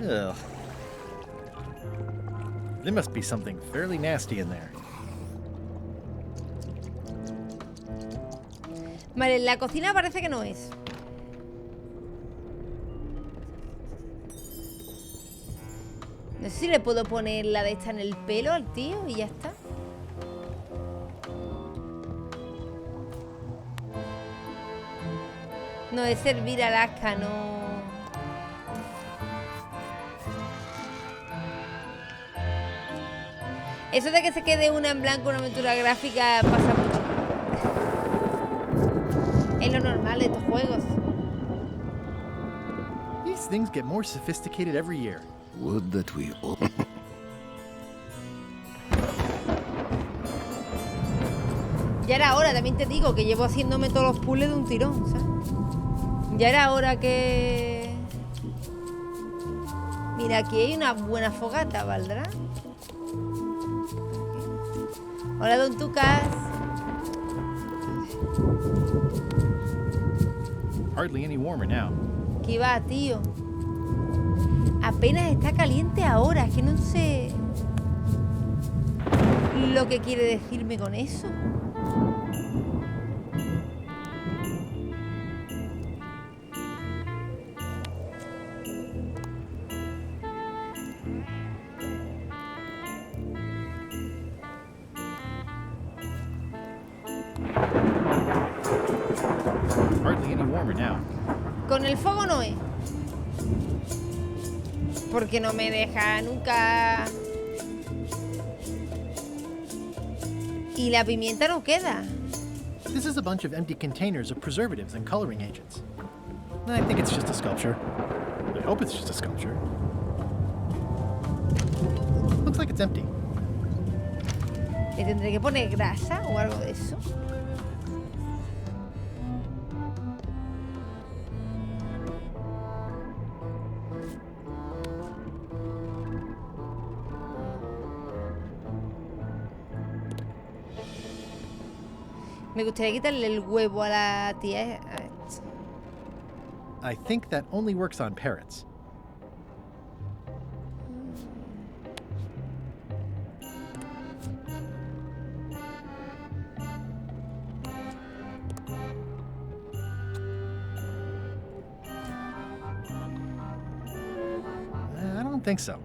Ugh. There must be something fairly nasty in there. Vale, en la cocina parece que no es. No sé si le puedo poner la de esta en el pelo al tío y ya está. No es servir Alaska, no. Eso de que se quede una en blanco, una aventura gráfica, pasa mucho. Es lo normal de estos juegos. These things get more sophisticated every year. Would that we all... Ya era hora, también te digo que llevo haciéndome todos los puzzles de un tirón, ¿sabes? Ya era hora que... Mira, aquí hay una buena fogata, ¿valdrá? Hola, don Tucas. Hardly any warmer now. ¿Qué va, tío? Apenas está caliente ahora, es que no sé lo que quiere decirme con eso. Hardly any warmer now. Con el fuego no es. Porque no me deja nunca. Y la pimienta no queda. This is a bunch of empty containers of preservatives and coloring agents. I think it's just a sculpture. I hope it's just a sculpture. Looks like it's empty. ¿Le tendré que poner grasa o algo de eso? Me gustaría quitarle el huevo a la tía. A ver. I think that only works on parrots. I don't think so.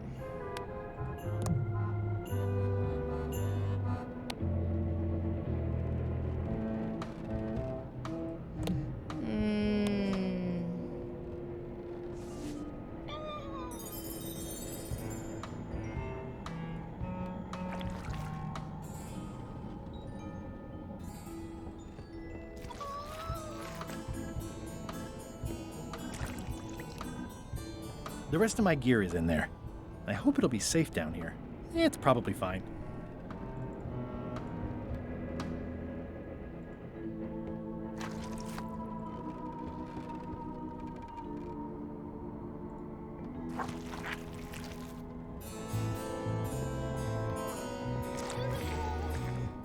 The rest of my gear is in there. I hope it'll be safe down here. It's probably fine.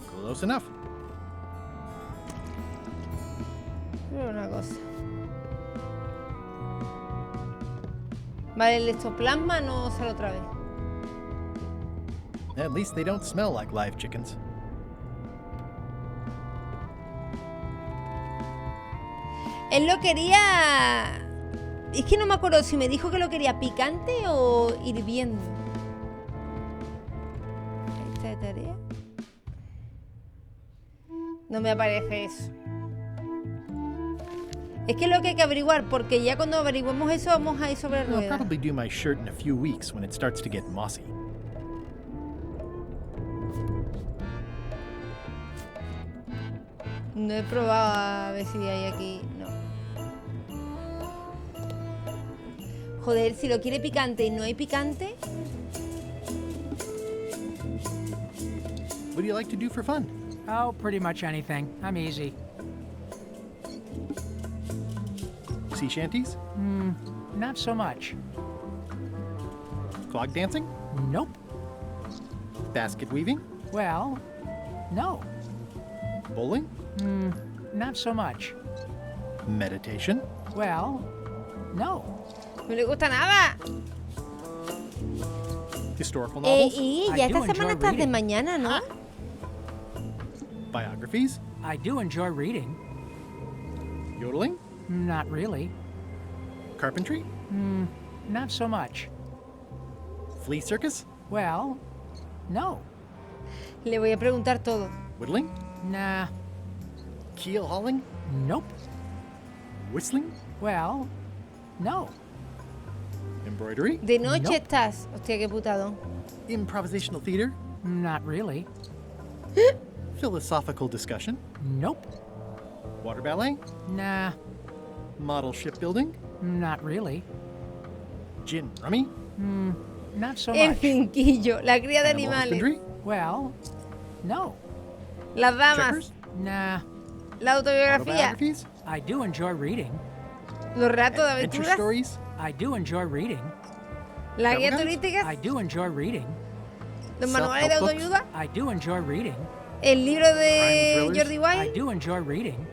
Close enough. Una cosa. Vale, el ectoplasma no sale otra vez. At least they don't smell like live chickens. Él lo quería... Es que no me acuerdo si me dijo que lo quería picante o hirviendo. Esta tarea. No me aparece eso. Es que es lo que hay que averiguar, porque ya cuando averiguemos eso vamos a ir sobre I'll ruedas. probably do my shirt in a few weeks when it starts to get mossy. No he probado a ver si hay aquí. No. Joder, si lo quiere picante y no hay picante. What do you like to do for fun? Oh, pretty much anything. I'm easy. Sea shanties? Not so much. Clog dancing? Nope. Basket weaving? Well, no. Bowling? Not so much. Meditation? Well, no. No le gusta nada. Historical novels? Y ya esta semana estás de mañana, ¿no? Biographies? I do enjoy reading. Yodeling? Not really. Carpentry? Not so much. Flea circus? Well, no. Le voy a preguntar todo. Whittling? Nah. Keel hauling? Nope. Whistling? Well, no. Embroidery? De noche estás. Hostia, qué putado. Improvisational theater? Not really. Philosophical discussion? Nope. Water ballet? Nah. Model shipbuilding? Not really. Gin rummy? Not so El much. finquillo, la cría de Animal animales. husbandry? Well, no. Las damas. Checkers? Nah. La autobiografía. I do enjoy reading. Los relatos de aventuras. I do enjoy reading. Las guías turísticas. I do enjoy reading. Los manuales de autoayuda. I do enjoy reading. El libro de Jordi Wild. I do enjoy reading.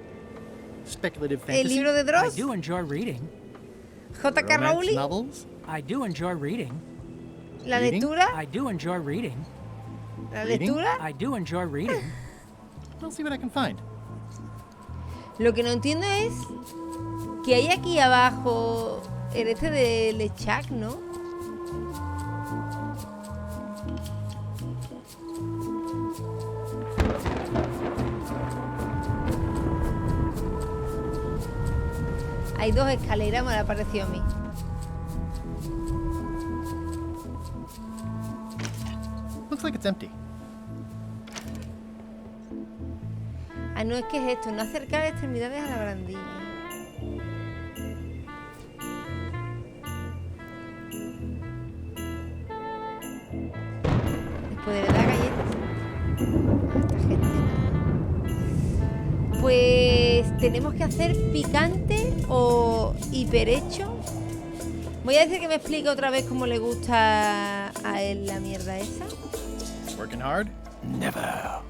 Speculative fantasy. El libro de Dross. I do enjoy reading. J.K. Rowling. Novels. I do enjoy reading. La lectura. I do enjoy reading. La lectura. I do enjoy reading. I'll see what I can find. Lo que no entiendo es que hay aquí abajo el este de Lechak, ¿no? Hay dos escaleras, me ha parecido a mí. Looks like it's empty. Ah, no, es que es esto, no acercar extremidades a la barandilla. Después de dar galletas. A esta gente nada. Pues tenemos que hacer picante o hiperhecho. Voy a decir que me explique otra vez cómo le gusta a él la mierda esa. Working hard? Never.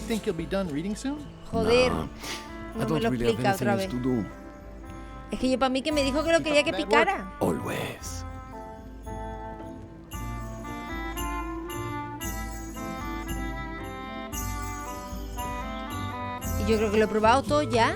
Think you'll be done reading soon? Joder, No, no me lo explica otra vez. Es que yo para mí que me dijo que lo quería que picara. Always. Y yo creo que lo he probado todo ya.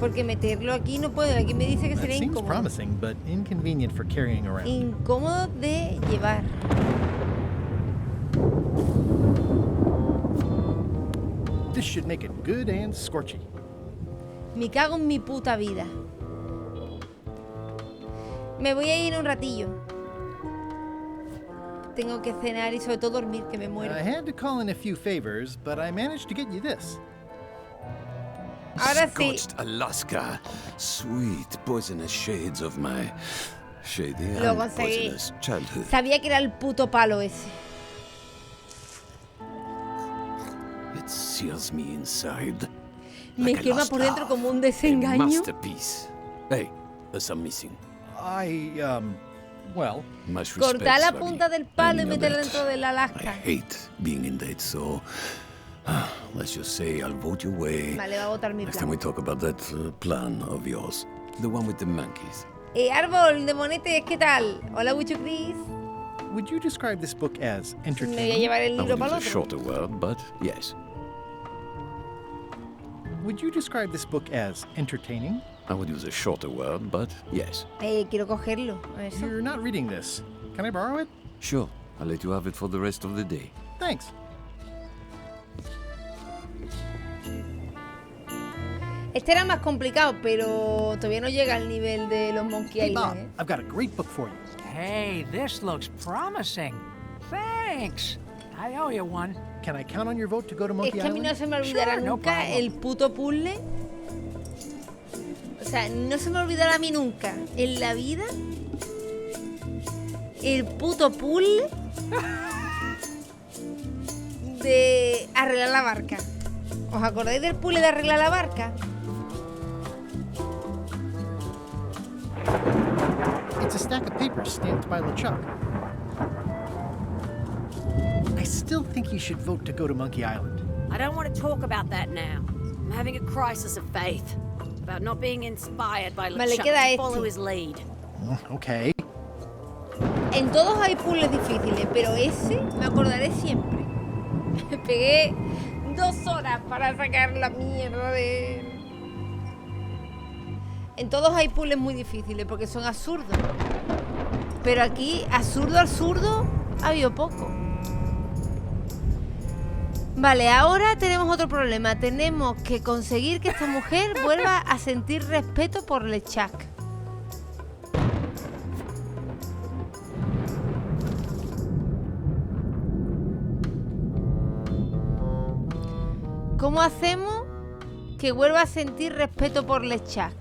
Porque meterlo aquí no puedo. Aquí me dice que sería Seems incómodo. promising, but inconvenient for carrying around. Incómodo de llevar. This should make it good and scorchy. Me cago en mi puta vida. Me voy a ir un ratillo. Tengo que cenar y sobre todo dormir, que me muero. I had to call in a few favors, but I managed to get you this. Ahora sí. Scorched Alaska. Sweet poisonous shades of my shady Lo and conseguí. poisonous childhood. Sabía que era el puto palo ese. It seals me inside. Me like a quema lost por dentro love, como un a desengaño. masterpiece. Hey, there's some missing. Well. Much Cortar respect, la Swabby. punta del palo I y know meterla that. dentro de la I lasca. hate being in debt, so let's just say I'll vote your way. Vale, va a botar mi Next time we plan. talk about that plan of yours, the one with the monkeys. Árbol de monetes, ¿qué tal? Hola, Wicho Chris. Would you describe this book as Me voy a entertaining? llevar el I libro would para use el a otro. shorter word, but yes. Would you describe this book as entertaining? I would use a shorter word, but yes. Quiero cogerlo. Eso. You're not reading this. Can I borrow it? Sure, I'll let you have it for the rest of the day. Thanks. Este era más complicado, pero todavía no llega al nivel de los Monkey Hey, Bob, Island, ¿eh? I've got a great book for you. Hey, this looks promising. Thanks. I owe you one. Can I count on your vote to go to Es Monkey que a mí Island? no se me olvidará Sure, no nunca problem. el puto puzzle. O sea, no se me olvidará a mí nunca en la vida el puto puzzle de arreglar la barca. ¿Os acordáis del puzzle de arreglar la barca? It's a stack of papers stamped by LeChuck. I still think you should vote to go to Monkey Island. I don't want to talk about that now. I'm having a crisis of faith about not being inspired by Vale, LeChuck queda to follow este. his lead. Okay. En todos hay puzzles difíciles, pero ese me acordaré siempre. Me pegué 2 horas para sacar la mierda de él. En todos hay puzzles muy difíciles porque son absurdos. Pero aquí, absurdo, ha habido poco. Vale, ahora tenemos otro problema. Tenemos que conseguir que esta mujer vuelva a sentir respeto por LeChuck. ¿Cómo hacemos que vuelva a sentir respeto por LeChuck?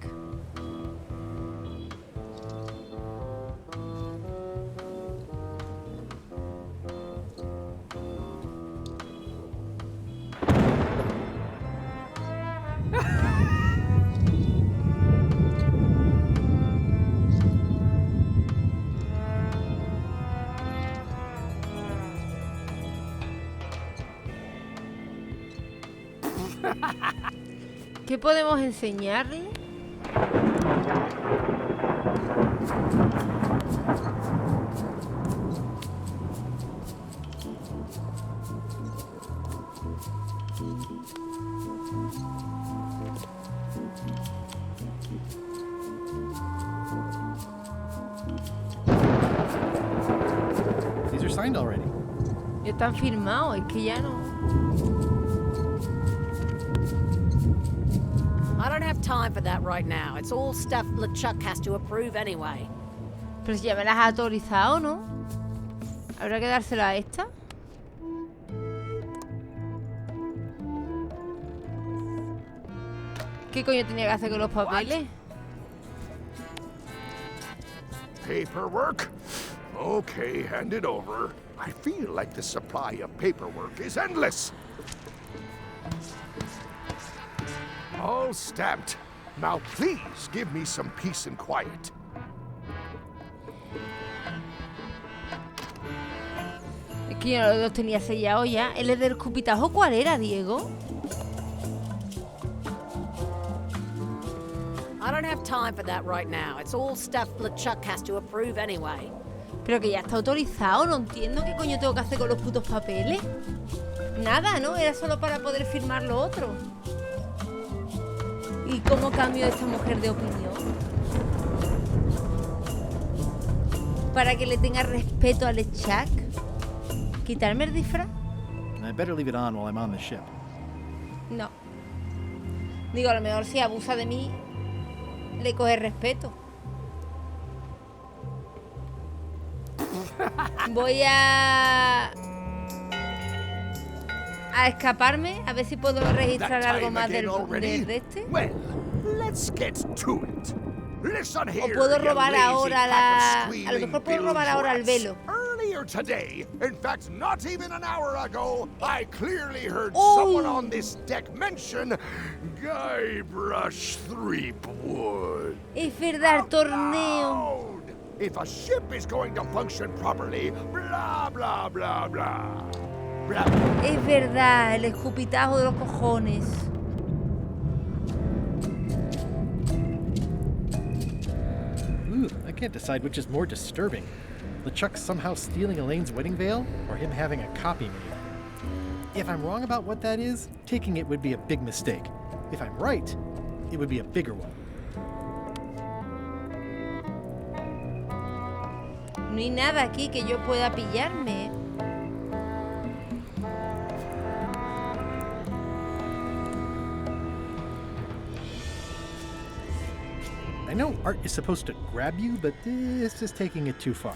¿Qué podemos enseñarle? These are signed already. Ya están firmados, es que ya no. I don't have time for that right now. It's all stuff LeChuck has to approve anyway. Pero si ya me las ha autorizado, ¿no? ¿Habrá que dársela a esta? ¿Qué coño tenía que hacer con los papeles? Paperwork? Okay, hand it over. I feel like the supply of paperwork is endless. All stamped. Now please give me some peace and quiet. Es que yo los tenía sellados ya. ¿El del escupitajo cuál era, Diego? I don't have time for that right now. It's all stuff LeChuck has to approve anyway. Pero que ya está autorizado. No entiendo qué coño tengo que hacer con los putos papeles. Nada, ¿no? Era solo para poder firmar lo otro. ¿Y cómo cambio a esta mujer de opinión? Para que le tenga respeto a LeChuck. ¿Quitarme el disfraz? I better leave it on while I'm on the ship. No. Digo, a lo mejor si abusa de mí, le coge respeto. Voy a escaparme, a ver si puedo registrar algo más de este. O puedo robar ahora a lo mejor puedo robar ahora el velo. Earlier today, in fact, not even an hour ago, I clearly heard someone on this deck mention Guybrush Threepwood. Es verdad, el torneo. If a ship is going to function properly, blah, blah, blah, blah. Es verdad, el escupitajo de los cojones. Ooh, I can't decide which is more disturbing. LeChuck somehow stealing Elaine's wedding veil, or him having a copy made. If I'm wrong about what that is, taking it would be a big mistake. If I'm right, it would be a bigger one. No hay nada aquí que yo pueda pillarme. I know art is supposed to grab you, but this is taking it too far.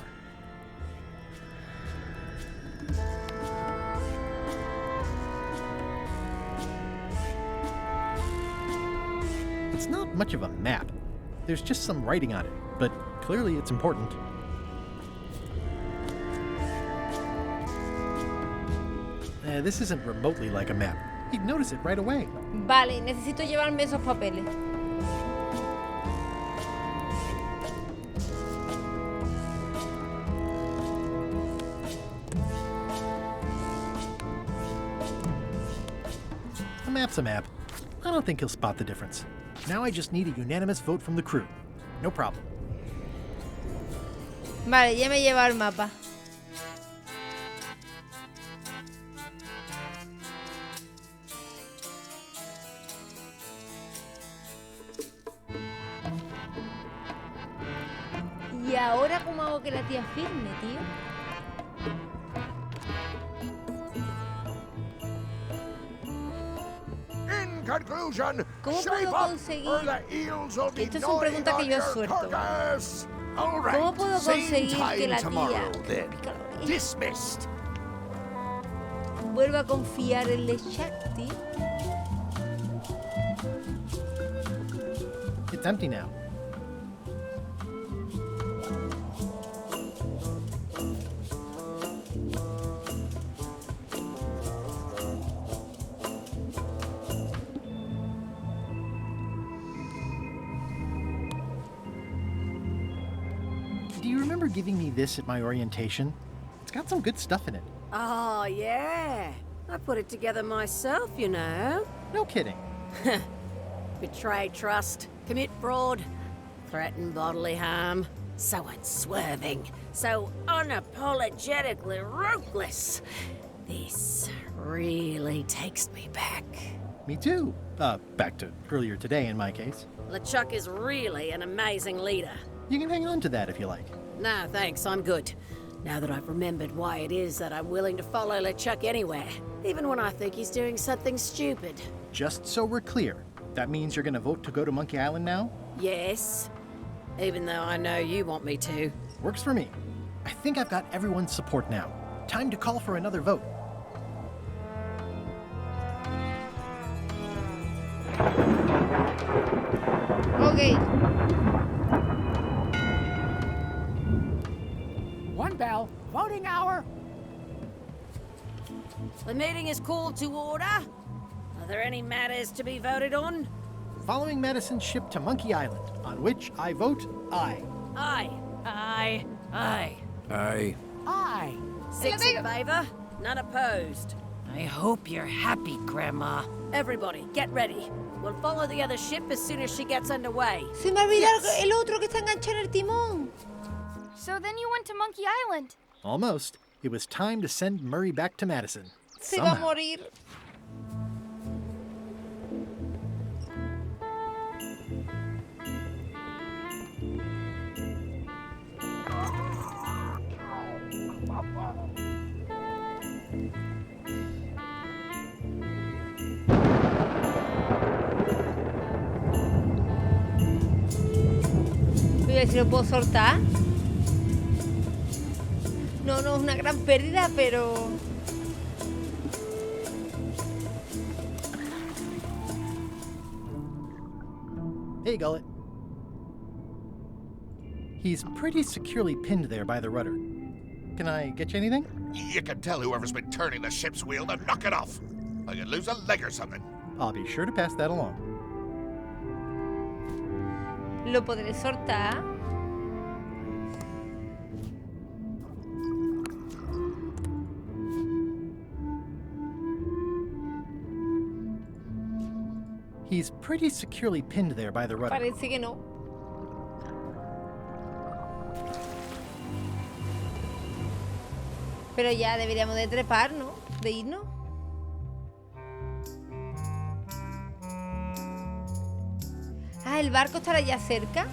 It's not much of a map. There's just some writing on it, but clearly it's important. This isn't remotely like a map. You'd notice it right away. Vale, necesito llevarme esos papeles. A map's a map. I don't think he'll spot the difference. Now I just need a unanimous vote from the crew. No problem. Vale, ya me lleva el mapa. ¿Y ahora cómo hago que la tía firme, tío? conclusion. ¿Cómo Shape puedo up, conseguir? or the eels will be Esto son gnawing preguntas que on yo your suelto. carcass. All right, ¿Cómo puedo same conseguir que time la tomorrow, tía then. Dismissed. vuelva a confiar en Le Shakti? It's empty now. Do you remember giving me this at my orientation? It's got some good stuff in it. Oh, yeah. I put it together myself, you know. No kidding. Betray trust, commit fraud, threaten bodily harm. So unswerving, so unapologetically ruthless. This really takes me back. Me too. Back to earlier today in my case. LeChuck is really an amazing leader. You can hang on to that if you like. No, thanks, I'm good. Now that I've remembered why it is that I'm willing to follow LeChuck anywhere, even when I think he's doing something stupid. Just so we're clear, that means you're gonna vote to go to Monkey Island now? Yes, even though I know you want me to. Works for me. I think I've got everyone's support now. Time to call for another vote. Okay. One bell. Voting hour. The meeting is called to order. Are there any matters to be voted on? Following medicine shipped to Monkey Island, on which I vote aye. Aye. Aye. Aye. Aye. Aye. 6 in favor, none opposed. I hope you're happy, Grandma. Everybody, get ready. We'll follow the other ship as soon as she gets underway. Se me olvidó el otro que está enganchado en el timón. So then you went to Monkey Island. Almost. It was time to send Murray back to Madison. Se va a morir. Voy a ver si lo puedo soltar. No, no es una gran pérdida, pero... Hey, Gullet. He's pretty securely pinned there by the rudder. Can I get you anything? You can tell whoever's been turning the ship's wheel to knock it off. I could lose a leg or something. I'll be sure to pass that along. Lo podré soltar. He's pretty securely pinned there by the rudder. Parece que no. Pero ya deberíamos de trepar, ¿no? De irnos. Ah, el barco estará ya cerca.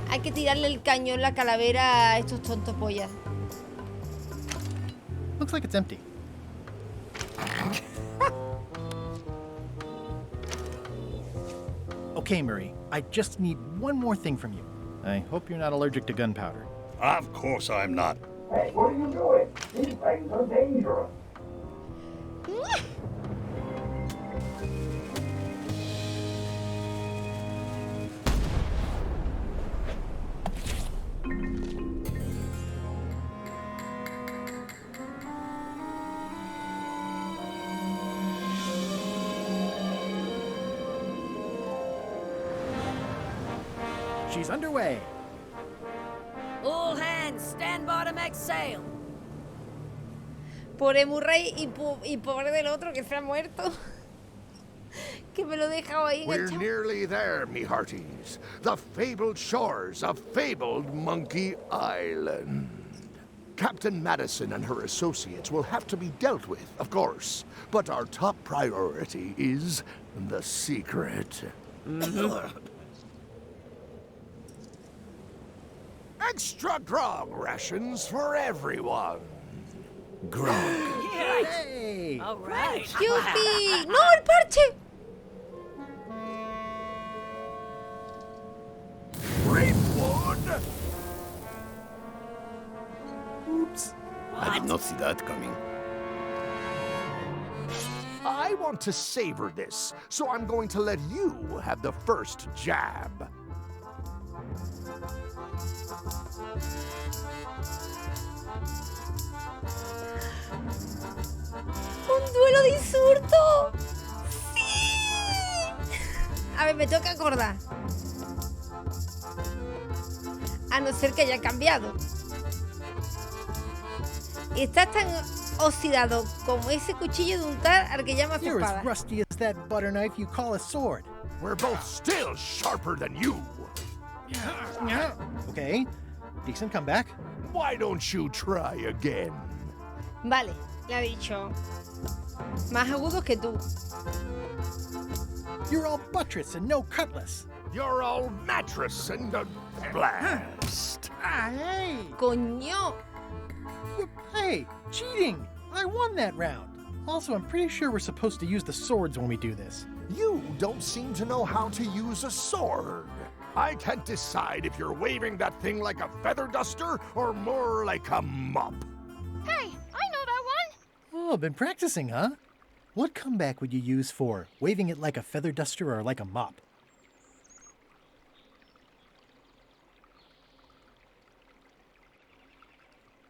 Hay que tirarle el cañón, la calavera a estos tontos pollas. Looks like it's empty. Okay, Murray, I just need one more thing from you. I hope you're not allergic to gunpowder. Of course I'm not. Hey, what are you doing? These things are dangerous. She's underway. All hands, stand by to make sail. Pobre Murray y pobre del otro que se ha muerto. Que me lo he dejado ahí We're enganchado. nearly there, me hearties. The fabled shores of fabled Monkey Island. Captain Madison and her associates will have to be dealt with, of course. But our top priority is the secret. Extra grog rations for everyone. grog. Hey! All right. ¡Yupi! ¡No, el parche! Rapewood! Oops. I did not see that coming. I want to savor this, so I'm going to let you have the first jab. ¡Un duelo de insulto! ¡Sí! A ver, me toca acordar. A no ser que haya cambiado. Estás tan oxidado como ese cuchillo de untar al que llamas You're espada. as rusty as that butter knife you call a sword. We're both still sharper than you. Okay, decent comeback. Why don't you try again? Vale, le ha dicho. Más agudos que tú. You're all buttress and no cutlass. You're all mattress and a blast. Hey! Coño. Hey, cheating! I won that round. Also, I'm pretty sure we're supposed to use the swords when we do this. You don't seem to know how to use a sword. I can't decide if you're waving that thing like a feather duster or more like a mop. Hey, I know that one! Oh, been practicing, huh? What comeback would you use for waving it like a feather duster or like a mop?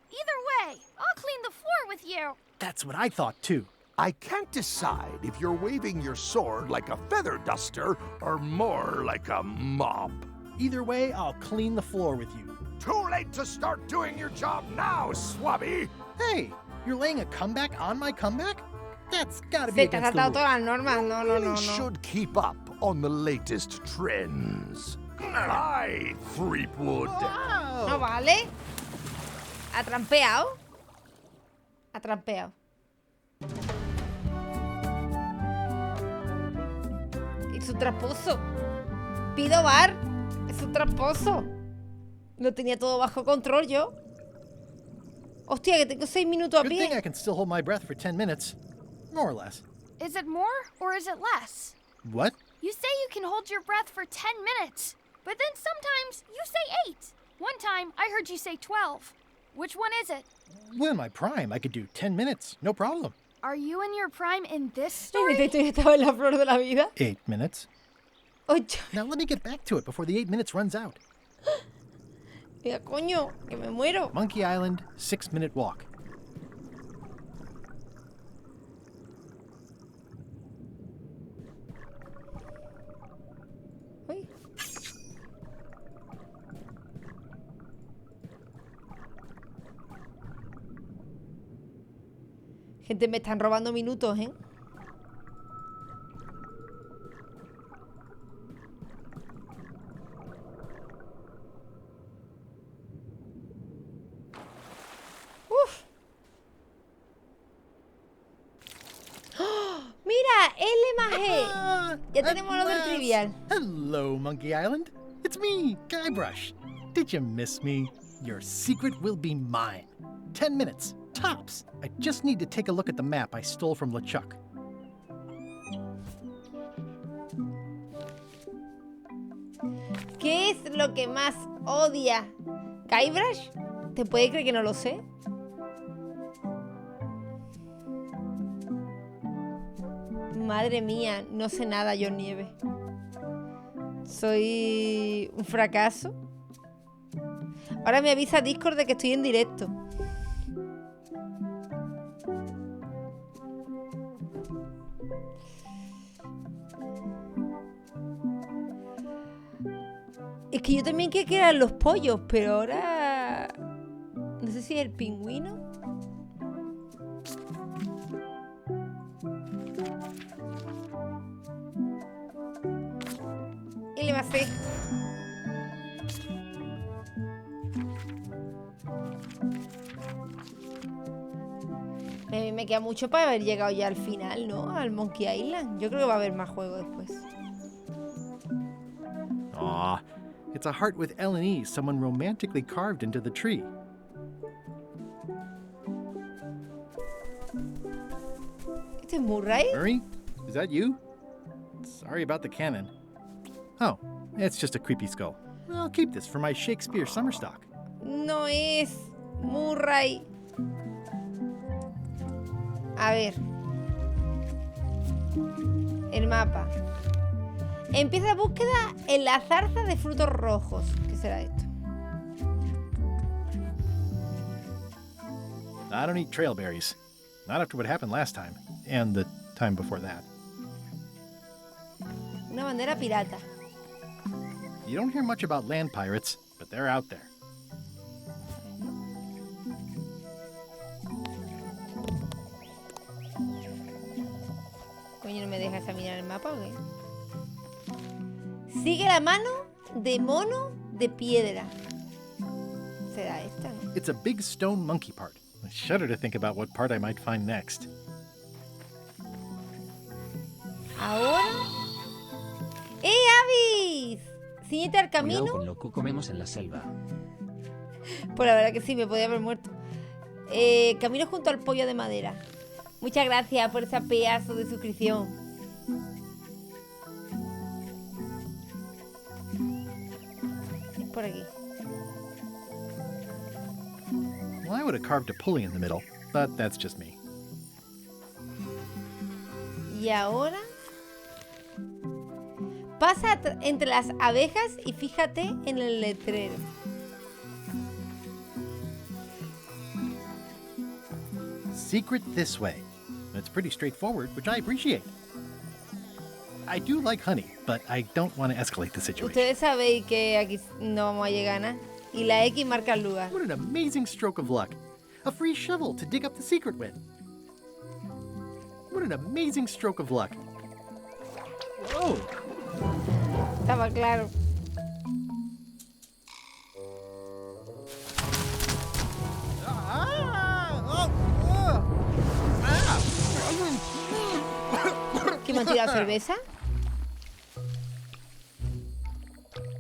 Either way, I'll clean the floor with you. That's what I thought, too. I can't decide if you're waving your sword like a feather duster or more like a mop. Either way, I'll clean the floor with you. Too late to start doing your job now, Swabby! Hey, you're laying a comeback on my comeback? That's gotta be Se te ha against the saltado rules. todas las normas. No, no, no, no. Should keep up on the latest trends. Aye, Threepwood. No vale. Ha trampeado. Ha trampeado. Es un tramposo. Pido bar. Es un tramposo. Lo tenía todo bajo control yo. Hostia, que tengo 6 minutos a Good pie. thing I can still hold my breath for 10 minutes. More or less. Is it more or is it less? What? You say you can hold your breath for 10 minutes, but then sometimes you say 8. One time I heard you say 12. Which one is it? Well, in my prime, I could do 10 minutes. No problem. Are you in your prime in this En story? este estaba en la flor de la vida. 8 minutes. 8. Now let me get back to it before the 8 minutes runs out. Mira, coño, que me muero. Monkey Island, 6-minute walk. Uy. Gente, me están robando minutos, ¿eh? Uf. ¡Oh! Mira, L más E. Ya tenemos lo del trivial. Hello, Monkey Island. It's me, Guybrush. Did you miss me? Your secret will be mine. 10 minutes, tops. I just need to take a look at the map I stole from LeChuck. ¿Qué es lo que más odia Guybrush? ¿Te puede creer que no lo sé? Madre mía, no sé nada yo, Nieve. Soy un fracaso. Ahora me avisa Discord de que estoy en directo. Es que yo también quería que eran los pollos, pero ahora... No sé si es el pingüino. Y le va a hacer... A mí me queda mucho para haber llegado ya al final, ¿no? Al Monkey Island. Yo creo que va a haber más juegos después. Aw, it's a heart with L&E someone romantically carved into the tree. ¿Este es Murray? Murray? Is that you? Sorry about the cannon. Oh, it's just a creepy skull. I'll keep this for my Shakespeare summer stock. No es Murray. A ver. El mapa. Empieza la búsqueda en la zarza de frutos rojos. ¿Qué será esto? I don't eat trailberries. Not after what happened last time. And the time before that. Una bandera pirata. You don't hear much about land pirates, but they're out there. Coño, ¿no me deja examinar el mapa o qué? Sigue la mano de mono de piedra. ¿Será esta, no? It's a big stone monkey part. I shudder to think about what part I might find next. Ahora... Avis! Ciñete al camino. Cuidado con lo que comemos en la selva. Pues la verdad que sí, me podía haber muerto. Camino junto al pollo de madera. Muchas gracias por ese pedazo de suscripción. Es por aquí. Well, I would have carved a pulley in the middle, but that's just me. Y ahora... Pasa entre las abejas y fíjate en el letrero. Secret this way. It's pretty straightforward, which I appreciate. I do like honey, but I don't want to escalate the situation. Ustedes sabéis que aquí no vamos a llegar a nada. Y la X marca el lugar. What an amazing stroke of luck. A free shovel to dig up the secret with. What an amazing stroke of luck. Whoa. Estaba claro. ¿Qué me han tirado cerveza?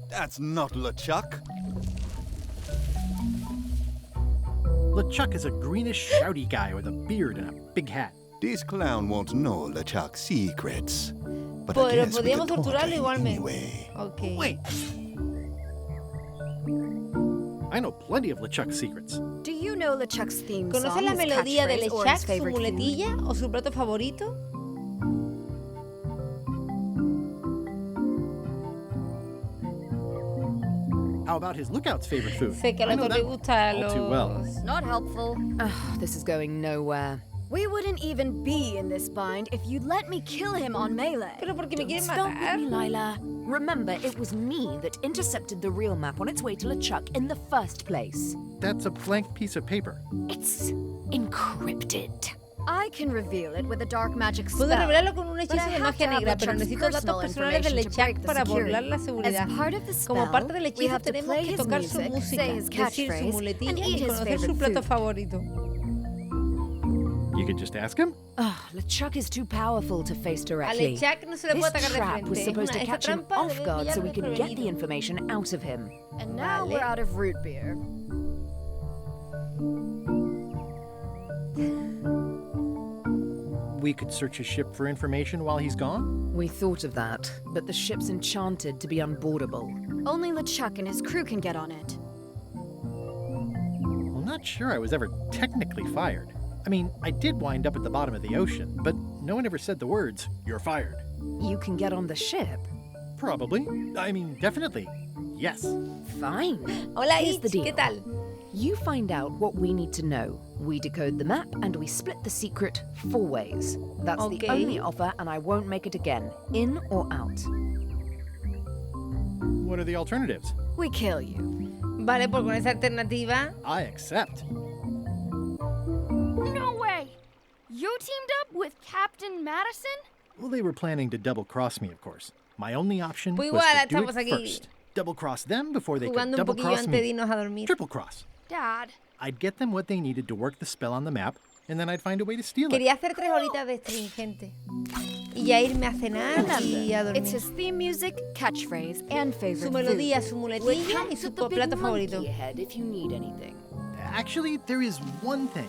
That's not LeChuck. LeChuck is a greenish, shouty guy with a beard and a big hat. This clown won't know LeChuck's secrets. But Pero I guess we podríamos could torturarlo talk to him igualmente. anyway. Ok. Wait. I know plenty of LeChuck's secrets. Do you know LeChuck's theme song? ¿Conoces la his melodía de catchphrase, or LeChuck, his su favorite food? muletilla o su plato favorito? How about his lookout's favorite food? Sé que a I los know dos les that gusta all too well. Not helpful. This is going nowhere. We wouldn't even be in this bind if you'd let me kill him on melee. Pero porque me quieren Stop matar. with me, Lila. Remember, it was me that intercepted the real map on its way to LeChuck in the first place. That's a blank piece of paper. It's encrypted. I can reveal it with a dark magic spell. Puedo revelarlo con un but hechizo I de have magia to have negra, pero LeChuck's necesito datos personal personales de information to break LeChuck the para security. burlar la seguridad. As part of the Como spell, parte del we hechizo have to tenemos play que his tocar su music, música, say his decir su catchphrase, and muletilla eat y his conocer su favorite plato food. favorito. You could just ask him? LeChuck is too powerful to face A directly. LeChuck no se le puede This atacar de trap was frente. supposed to Esta catch him trampa off debe guard so pillarlo we could get the desprevenido. information out of him. And now Vale. we're out of root beer. We could search his ship for information while he's gone? We thought of that, but the ship's enchanted to be unboardable. Only LeChuck and his crew can get on it. I'm not sure I was ever technically fired. I mean, I did wind up at the bottom of the ocean, but no one ever said the words, "You're fired." You can get on the ship? Probably. I mean, definitely. Yes. Fine. Hola, Here's the Itch, deal. ¿qué tal? You find out what we need to know. We decode the map and we split the secret 4 ways. That's Okay. the only offer and I won't make it again. In or out. What are the alternatives? We kill you. Vale, pues con esa alternativa. I accept. No way! You teamed up with Captain Madison? Well, they were planning to double-cross me, of course. My only option Pues was igual, to do it estamos aquí first. Double-cross them before they could Jugando un poquillo double-cross antes de me. irnos a dormir. Triple-cross. Dad. I'd get them what they needed to work the spell on the map, and then I'd find a way to steal it. Quería hacer 3 horitas de stream, gente. Y ya irme a cenar y a Remember, it's dormir. his theme music, catchphrase, and favorite Su melodía, food. su muletilla y su plato favorito. Ahead if you need anything. Actually, there is one thing.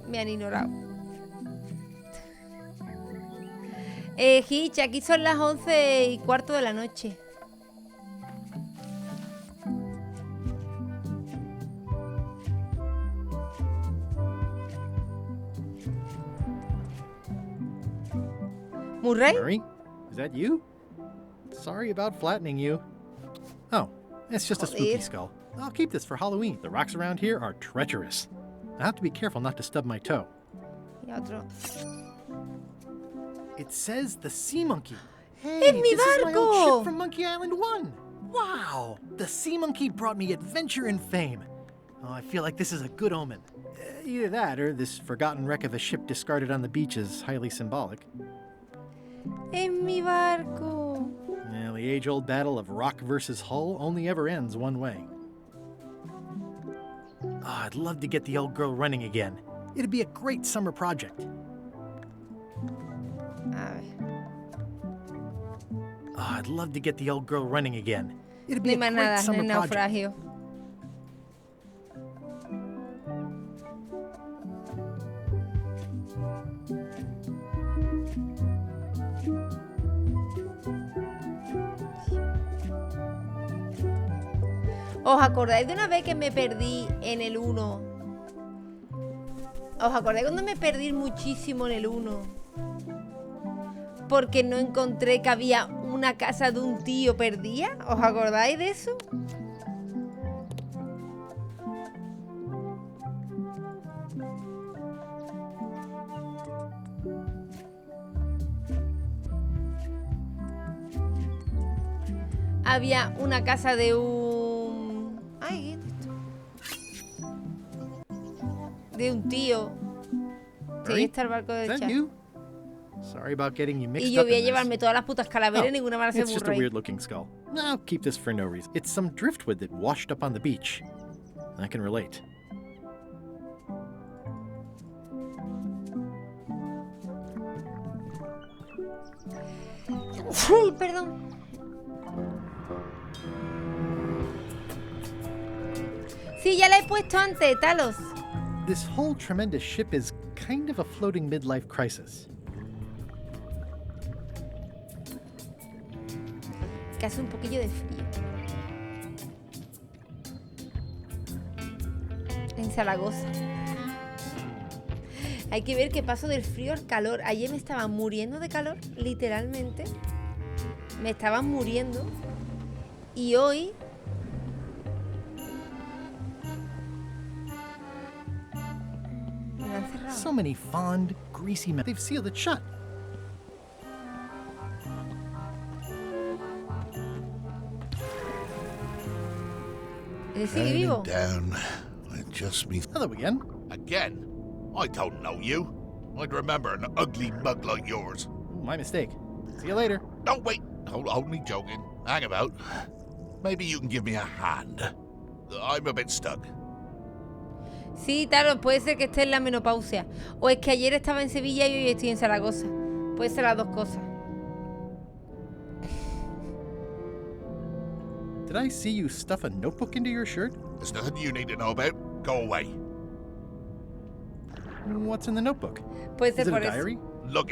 Me han ignorado. Hitch, aquí son las 11:15 de la noche. Murray? Murray? Is that you? Sorry about flattening you. Oh, it's just a spooky skull. I'll keep this for Halloween. The rocks around here are treacherous. I have to be careful not to stub my toe. Y otro. It says the Sea Monkey. Hey, ¡Es mi this is my old barco! ship from Monkey Island 1. Wow! The Sea Monkey brought me adventure and fame. Oh, I feel like this is a good omen. Either that, or this forgotten wreck of a ship discarded on the beach is highly symbolic. ¡Es mi barco! Well, the age-old battle of rock versus hull only ever ends one way. Oh, I'd love to get the old girl running again. It'd be a great summer project. Oh, I'd love to get the old girl running again. It'd be a great summer project. Naufragio. ¿Os acordáis de una vez que me perdí en el 1? ¿Os acordáis cuando me perdí muchísimo en el 1? Porque no encontré que había una casa de un tío perdida. ¿Os acordáis de eso? Había una casa de un... Ay, de un tío. Sí, ahí está el barco de chat. Sorry about getting you mixed Y yo up voy a in llevarme this. todas las putas calaveras y ninguna van a ser It's just a Murray. weird-looking skull. I'll keep this for no reason. It's some driftwood that washed up on the beach. I can relate. Uy, perdón. Sí, ya la he puesto antes, Talos. This whole tremendous ship is kind of a floating midlife crisis. Que hace un poquillo de frío. En Zaragoza. Hay que ver que paso del frío al calor. Ayer me estaba muriendo de calor, literalmente. Me estaba muriendo. Y hoy... me han cerrado. So many fond, greasy men. They've sealed it shut. ¿Sigue vivo? Down. Just me. Hello again. Again? I don't know you. I'd remember an ugly mug like yours. My mistake. See you later. No, wait. Only joking. Hang about. Maybe you can give me a hand. I'm a bit stuck. Sí, claro, puede ser que esté en la menopausia. O es que ayer estaba en Sevilla y hoy estoy en Zaragoza. Puede ser las dos cosas. Did I see you stuff a notebook into your shirt? There's nothing you need to know about. Go away. What's in the notebook? Puede ser Is it por a eso. diary? Look,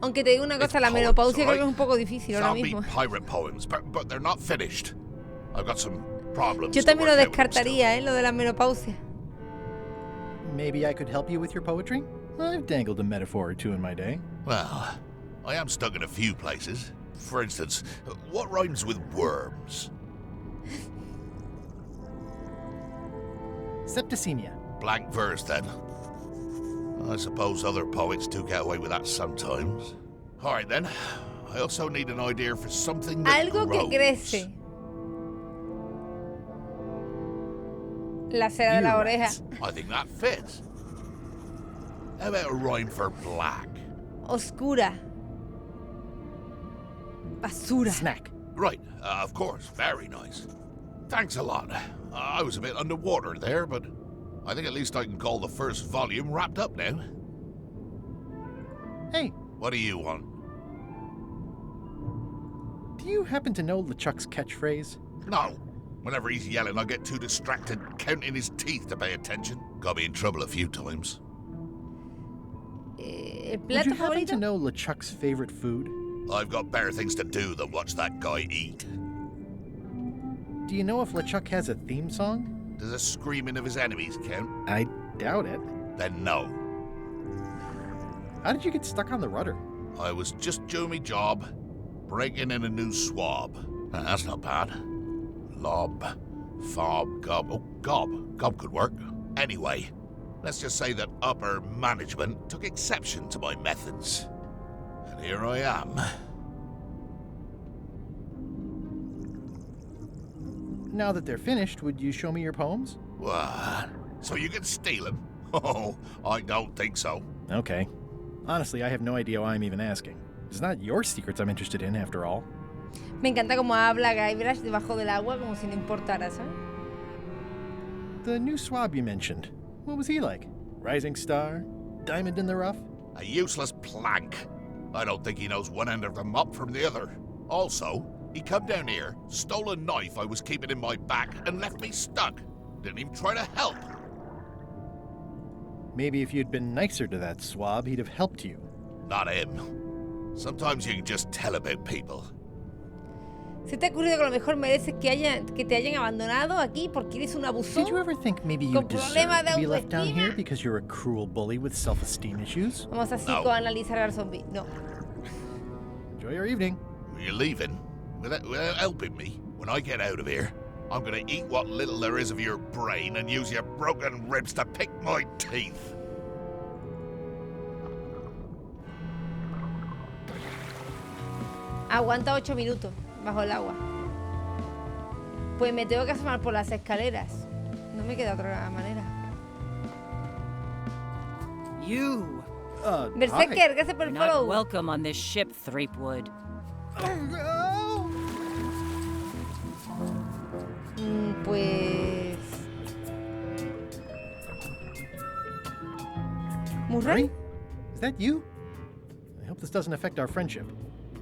Aunque te digo una cosa, la menopausia creo que es un poco difícil ahora Zombie mismo. pirate poems, but they're not finished. I've got some problems. Yo también lo descartaría, lo de la menopausia. Maybe I could help you with your poetry? I've dangled a metaphor or two in my day. Well, I am stuck in a few places. For instance, what rhymes with worms? Septicemia. Blank verse, then. I suppose other poets do get away with that sometimes. All right, then. I also need an idea for something that Algo grows. que crece. La cera de la oreja. I think that fits. How about a rhyme for black? Oscura. Basura. Snack. Right, of course. Very nice. Thanks a lot. I was a bit underwater there, but I think at least I can call the first volume wrapped up now. Hey. What do you want? Do you happen to know LeChuck's catchphrase? No. Whenever he's yelling, I get too distracted counting his teeth to pay attention. Got me in trouble a few times. ¿El Would plato you happen favorito? to know LeChuck's favorite food? I've got better things to do than watch that guy eat. Do you know if LeChuck has a theme song? Does the screaming of his enemies count? I doubt it. Then no. How did you get stuck on the rudder? I was just doing my job, breaking in a new swab. That's not bad. Lob, fob, gob. Oh, gob. Gob could work. Anyway, let's just say that upper management took exception to my methods. And here I am. Now that they're finished, would you show me your poems? What? So you can steal them? Oh, I don't think so. Okay. Honestly, I have no idea why I'm even asking. It's not your secrets I'm interested in, after all. Me encanta cómo habla Guybrush debajo del agua como si no importara, ¿sabes? The new swab you mentioned. What was he like? Rising star? Diamond in the rough? A useless plank. I don't think he knows one end of the mop from the other. Also, he come down here, stole a knife I was keeping in my back, and left me stuck. Didn't even try to help. Maybe if you'd been nicer to that swab, he'd have helped you. Not him. Sometimes you can just tell about people. ¿Se te ha ocurrido que a lo mejor mereces que te hayan abandonado aquí porque eres un abusador? Did you ever think maybe you Con deserve problemas de to be left down autoestima. here because you're a cruel bully with self-esteem issues? Vamos a psicoanalizar al zombie. No. Enjoy your evening. You're leaving? Without helping me? When I get out of here, I'm gonna eat what little there is of your brain and use your broken ribs to pick my teeth. Aguanta 8 minutos bajo el agua. Pues me tengo que asomar por las escaleras. No me queda otra manera. You. Berserker, gracias por el You're not follow. welcome on this ship, Threepwood. Pues... ¿Murray? Is that you? I hope this doesn't affect our friendship.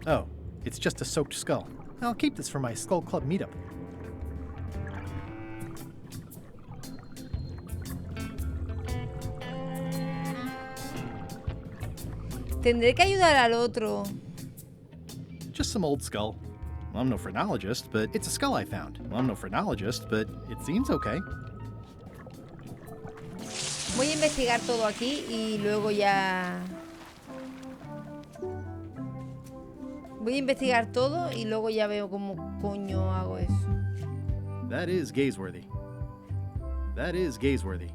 Oh, it's just a soaked skull. I'll keep this for my Skull Club meetup. Tendré que ayudar al otro. Just some old skull. Well, I'm no phrenologist, but it's a skull I found. Well, I'm no phrenologist, but it seems okay. Voy a investigar todo aquí y luego ya... Voy a investigar todo y luego ya veo cómo coño hago eso. That is gazeworthy. That is gazeworthy.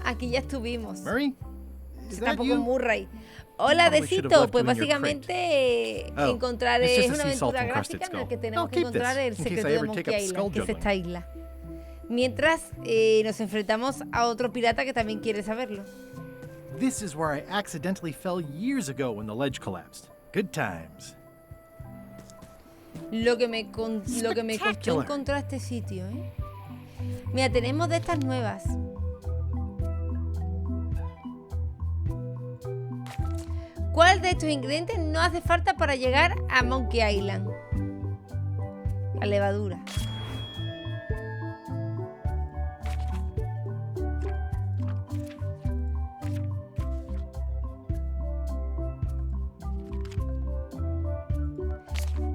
Aquí ya estuvimos. Murray? Is that Tampoco you? Murray. Hola, Probably should have Decito. left Pues you in your básicamente Oh, encontrar it's just es a una sea salt aventura encrusted gráfica en la skull. que tenemos I'll que keep encontrar this, el in case secreto I de ever Monkey take up Island, skull que es juggling. esta isla. Mientras nos enfrentamos a otro pirata que también quiere saberlo. This is where I accidentally fell years ago when the ledge collapsed. Good times. Lo que me costó encontrar este sitio, ¿eh? Mira, tenemos de estas nuevas. ¿Cuál de estos ingredientes no hace falta para llegar a Monkey Island? La levadura.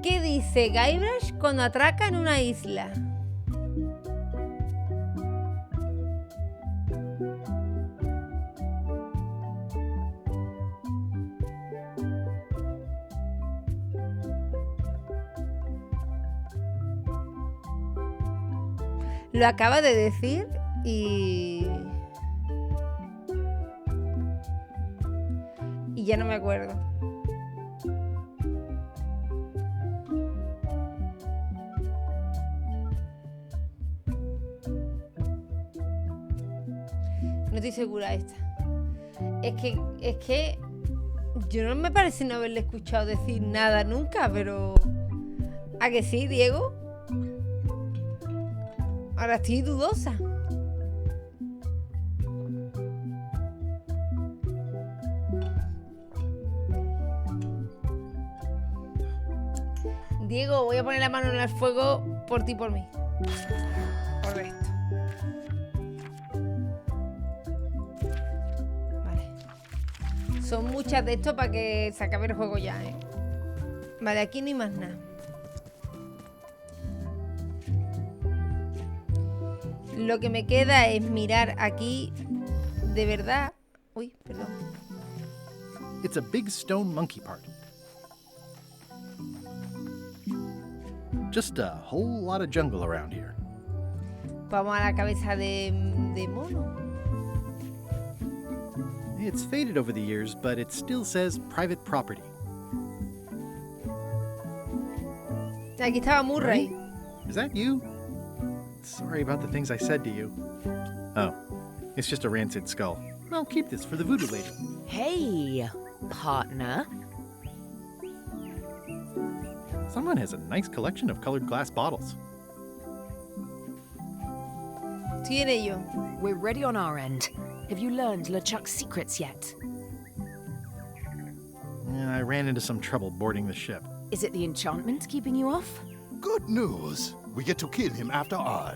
¿Qué dice Guybrush cuando atraca en una isla? Lo acaba de decir y ya no me acuerdo. No estoy segura esta. Es que yo no me parece no haberle escuchado decir nada nunca, pero ¿a que sí, Diego? Ahora estoy dudosa. Diego, voy a poner la mano en el fuego por ti y por mí. Correcto. Vale. Son muchas de esto para que se acabe el juego ya, ¿eh? Vale, aquí no hay más nada. Lo que me queda es mirar aquí de verdad. Uy, perdón. It's a big stone monkey part. Just a whole lot of jungle around here. Vamos a la cabeza de mono. It's faded over the years, but it still says private property. Aquí estaba Murray. Is that you? Sorry about the things I said to you. Oh, it's just a rancid skull. I'll keep this for the voodoo lady. Hey, partner. Someone has a nice collection of colored glass bottles. Estoy en ello. We're ready on our end. Have you learned LeChuck's secrets yet? I ran into some trouble boarding the ship. Is it the enchantment keeping you off? Good news. We get to kill him after all.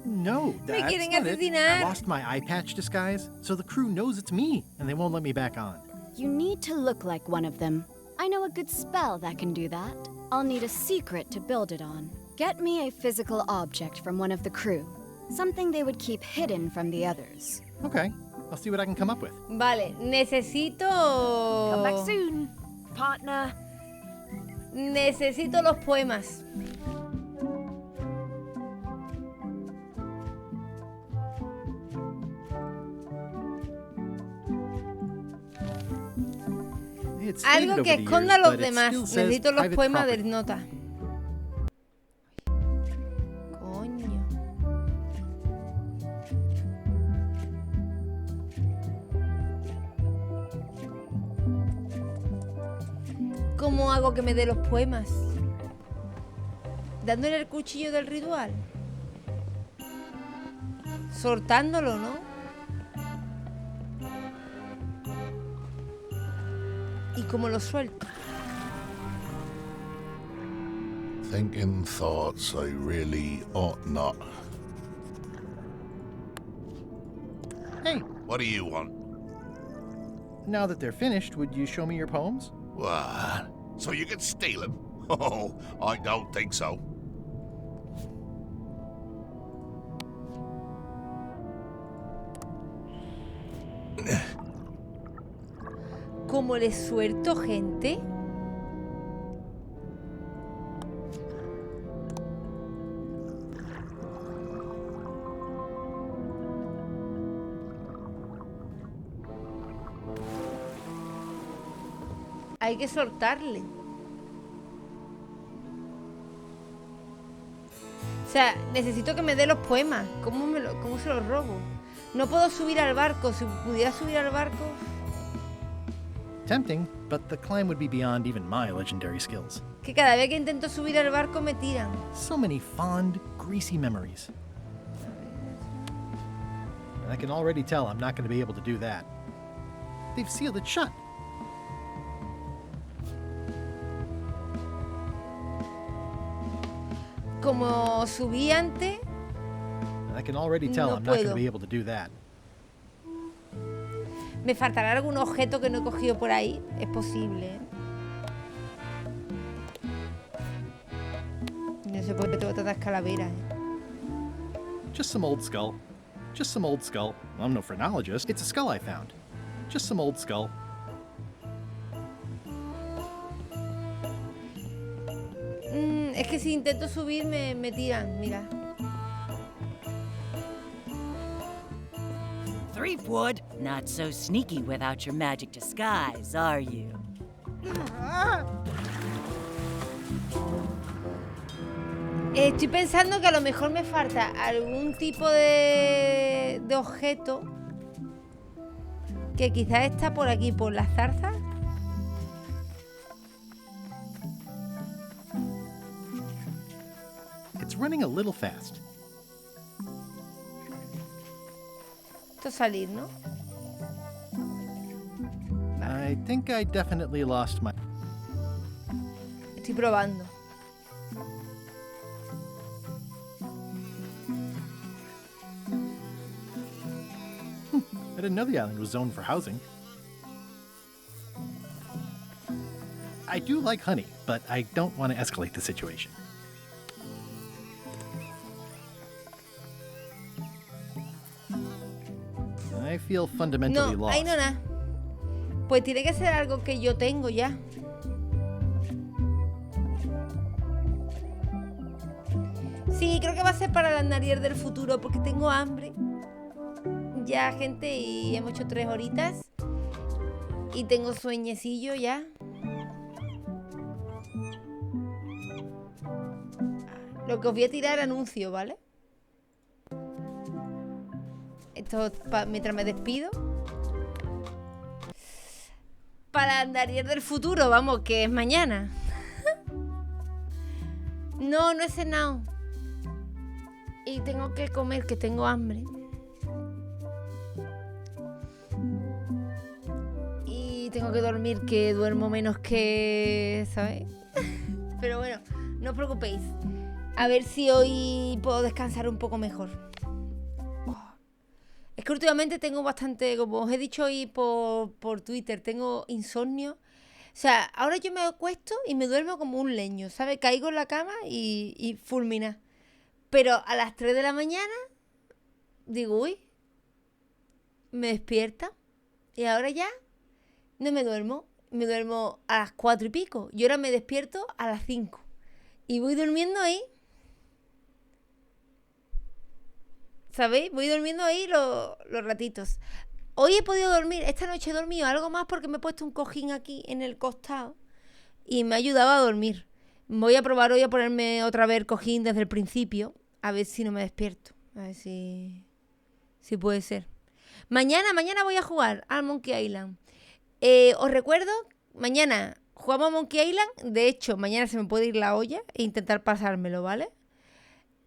No, that's not it. I lost my eye patch disguise, so the crew knows it's me, and they won't let me back on. You need to look like one of them. I know a good spell that can do that. I'll need a secret to build it on. Get me a physical object from one of the crew. Something they would keep hidden from the others. Okay, I'll see what I can come up with. Vale, necesito... Come back soon, partner. Necesito los poemas. Algo que esconda a los demás. Necesito los poemas de nota. Coño. ¿Cómo hago que me dé los poemas? Dándole el cuchillo del ritual. Soltándolo, ¿no? ¿Y cómo lo suelto? Thinking thoughts I really ought not. Hey. What do you want? Now that they're finished, would you show me your poems? What? So you can steal them? Oh, I don't think so. ¿Cómo le suelto, gente? Hay que soltarle. O sea, necesito que me dé los poemas. ¿Cómo se los robo? No puedo subir al barco. Si pudiera subir al barco... Tempting, but the climb would be beyond even my legendary skills. Que cada vez que intento subir al barco me tiran. So many fond, greasy memories. And I can already tell I'm not going to be able to do that. They've sealed it shut. Como subí antes, I can already tell I'm not going to be able to do that. Me faltará algún objeto que no he cogido por ahí. Es posible, ¿eh? No sé por qué tengo tantas calaveras, ¿eh? Just some old skull. Just some old skull. I'm no phrenologist. It's a skull I found. Just some old skull. Es que si intento subir me tiran, mira. Threepwood, not so sneaky without your magic disguise, are you? Estoy pensando que a lo mejor me falta algún tipo de objeto que quizás está por aquí, por las zarzas. It's running a little fast. Esto es salir, ¿no? I think I definitely lost my... Estoy probando. I didn't know the island was zoned for housing. I do like honey, but I don't want to escalate the situation. I feel fundamentally No, lost. ahí no nada. Pues tiene que ser algo que yo tengo ya. Sí, creo que va a ser para el andarier del futuro, porque tengo hambre. Ya, gente, y hemos hecho 3 horitas. Y tengo sueñecillo ya. Lo que os voy a tirar anuncio, ¿vale? Esto mientras me despido. Para andarier del futuro, vamos, que es mañana. No he cenado. Y tengo que comer, que tengo hambre. Y tengo que dormir, que duermo menos que... ¿sabes? Pero bueno, no os preocupéis. A ver si hoy puedo descansar un poco mejor. Es que últimamente tengo bastante, como os he dicho hoy por Twitter, tengo insomnio. O sea, ahora yo me acuesto y me duermo como un leño, ¿sabes? Caigo en la cama y fulmina. Pero a las 3 de la mañana digo, uy, me despierta. Y ahora ya no me duermo. Me duermo a las 4 y pico. Y ahora me despierto a las 5. Y voy durmiendo ahí. ¿Sabéis? Voy durmiendo ahí los ratitos. Hoy he podido dormir, esta noche he dormido algo más porque me he puesto un cojín aquí en el costado y me ha ayudado a dormir. Voy a probar hoy a ponerme otra vez el cojín desde el principio, a ver si no me despierto. A ver si puede ser. Mañana voy a jugar al Monkey Island. Os recuerdo, mañana jugamos a Monkey Island. De hecho, mañana se me puede ir la olla e intentar pasármelo, ¿vale?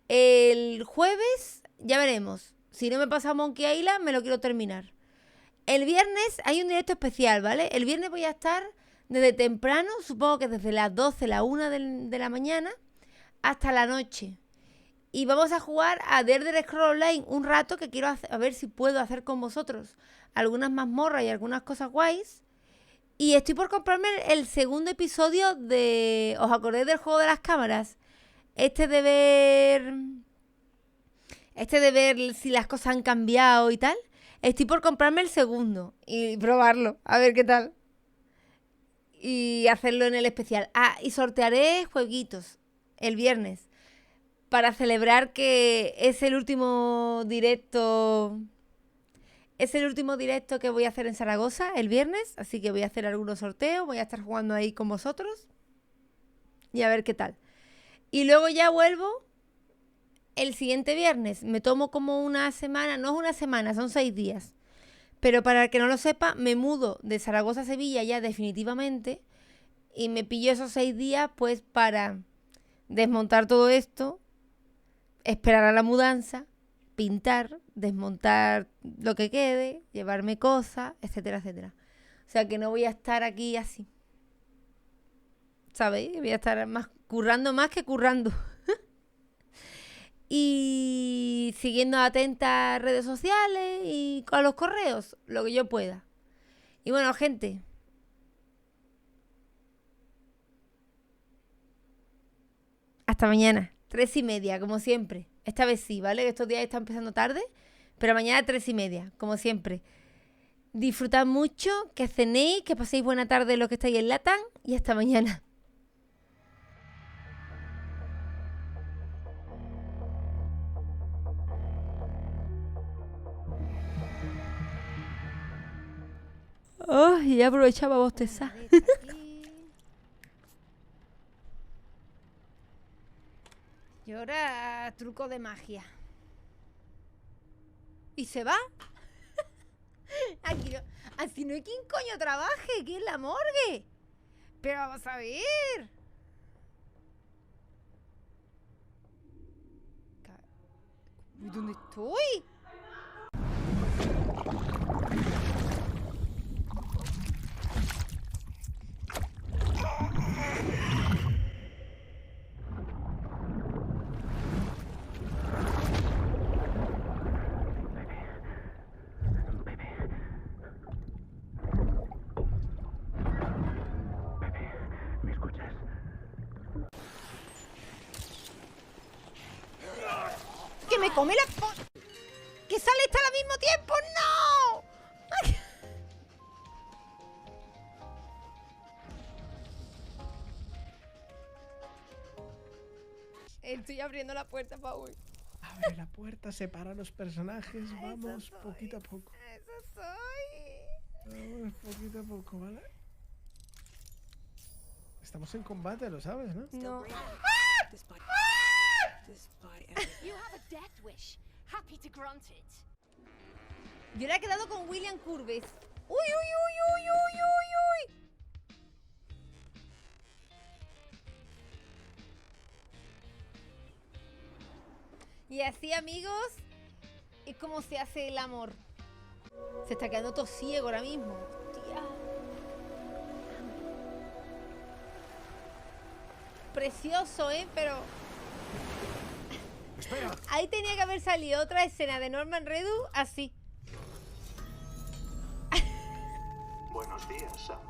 El jueves ya veremos. Si no me pasa Monkey Island, me lo quiero terminar. El viernes hay un directo especial, ¿vale? El viernes voy a estar desde temprano, supongo que desde las 12, la 1 de la mañana, hasta la noche. Y vamos a jugar a DeathAdder Scroll Online un rato, que quiero hacer, a ver si puedo hacer con vosotros algunas mazmorras y algunas cosas guays. Y estoy por comprarme el segundo episodio de... ¿Os acordáis del juego de las cámaras? Este de ver si las cosas han cambiado y tal. Estoy por comprarme el segundo y probarlo, a ver qué tal. Y hacerlo en el especial. Ah, y sortearé jueguitos el viernes para celebrar que es el último directo. Es el último directo que voy a hacer en Zaragoza el viernes, así que voy a hacer algunos sorteos, voy a estar jugando ahí con vosotros y a ver qué tal. Y luego ya vuelvo el siguiente viernes. Me tomo como una semana, no es una semana, son 6 días. Pero para el que no lo sepa, me mudo de Zaragoza a Sevilla ya definitivamente y me pillo esos 6 días pues para desmontar todo esto, esperar a la mudanza, pintar, desmontar lo que quede, llevarme cosas, etcétera, etcétera. O sea que no voy a estar aquí así. ¿Sabéis? Voy a estar currando más que currando. Y siguiendo atentas a redes sociales y a los correos, lo que yo pueda. Y bueno, gente, hasta mañana, 3:30, como siempre. Esta vez sí, ¿vale? Estos días están empezando tarde, pero mañana 3:30, como siempre. Disfrutad mucho, que cenéis, que paséis buena tarde los que estáis en LATAM y hasta mañana. Oh, y aprovechaba a bostezar. Y ahora truco de magia. ¿Y se va? Aquí no, así no hay quien coño trabaje, aquí en la morgue. Pero vamos a ver. ¿Dónde estoy? Baby. me come la... ¡Que sale esta al mismo tiempo! ¡No! Estoy abriendo la puerta, Paul. Abre la puerta, separa los personajes. Vamos poquito a poco. Eso soy. Vamos poquito a poco, ¿vale? Estamos en combate, lo sabes, ¿no? No. You have a death wish. Happy to grant it. Yo le he quedado con William Curves. ¡Uy, uy, uy, uy, uy, uy, uy! Y así, amigos, es como se hace el amor. Se está quedando todo ciego ahora mismo. Hostia. Precioso, ¿eh? Pero... Espera. Ahí tenía que haber salido otra escena de Norman Reedus así. Buenos días, Sam.